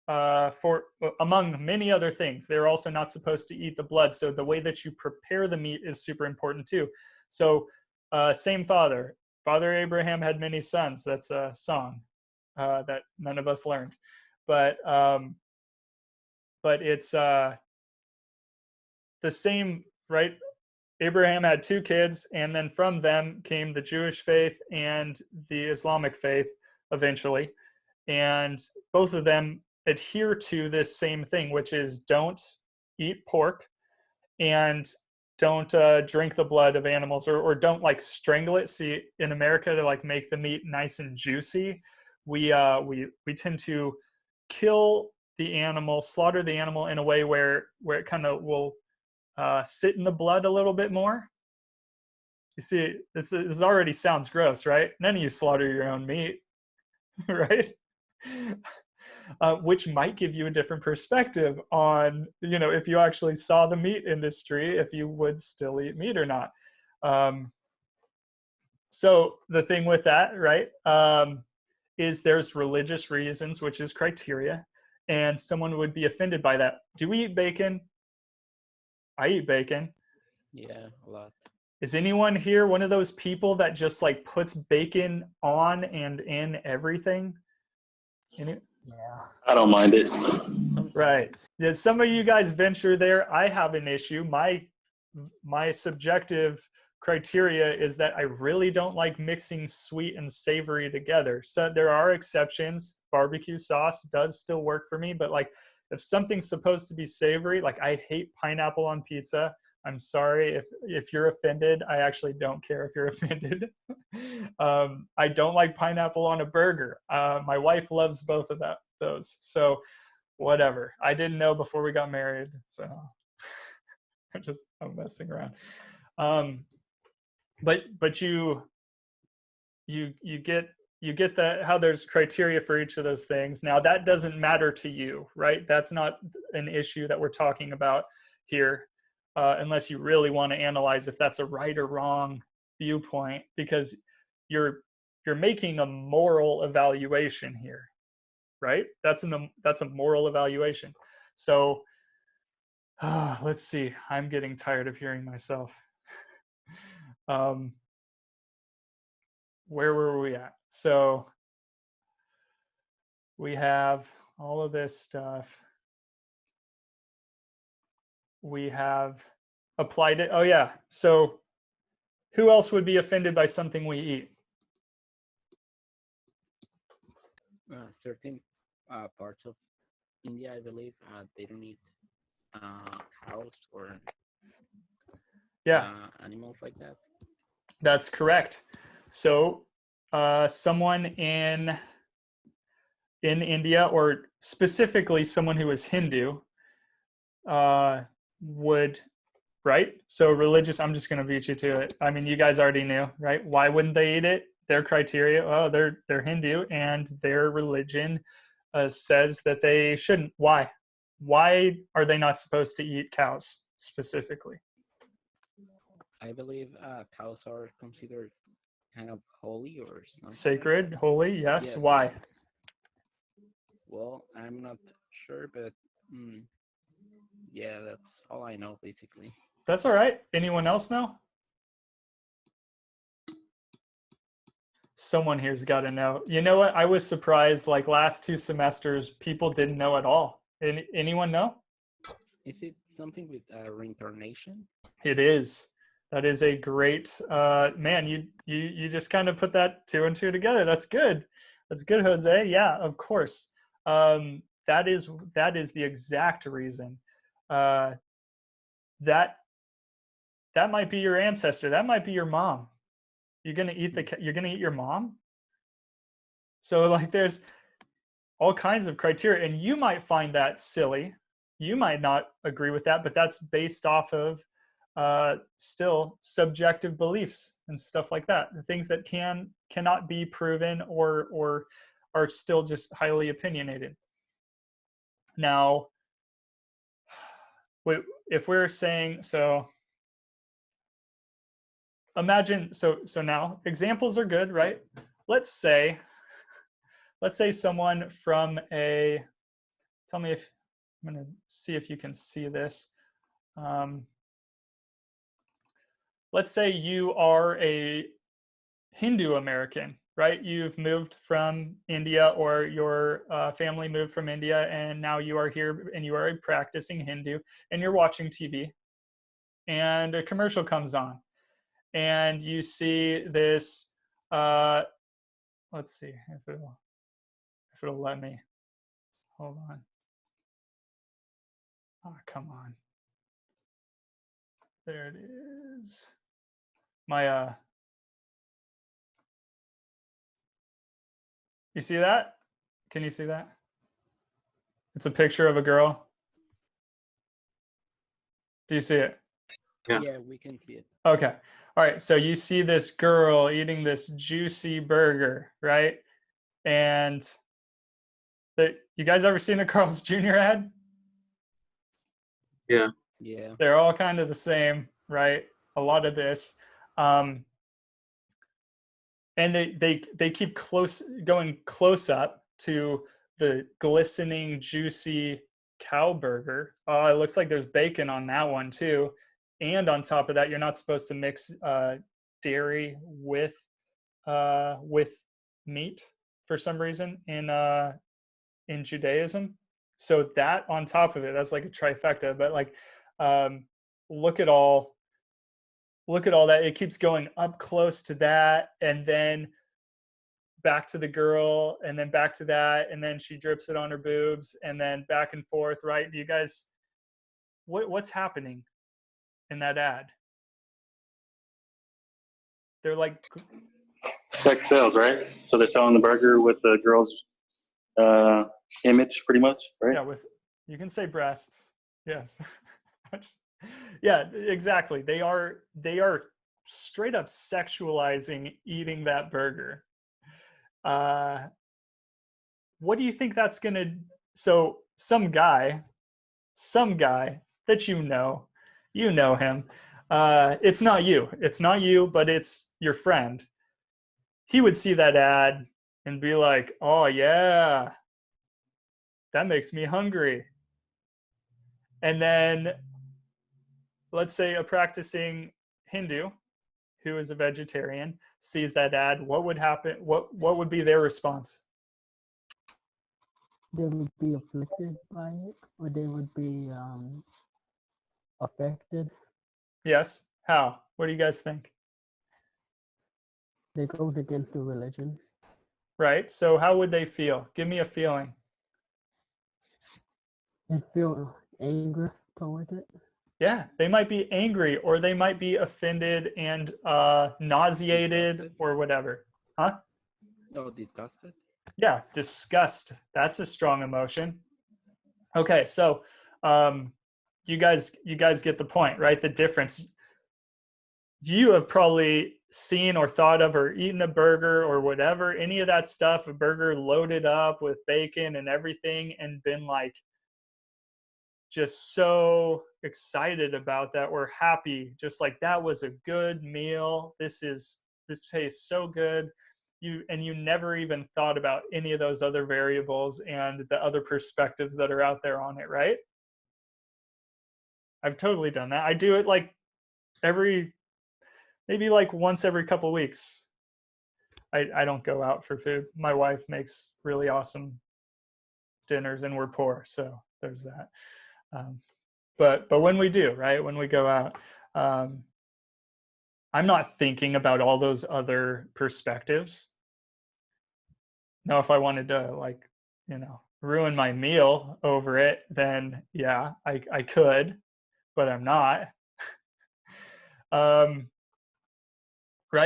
For among many other things, they're also not supposed to eat the blood. So the way that you prepare the meat is super important too. So same father Abraham had many sons. That's a song that none of us learned, but it's the same, right? Abraham had 2 kids, and then from them came the Jewish faith and the Islamic faith eventually, and both of them adhere to this same thing, which is don't eat pork and don't drink the blood of animals, or don't like strangle it. See, in America, to like make the meat nice and juicy, we tend to kill the animal, slaughter the animal in a way where it kind of will sit in the blood a little bit more. You see, this already sounds gross, right? None of you slaughter your own meat, right? Which might give you a different perspective on, if you actually saw the meat industry, if you would still eat meat or not. So the thing with that, right, is there's religious reasons, which is criteria, and someone would be offended by that. Do we eat bacon? I eat bacon. Yeah, a lot. Is anyone here one of those people that just like puts bacon on and in everything? Yeah. I don't mind it. Right. Did some of you guys venture there? I have an issue. My subjective criteria is that I really don't like mixing sweet and savory together. So there are exceptions. Barbecue sauce does still work for me, but like if something's supposed to be savory, like I hate pineapple on pizza. I'm sorry if you're offended. I actually don't care if you're offended. I don't like pineapple on a burger. My wife loves both of those. So whatever. I didn't know before we got married, so I'm messing around. But you get that, how there's criteria for each of those things. Now that doesn't matter to you, right? That's not an issue that we're talking about here, unless you really want to analyze if that's a right or wrong viewpoint, because you're making a moral evaluation here, right? That's a moral evaluation. So let's see. I'm getting tired of hearing myself. Where were we at? So we have all of this stuff. We have applied it. Oh yeah. So who else would be offended by something we eat? Certain parts of India, I believe, they don't eat cows or animals like that. That's correct. So someone in India, or specifically someone who is Hindu, would, right? So religious, I'm just going to beat you to it. I mean, you guys already knew, right? Why wouldn't they eat it? Their criteria, oh, they're Hindu and their religion says that they shouldn't. Why? Why are they not supposed to eat cows specifically? I believe cows are considered kind of holy or something. Sacred, holy, yes. Yes. Why? Well, I'm not sure, but yeah, that's all I know basically. That's all right. Anyone else know? Someone here's got to know. You know what? I was surprised, like last 2 semesters, people didn't know at all. Anyone know? Is it something with reincarnation? It is. That is a great, man, you just kind of put that 2 and 2 together. That's good. That's good, Jose. Yeah, of course. That is the exact reason. That might be your ancestor. That might be your mom. You're gonna eat your mom. So like, there's all kinds of criteria, and you might find that silly. You might not agree with that, but that's based off of still subjective beliefs and stuff like that. The things that cannot be proven or are still just highly opinionated. Now, if we're saying so. Imagine so now examples are good, right? Let's say someone from a, tell me if, I'm going to see if you can see this. Let's say you are a Hindu American, right? You've moved from India, or your family moved from India, and now you are here and you are a practicing Hindu, and you're watching TV and a commercial comes on. And you see this, let's see if it'll let me. Hold on. Oh, come on. There it is. My, you see that? Can you see that? It's a picture of a girl. Do you see it? Yeah, we can see it. Okay. All right. So you see this girl eating this juicy burger, right? And you guys ever seen a Carl's Jr. ad? Yeah. Yeah. They're all kind of the same, right? A lot of this. And they keep going close up to the glistening, juicy cow burger. Oh, it looks like there's bacon on that one too. And on top of that, you're not supposed to mix dairy with meat for some reason in Judaism. So that on top of it, that's like a trifecta. But like, look at all that. It keeps going up close to that, and then back to the girl, and then back to that, and then she drips it on her boobs, and then back and forth, right? Do you guys, what's happening in that ad? They're like sex sells, right? So they're selling the burger with the girl's image, pretty much, right? Yeah, you can say breasts. Yes. Yeah, exactly. They are straight up sexualizing eating that burger. What do you think that's gonna? So some guy that you know him. It's not you, but it's your friend. He would see that ad and be like, "Oh yeah, that makes me hungry." And then let's say a practicing Hindu who is a vegetarian sees that ad. What would happen? What would be their response? They would be afflicted by it, or they would be affected. Yes. How? What do you guys think? They goes against the religion. Right. So how would they feel? Give me a feeling. They feel anger towards it. Yeah, they might be angry, or they might be offended and nauseated, disgusted, or whatever. Huh? No, disgusted. Yeah, disgust. That's a strong emotion. Okay, so you guys get the point, right? The difference. You have probably seen or thought of or eaten a burger or whatever, any of that stuff, a burger loaded up with bacon and everything, and been like just so excited about that, or happy, just like that was a good meal. This tastes so good. You never even thought about any of those other variables and the other perspectives that are out there on it, right? I've totally done that. I do it like maybe like once every couple weeks. I don't go out for food. My wife makes really awesome dinners, and we're poor, so there's that. But when we do, right, when we go out, I'm not thinking about all those other perspectives. Now, if I wanted to, like, ruin my meal over it, then yeah, I could, but I'm not. Right?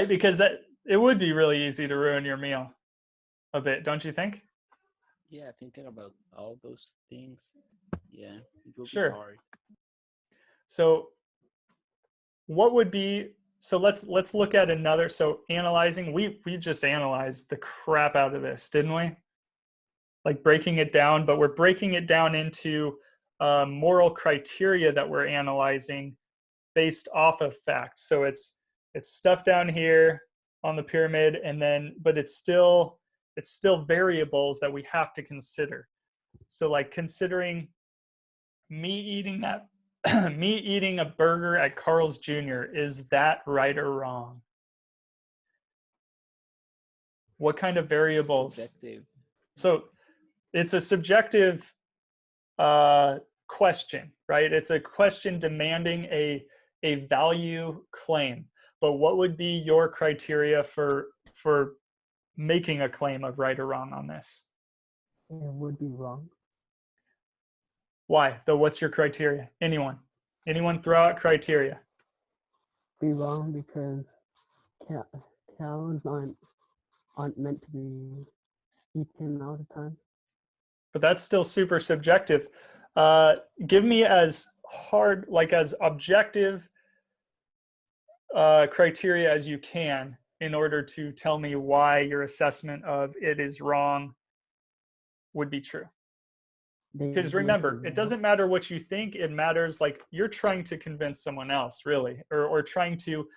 Because it would be really easy to ruin your meal a bit, don't you think? Yeah, thinking about all those things, yeah, it will be Sure. hard. So what would be, so let's look at another, so analyzing, we just analyzed the crap out of this, didn't we? Like breaking it down, but we're breaking it down into moral criteria that we're analyzing based off of facts. So it's stuff down here on the pyramid, and then, but it's still variables that we have to consider. So like considering me eating me eating a burger at Carl's Jr., is that right or wrong? What kind of variables? Subjective. So it's a subjective question, right? It's a question demanding a value claim. But what would be your criteria for making a claim of right or wrong on this? It would be wrong. Why? Though, what's your criteria? Anyone throw out criteria? Be wrong because cows aren't meant to be eaten all the time. But that's still super subjective. Give me as hard, like as objective criteria as you can in order to tell me why your assessment of it is wrong would be true. Because remember, it doesn't matter what you think, it matters, like, you're trying to convince someone else, really, or trying to,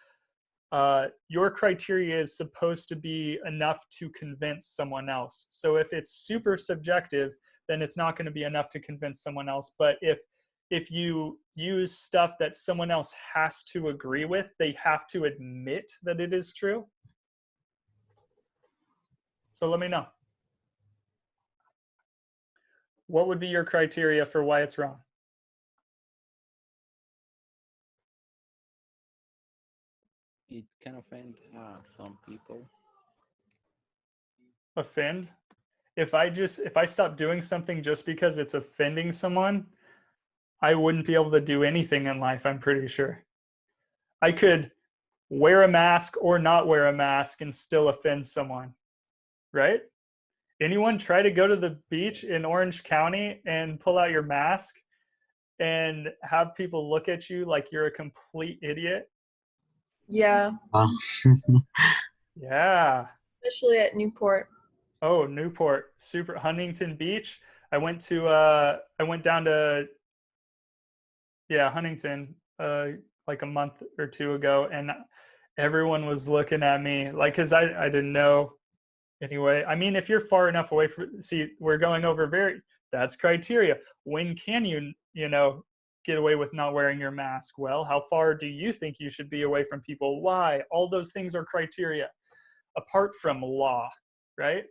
your criteria is supposed to be enough to convince someone else. So if it's super subjective, then it's not going to be enough to convince someone else. But if you use stuff that someone else has to agree with, they have to admit that it is true. So let me know. What would be your criteria for why it's wrong? It can offend some people. Offend? If I stop doing something just because it's offending someone, I wouldn't be able to do anything in life, I'm pretty sure. I could wear a mask or not wear a mask and still offend someone, right? Anyone try to go to the beach in Orange County and pull out your mask and have people look at you like you're a complete idiot? Yeah, Yeah. especially at Newport. Oh, Newport, super. Huntington Beach. I went down to, yeah, Huntington like a month or two ago, and everyone was looking at me like, because I didn't know. Anyway, I mean, if you're far enough away from, see, we're going over that's criteria. When can you get away with not wearing your mask? Well, how far do you think you should be away from people? Why? All those things are criteria apart from law, right?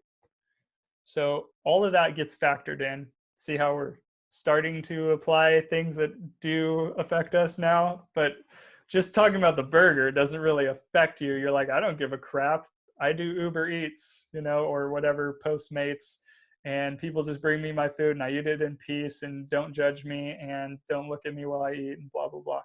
So all of that gets factored in. See how we're starting to apply things that do affect us now? But just talking about the burger doesn't really affect you. You're like, I don't give a crap. I do Uber Eats, or whatever, Postmates, and people just bring me my food and I eat it in peace and don't judge me and don't look at me while I eat and blah, blah, blah.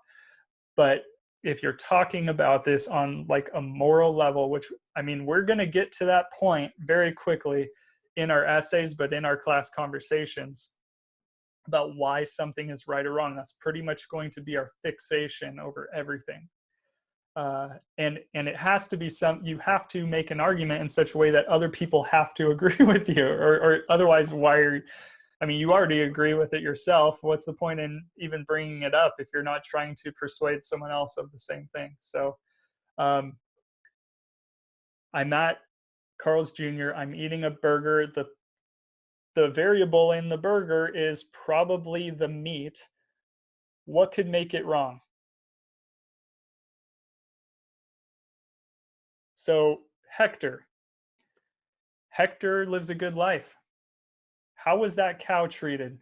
But if you're talking about this on like a moral level, which, I mean, we're going to get to that point very quickly in our essays, but in our class conversations about why something is right or wrong, that's pretty much going to be our fixation over everything. And it has to be you have to make an argument in such a way that other people have to agree with you, or otherwise, you already agree with it yourself. What's the point in even bringing it up if you're not trying to persuade someone else of the same thing? So I'm at Carl's Jr. I'm eating a burger. The variable in the burger is probably the meat. What could make it wrong? So Hector lives a good life. How was that cow treated?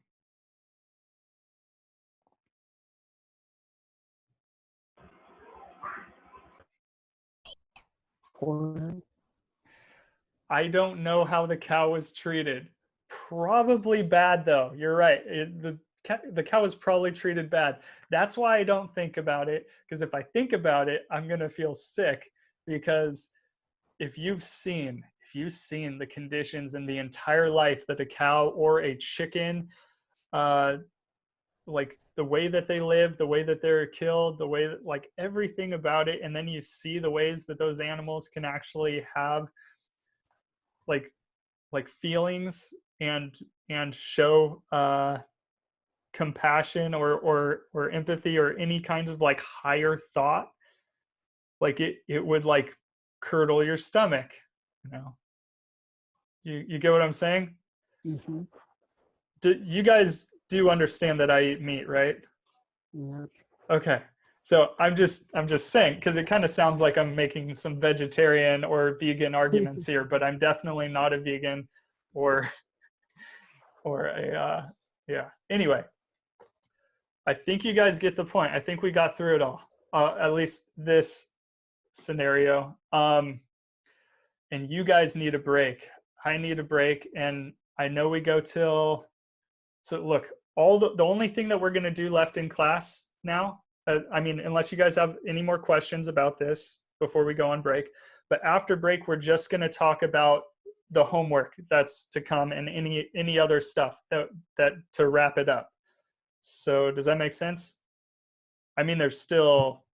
Poorly. I don't know how the cow was treated. Probably bad, though. You're right. The cow was probably treated bad. That's why I don't think about it, because if I think about it, I'm going to feel sick, because if you've seen the conditions in the entire life that a cow or a chicken, like the way that they live, the way that they're killed, the way that, like, everything about it, and then you see the ways that those animals can actually have like feelings and show compassion or empathy or any kinds of like higher thought, like it would like curdle your stomach, you know. You get what I'm saying? Mm-hmm. You guys do understand that I eat meat, right? Yeah. Okay. So I'm just saying, because it kind of sounds like I'm making some vegetarian or vegan arguments here, but I'm definitely not a vegan or a yeah. Anyway, I think you guys get the point. I think we got through it all, at least this scenario. And you guys need a break. I need a break, and I know we go till. So look, all the only thing that we're going to do left in class now, I mean, unless you guys have any more questions about this before we go on break, but after break, we're just going to talk about the homework that's to come and any other stuff that to wrap it up. So does that make sense? I mean, there's still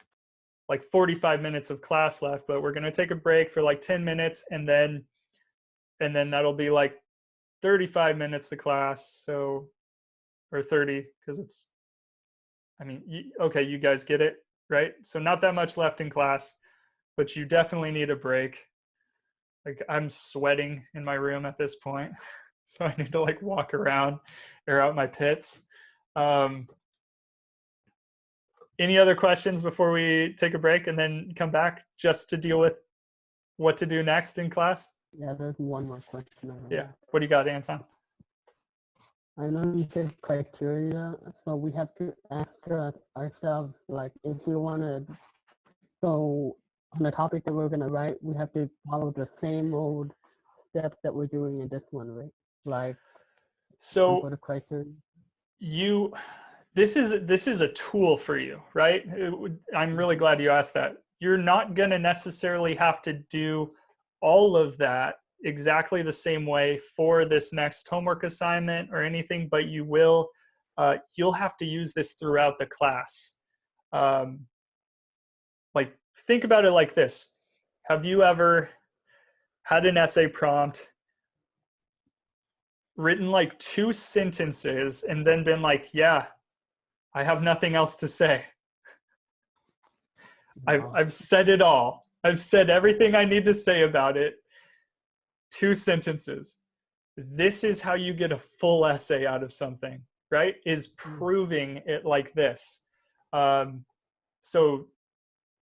like 45 minutes of class left, but we're going to take a break for like 10 minutes, and then that'll be like 35 minutes of class. So, or 30, because it's, I mean, okay, you guys get it, right? So not that much left in class, but you definitely need a break. Like, I'm sweating in my room at this point, so I need to like walk around, air out my pits. Any other questions before we take a break and then come back just to deal with what to do next in class? Yeah, there's one more question. Yeah. What do you got, Anton? I know you said criteria, so we have to ask ourselves, like, if we want to go on the topic that we're going to write, we have to follow the same old steps that we're doing in this one, right? Like, so for the criteria. This is a tool for you, right? I'm really glad you asked that. You're not going to necessarily have to do all of that exactly the same way for this next homework assignment or anything, but you will, you'll have to use this throughout the class. Like, think about it like this. Have you ever had an essay prompt, written like 2 sentences, and then been like, yeah, I have nothing else to say. I've said it all. I've said everything I need to say about it. 2 sentences. This is how you get a full essay out of something, right? Is proving it like this. So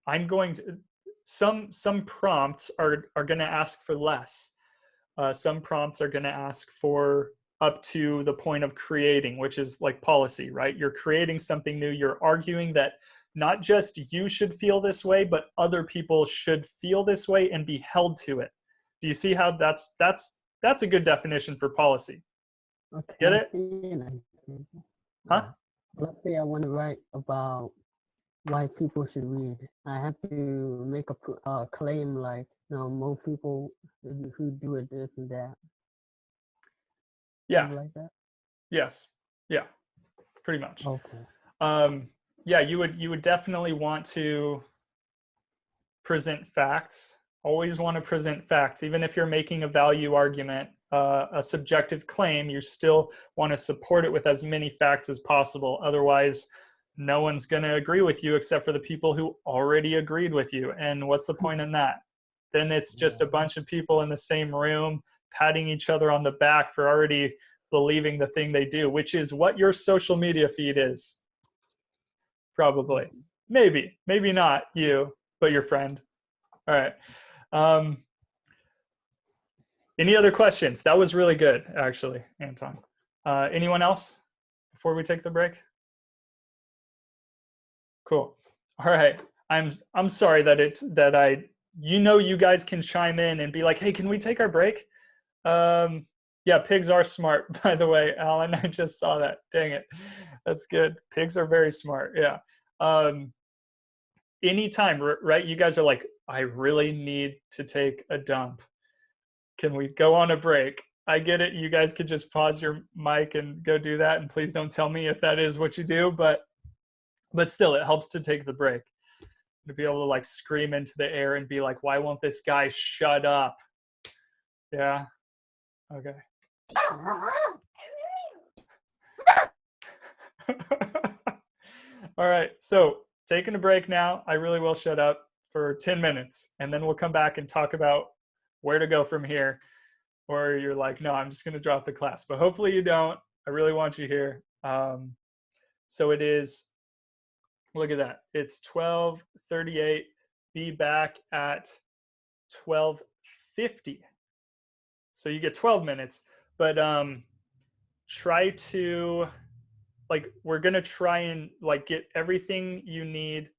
I'm going to, some prompts are going to ask for less. Some prompts are going to ask for up to the point of creating, which is like policy, right? You're creating something new. You're arguing that not just you should feel this way, but other people should feel this way and be held to it. Do you see how that's a good definition for policy? Okay. Get it? Huh? Let's say I want to write about why people should read. I have to make a claim like, you know, most people who do it this and that. Yeah. Something like that. Yes. Yeah. Pretty much. Okay. Yeah, you would definitely want to present facts. Always want to present facts, even if you're making a value argument, a subjective claim. You still want to support it with as many facts as possible. Otherwise, no one's going to agree with you except for the people who already agreed with you. And what's the point in that? Then it's just a bunch of people in the same room patting each other on the back for already believing the thing they do, which is what your social media feed is. Probably. Maybe not you, but your friend. All right. Any other questions? That was really good, actually, Anton. Anyone else before we take the break? Cool. All right. I'm sorry that you guys can chime in and be like, hey, can we take our break? Yeah, pigs are smart, by the way, Alan. I just saw that. Dang it. That's good. Pigs are very smart. Yeah. Anytime, right? You guys are like, I really need to take a dump. Can we go on a break? I get it. You guys could just pause your mic and go do that. And please don't tell me if that is what you do, but still, it helps to take the break. To be able to like scream into the air and be like, why won't this guy shut up? Yeah. Okay. All right. So taking a break now. I really will shut up for 10 minutes and then we'll come back and talk about where to go from here. Or you're like, no, I'm just going to drop the class. But hopefully you don't. I really want you here. So it is, look at that. It's 12:38. Be back at 12:50. So you get 12 minutes. But try to, like, we're going to try and like get everything you need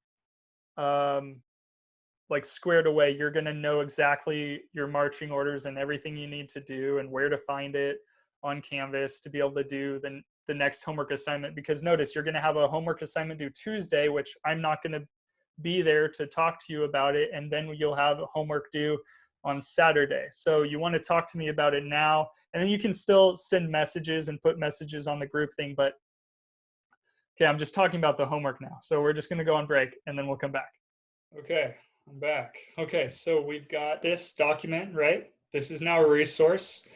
like squared away. You're going to know exactly your marching orders and everything you need to do and where to find it on Canvas to be able to do the next homework assignment. Because notice, you're going to have a homework assignment due Tuesday, which I'm not going to be there to talk to you about it. And then you'll have homework due on Saturday. So you want to talk to me about it now. And then you can still send messages and put messages on the group thing. But okay, I'm just talking about the homework now. So we're just going to go on break and then we'll come back. Okay, I'm back. Okay, so we've got this document, right? This is now a resource.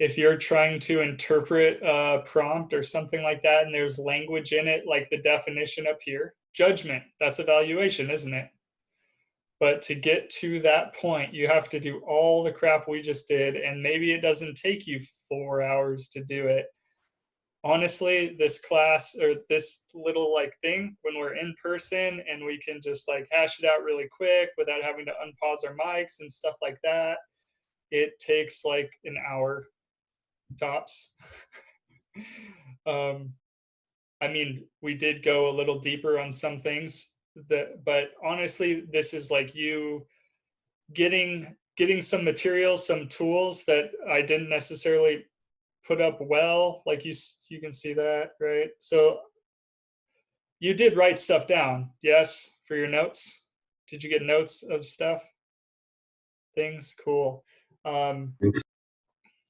If you're trying to interpret a prompt or something like that, and there's language in it, like the definition up here, judgment, that's evaluation, isn't it? But to get to that point, you have to do all the crap we just did, and maybe it doesn't take you 4 hours to do it. Honestly, this class or this little like thing, when we're in person and we can just like hash it out really quick without having to unpause our mics and stuff like that, it takes like an hour tops. I mean, we did go a little deeper on some things, but honestly, this is like you getting some materials, some tools that I didn't necessarily put up well, like you can see that, right? So you did write stuff down, yes, for your notes? Did you get notes of stuff? Things? Cool.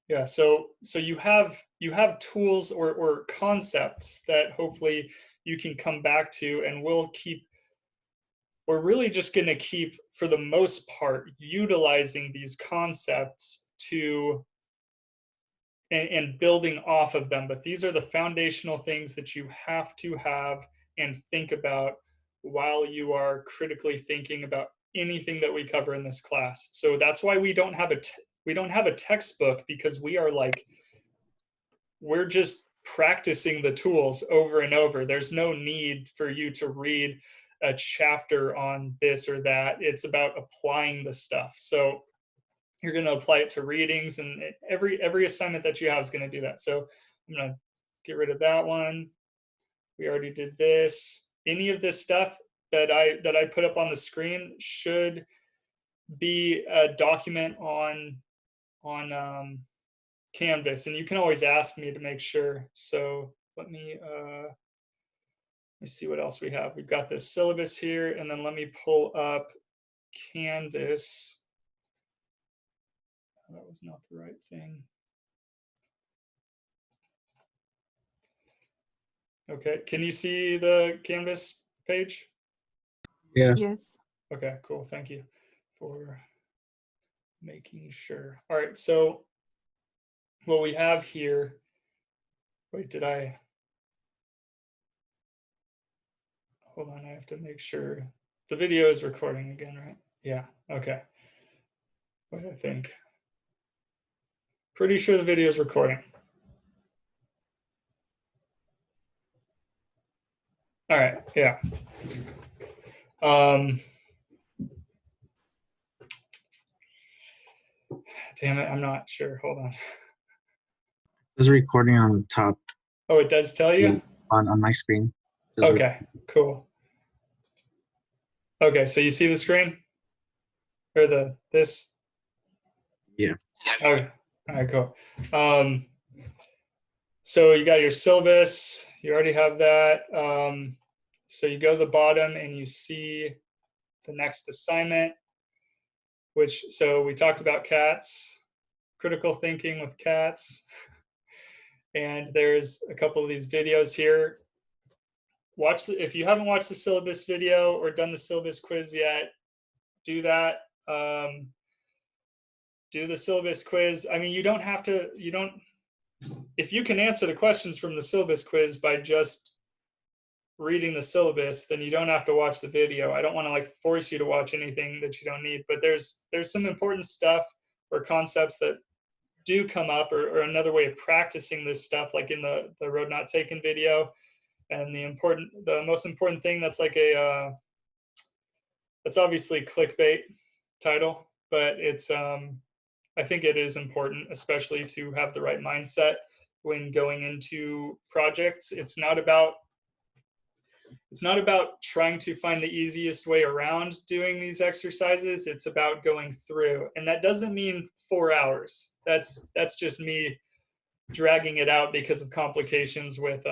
Yeah, so you have tools or concepts that hopefully you can come back to, and we're really just going to keep, for the most part, utilizing these concepts to and building off of them. But these are the foundational things that you have to have and think about while you are critically thinking about anything that we cover in this class. So that's why we don't have a textbook, because we're just practicing the tools over and over. There's no need for you to read a chapter on this or that. It's about applying the stuff. So you're going to apply it to readings, and every assignment that you have is going to do that. So I'm going to get rid of that one. We already did this. Any of this stuff that I put up on the screen should be a document on Canvas, and you can always ask me to make sure. So let me see what else we have. We've got this syllabus here, and then let me pull up Canvas. That was not the right thing. Okay, can you see the Canvas page? Yeah. Yes. Okay, cool. Thank you for making sure. All right, so what we have here, wait, hold on, I have to make sure the video is recording again, right? Yeah, okay. What I think. Pretty sure the video is recording. All right, yeah. Damn it, I'm not sure. Hold on. There's a recording on the top. Oh, it does tell you? On my screen. Okay, cool. Okay, so you see the screen? Or this? Yeah. Okay. All right, cool. So you got your syllabus. You already have that. So you go to the bottom and you see the next assignment, so we talked about cats, critical thinking with cats. And there's a couple of these videos here. If you haven't watched the syllabus video or done the syllabus quiz yet, do that. Do the syllabus quiz. I mean, if you can answer the questions from the syllabus quiz by just reading the syllabus, then you don't have to watch the video. I don't want to like force you to watch anything that you don't need, but there's some important stuff or concepts that do come up, or another way of practicing this stuff, like in the Road Not Taken video. And the most important thing that's like that's obviously clickbait title, but it's I think it is important, especially to have the right mindset when going into projects. It's not about trying to find the easiest way around doing these exercises. It's about going through, and that doesn't mean 4 hours. That's just me dragging it out because of complications with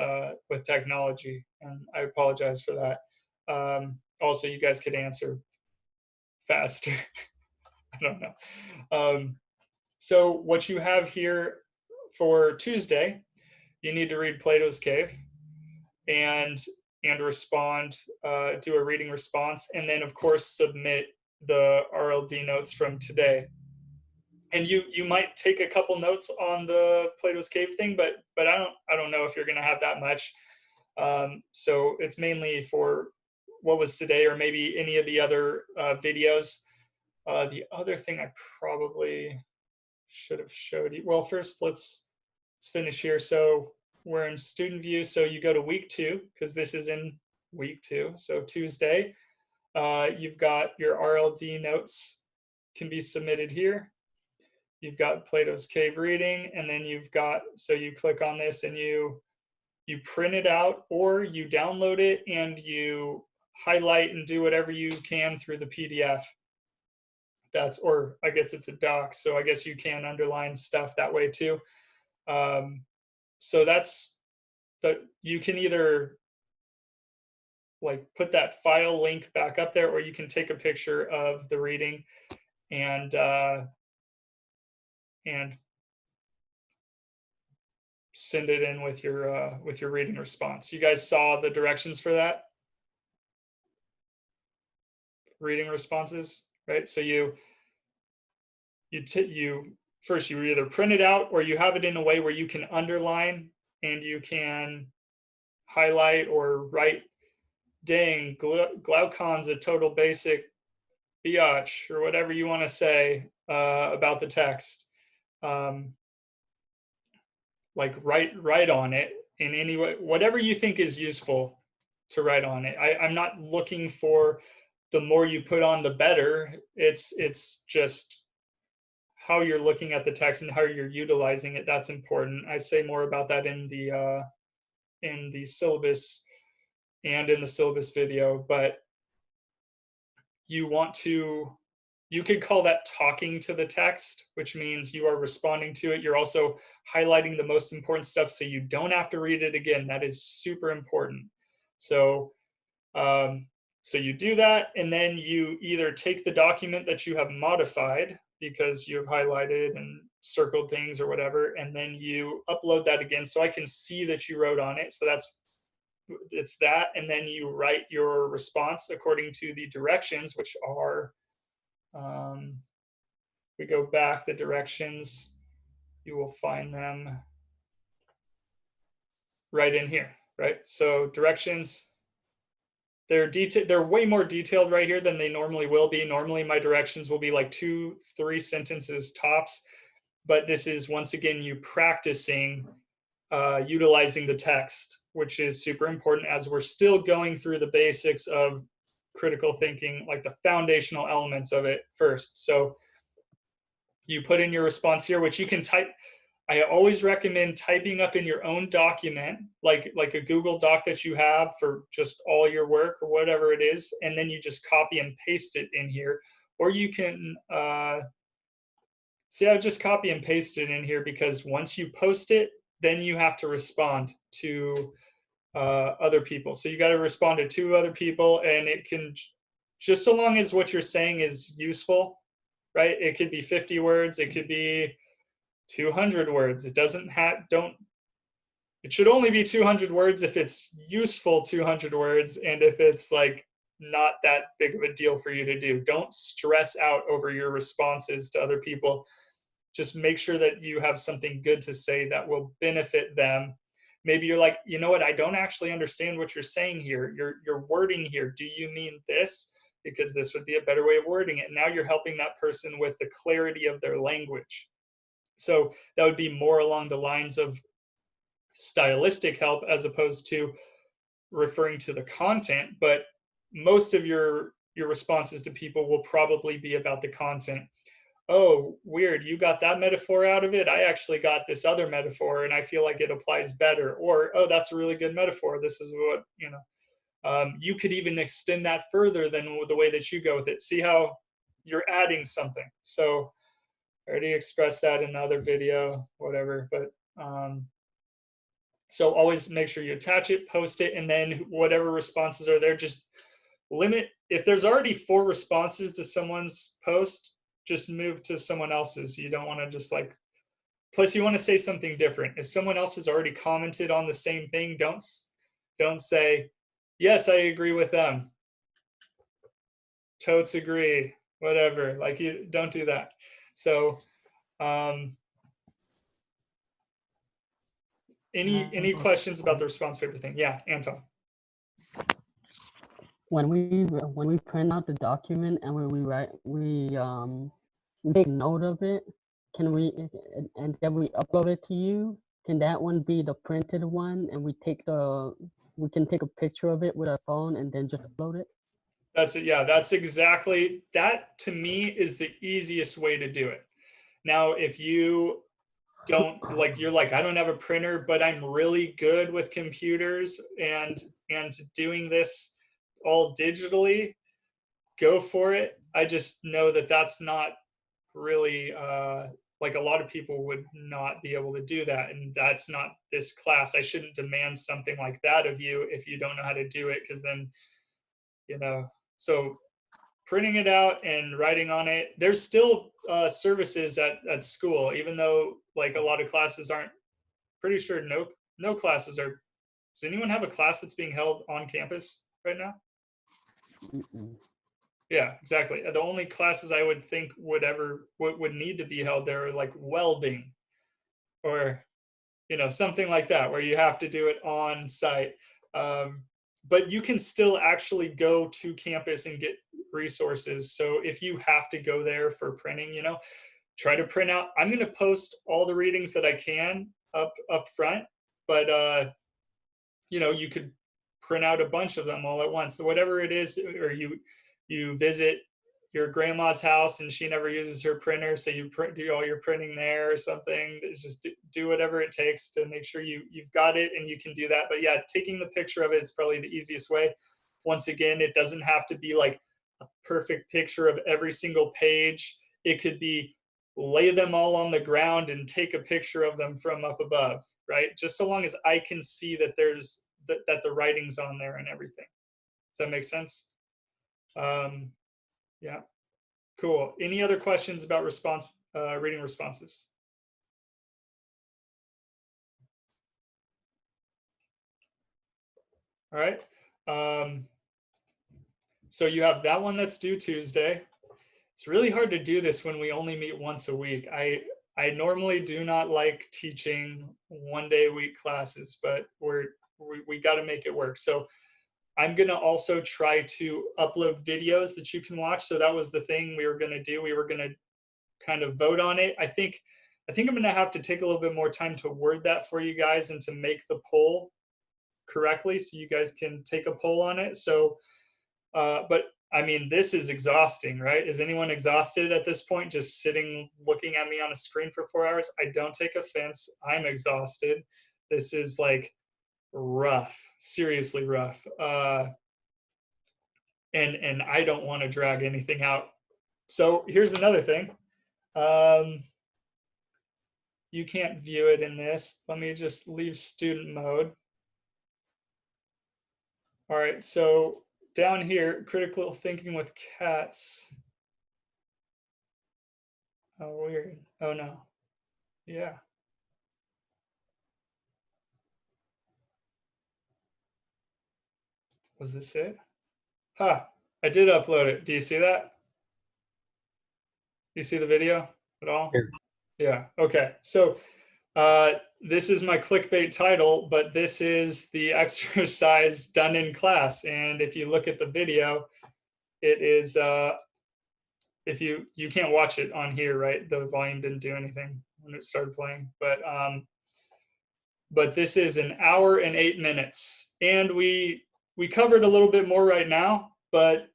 technology, and I apologize for that. Also, you guys could answer faster. I don't know. So what you have here for Tuesday, you need to read Plato's Cave and respond, do a reading response, and then of course submit the RLD notes from today. And you might take a couple notes on the Plato's Cave thing, but I don't know if you're going to have that much. So it's mainly for what was today, or maybe any of the other videos. The other thing I probably should have showed you. Well, first let's finish here. So we're in student view. So you go to week 2, because this is in week 2. So Tuesday, you've got your RLD notes can be submitted here. You've got Plato's Cave reading, and then so you click on this and you print it out, or you download it and you highlight and do whatever you can through the PDF. Or I guess it's a doc, so I guess you can underline stuff that way too. So you can either like put that file link back up there, or you can take a picture of the reading and send it in with your reading response. You guys saw the directions for that? Reading responses, right? So you first you either print it out, or you have it in a way where you can underline and you can highlight or write, dang, Glaucon's a total basic biatch, or whatever you want to say about the text. Like write on it in any way, whatever you think is useful to write on it. I'm not looking for the more you put on, the better. It's just how you're looking at the text and how you're utilizing it. That's important. I say more about that in the syllabus and in the syllabus video, but you could call that talking to the text, which means you are responding to it. You're also highlighting the most important stuff so you don't have to read it again. That is super important. So you do that, and then you either take the document that you have modified because you have highlighted and circled things or whatever, and then you upload that again so I can see that you wrote on it. So it's that, and then you write your response according to the directions, which are, we go back, the directions, you will find them right in here, right? So directions, they're way more detailed right here than they normally will be. Normally my directions will be like 2-3 sentences tops, but this is, once again, you practicing utilizing the text, which is super important as we're still going through the basics of critical thinking, like the foundational elements of it first. So you put in your response here, which you can type. I always recommend typing up in your own document, like a Google Doc that you have for just all your work or whatever it is, and then you just copy and paste it in here. Or you can, see, I would just copy and paste it in here because once you post it, then you have to respond to other people. So you got to respond to 2 other people, and it can, just so long as what you're saying is useful, right? It could be 50 words, it could be 200 words. It doesn't have, it should only be 200 words if it's useful 200 words, and if it's like not that big of a deal for you to do. Don't stress out over your responses to other people. Just make sure that you have something good to say that will benefit them. Maybe you're like, you know what, I don't actually understand what you're saying here. Your wording here, do you mean this? Because this would be a better way of wording it. Now you're helping that person with the clarity of their language. So that would be more along the lines of stylistic help as opposed to referring to the content. But most of your responses to people will probably be about the content. Oh, weird, you got that metaphor out of it. I actually got this other metaphor and I feel like it applies better. Or, oh, that's a really good metaphor. This is what, you know. You could even extend that further than the way that you go with it. See how you're adding something. So I already expressed that in the other video, whatever. But so always make sure you attach it, post it, and then whatever responses are there, just limit. If there's already 4 responses to someone's post, just move to someone else's. You don't want to just like, plus you want to say something different. If someone else has already commented on the same thing, don't say, yes, I agree with them. Totes agree, whatever. Like, you don't do that. So any questions about the response paper thing? Yeah, Anton. When we print out the document and we make note of it, can we, and then we upload it to you? Can that one be the printed one, and we can take a picture of it with our phone and then just upload it? That's it. Yeah, that's exactly, that to me is the easiest way to do it. Now, if you don't, like, you're like, I don't have a printer, but I'm really good with computers and doing this all digitally, go for it. I just know that that's not really, like, a lot of people would not be able to do that, and that's not this class. I shouldn't demand something like that of you if you don't know how to do it, because then, you know, so printing it out and writing on it. There's still services at school, even though like a lot of classes aren't, pretty sure no classes are. Does anyone have a class that's being held on campus right now? Mm-mm. Yeah, exactly. The only classes I would think would need to be held there are like welding or, you know, something like that where you have to do it on site. But you can still actually go to campus and get resources. So if you have to go there for printing, you know, try to print out. I'm going to post all the readings that I can up front, but you know, you could print out a bunch of them all at once. So whatever it is, or you visit your grandma's house and she never uses her printer, so you do all your printing there or something. It's just do whatever it takes to make sure you've got it and you can do that. But yeah, taking the picture of it is probably the easiest way. Once again, it doesn't have to be like a perfect picture of every single page. It could be lay them all on the ground and take a picture of them from up above, right? Just so long as I can see that there's that the writing's on there and everything. Does that make sense? Yeah, cool. Any other questions about reading responses? All right. So you have that one that's due Tuesday. It's really hard to do this when we only meet once a week. I normally do not like teaching 1 day a week classes, but we got to make it work. So I'm going to also try to upload videos that you can watch. So that was the thing we were going to do. We were going to kind of vote on it. I think I'm going to have to take a little bit more time to word that for you guys and to make the poll correctly so you guys can take a poll on it. So, but I mean, this is exhausting, right? Is anyone exhausted at this point, just sitting looking at me on a screen for 4 hours? I don't take offense. I'm exhausted. This is like rough, seriously rough. And I don't want to drag anything out. So here's another thing. You can't view it in this. Let me just leave student mode. All right, so down here, critical thinking with cats. Oh, weird. Oh, no. Yeah. Was this it? Huh. I did upload it. Do you see that? You see the video at all? Yeah. Okay. So this is my clickbait title, but this is the exercise done in class. And if you look at the video, it is, if you can't watch it on here, right? The volume didn't do anything when it started playing, but this is 1 hour and 8 minutes. And we covered a little bit more right now, but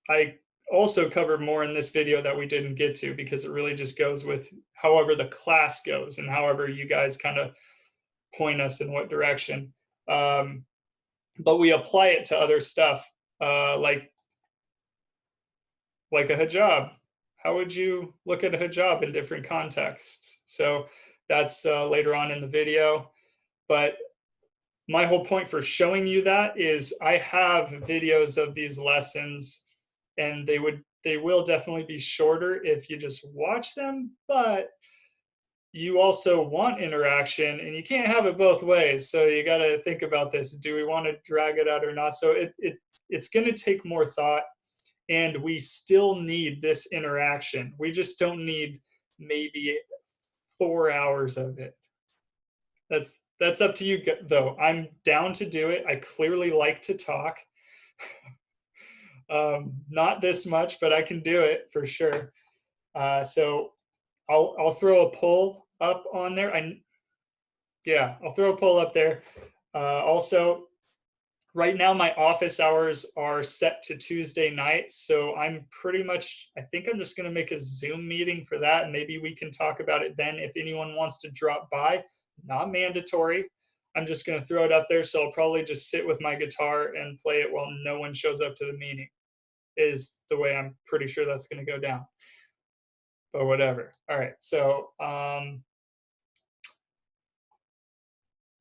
I also covered more in this video that we didn't get to because it really just goes with however the class goes and however you guys kind of point us in what direction. But we apply it to other stuff, like a hijab. How would you look at a hijab in different contexts? So that's later on in the video. But my whole point for showing you that is I have videos of these lessons, and they will definitely be shorter if you just watch them, but you also want interaction, and you can't have it both ways. So you got to think about this. Do we want to drag it out or not? So it's going to take more thought, and we still need this interaction. We just don't need maybe 4 hours of it. That's up to you, though. I'm down to do it. I clearly like to talk. Not this much, but I can do it for sure. So I'll throw a poll up on there. I'll throw a poll up there. Also, right now my office hours are set to Tuesday nights, so I think I'm just going to make a Zoom meeting for that, and maybe we can talk about it then if anyone wants to drop by. Not mandatory. I'm just going to throw it up there, so I'll probably just sit with my guitar and play it while no one shows up to the meeting, is the way I'm pretty sure that's going to go down. But whatever. All right, so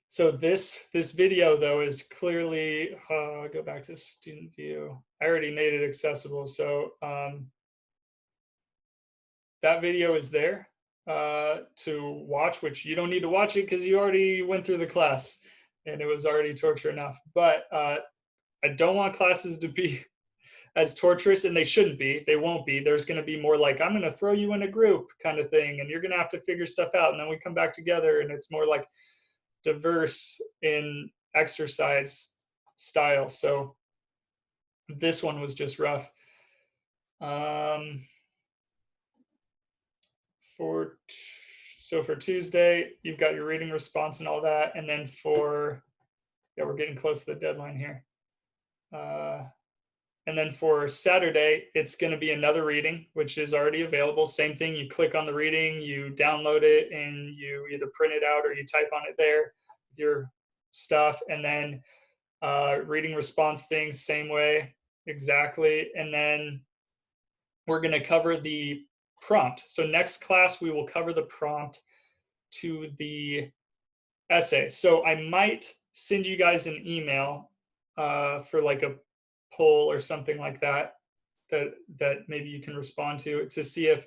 so this video, though, is clearly, go back to student view. I already made it accessible, so that video is there to watch, which you don't need to watch it because you already went through the class and it was already torture enough. But I don't want classes to be as torturous, and they shouldn't be. They won't be. There's going to be more like, I'm going to throw you in a group kind of thing, and you're going to have to figure stuff out, and then we come back together, and it's more like diverse in exercise style. So this one was just rough. For Tuesday, you've got your reading response and all that, and then we're getting close to the deadline here. And then for Saturday, it's going to be another reading, which is already available. Same thing, you click on the reading, you download it, and you either print it out or you type on it there with your stuff. And then reading response things, same way, exactly. And then we're going to cover the prompt. So next class, we will cover the prompt to the essay. So I might send you guys an email for like a poll or something like that maybe you can respond to see if,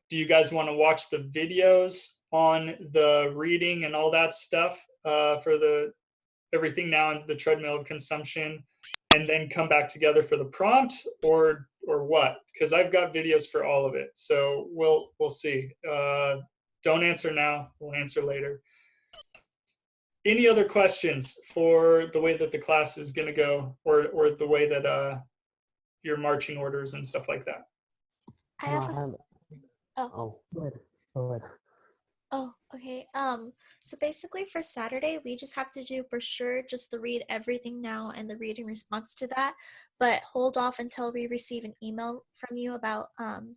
do you guys want to watch the videos on the reading and all that stuff for the everything now into the treadmill of consumption, and then come back together for the prompt, or what? Because I've got videos for all of it, so we'll see. Don't answer now, we'll answer later. Any other questions for the way that the class is going to go, or the way that your marching orders and stuff like that? I have Go ahead. Oh, okay. Okay, so basically for Saturday, we just have to do for sure just the read everything now and the reading response to that, but hold off until we receive an email from you about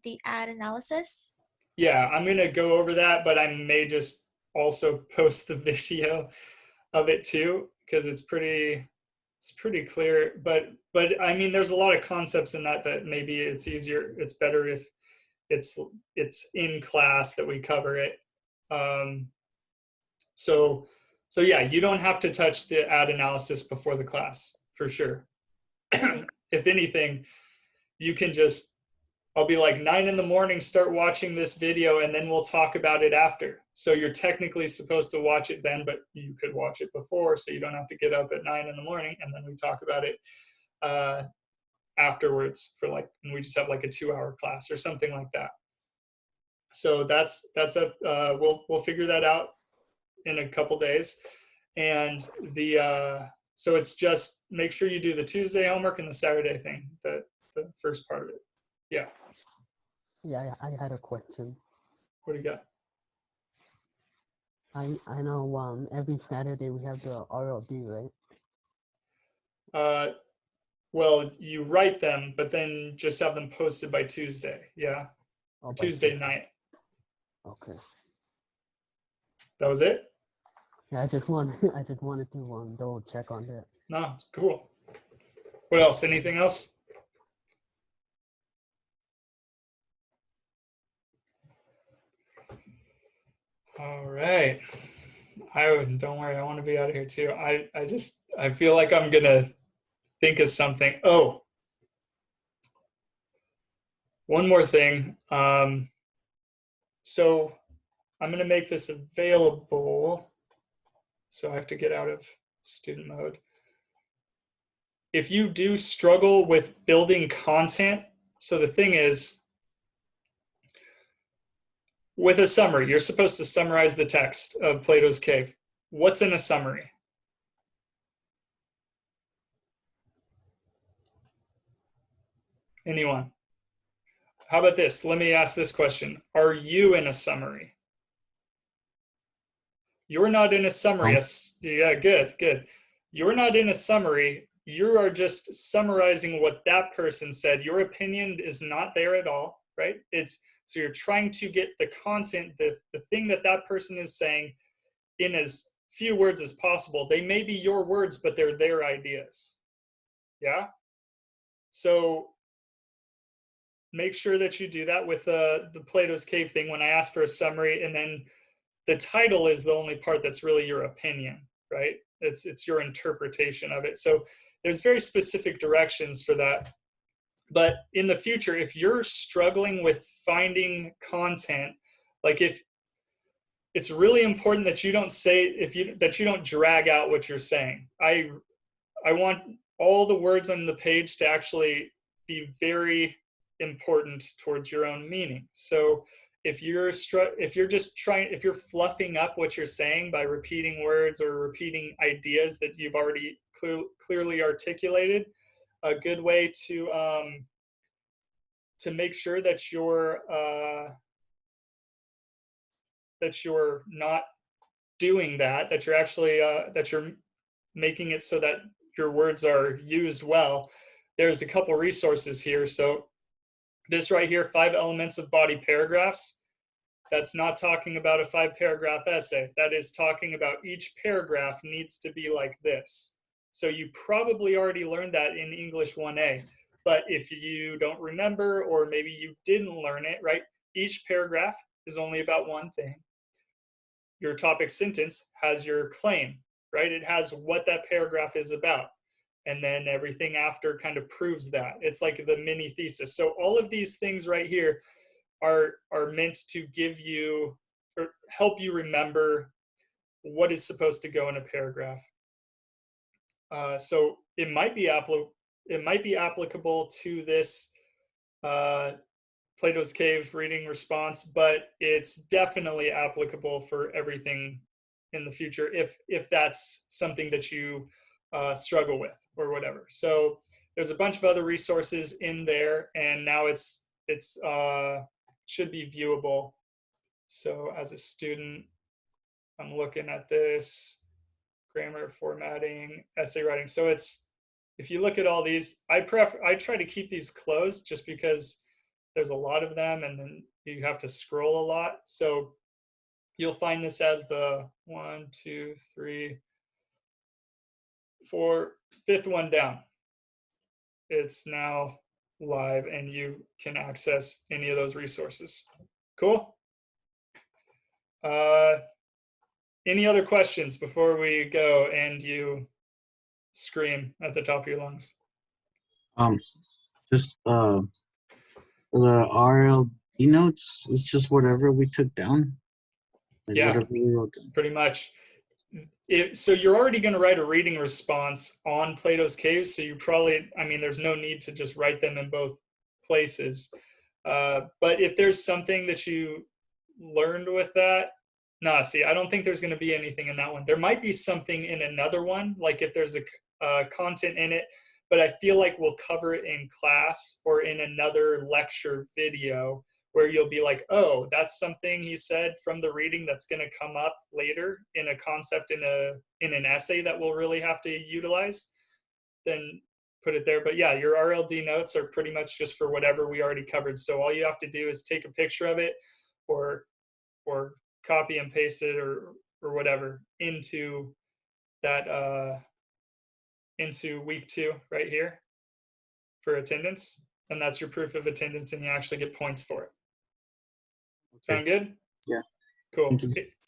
the ad analysis. Yeah, I'm gonna go over that, but I may just also post the video of it too, because it's pretty clear. But I mean, there's a lot of concepts in that maybe it's better if it's in class that we cover it. Um, so yeah, you don't have to touch the ad analysis before the class for sure. If anything, you can just, I'll be like 9 in the morning, start watching this video, and then we'll talk about it after. So you're technically supposed to watch it then, but you could watch it before, so you don't have to get up at 9 in the morning, and then we talk about it afterwards and we just have like a 2-hour class or something like that. So we'll figure that out in a couple days. And so it's just make sure you do the Tuesday homework and the Saturday thing, the first part of it. Yeah. Yeah, I had a question. What do you got? I know every Saturday we have the RLD, right? Well, you write them, but then just have them posted by Tuesday. Yeah. Oh, Tuesday night. Okay. That was it? Yeah, I just wanted to double check on that. No, it's cool. What else? Anything else? All right. Don't worry, I want to be out of here too. I feel like I'm gonna think of something. Oh, one more thing. So I'm gonna make this available. So I have to get out of student mode. If you do struggle with building content, so the thing is, with a summary, you're supposed to summarize the text of Plato's Cave. What's in a summary? Anyone? How about this? Let me ask this question. Are you in a summary? You're not in a summary. Yeah, good. You're not in a summary. You are just summarizing what that person said. Your opinion is not there at all, right? So you're trying to get the content, the thing that person is saying in as few words as possible. They may be your words, but they're their ideas. Yeah? So make sure that you do that with the Plato's Cave thing when I ask for a summary, and then the title is the only part that's really your opinion, right? It's your interpretation of it. So there's very specific directions for that. But in the future, if you're struggling with finding content, like if it's really important that you don't that you don't drag out what you're saying. I want all the words on the page to actually be very important towards your own meaning. So if you're fluffing up what you're saying by repeating words or repeating ideas that you've already clearly articulated, a good way to make sure that you're not doing that you're actually that you're making it so that your words are used well. There's a couple resources here. So this right here, 5 elements of body paragraphs. That's not talking about a 5-paragraph essay. That is talking about each paragraph needs to be like this. So you probably already learned that in English 1A. But if you don't remember, or maybe you didn't learn it, right? Each paragraph is only about one thing. Your topic sentence has your claim, right? It has what that paragraph is about. And then everything after kind of proves that. It's like the mini thesis. So all of these things right here are meant to give you or help you remember what is supposed to go in a paragraph. So it might be applicable to this Plato's Cave reading response, but it's definitely applicable for everything in the future if that's something that you struggle with or whatever. So there's a bunch of other resources in there, and now it's should be viewable. So as a student, I'm looking at this, grammar, formatting, essay writing. So it's, if you look at all these, I try to keep these closed just because there's a lot of them and then you have to scroll a lot. So you'll find this as the 1, 2, 3, 4, fifth one down. It's now live and you can access any of those resources. Cool. Any other questions before we go and you scream at the top of your lungs? Just the RLD notes is just whatever we took down. Like Yeah, whatever we wrote down. pretty much. So you're already going to write a reading response on Plato's Caves. So you probably, I mean, there's no need to just write them in both places. But if there's something that you learned with that, see, I don't think there's going to be anything in that one. There might be something in another one, like if there's a content in it, but I feel like we'll cover it in class or in another lecture video where you'll be like, oh, that's something he said from the reading that's going to come up later in a concept in an essay that we'll really have to utilize. Then put it there. But yeah, your RLD notes are pretty much just for whatever we already covered. So all you have to do is take a picture of it or copy and paste it or whatever into that into week 2 right here for attendance. And that's your proof of attendance and you actually get points for it. Okay. Sound good? Yeah. Cool.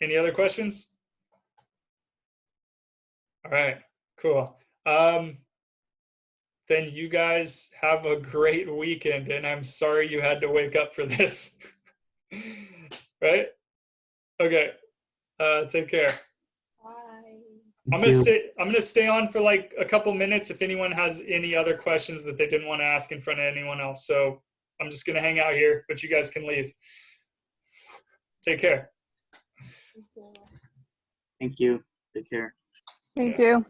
Any other questions? All right, cool. Then you guys have a great weekend and I'm sorry you had to wake up for this. Right? Okay. Take care. Bye. I'm gonna stay on for like a couple minutes if anyone has any other questions that they didn't want to ask in front of anyone else. So I'm just gonna hang out here, but you guys can leave. Take care. Thank you. Take care. Thank you.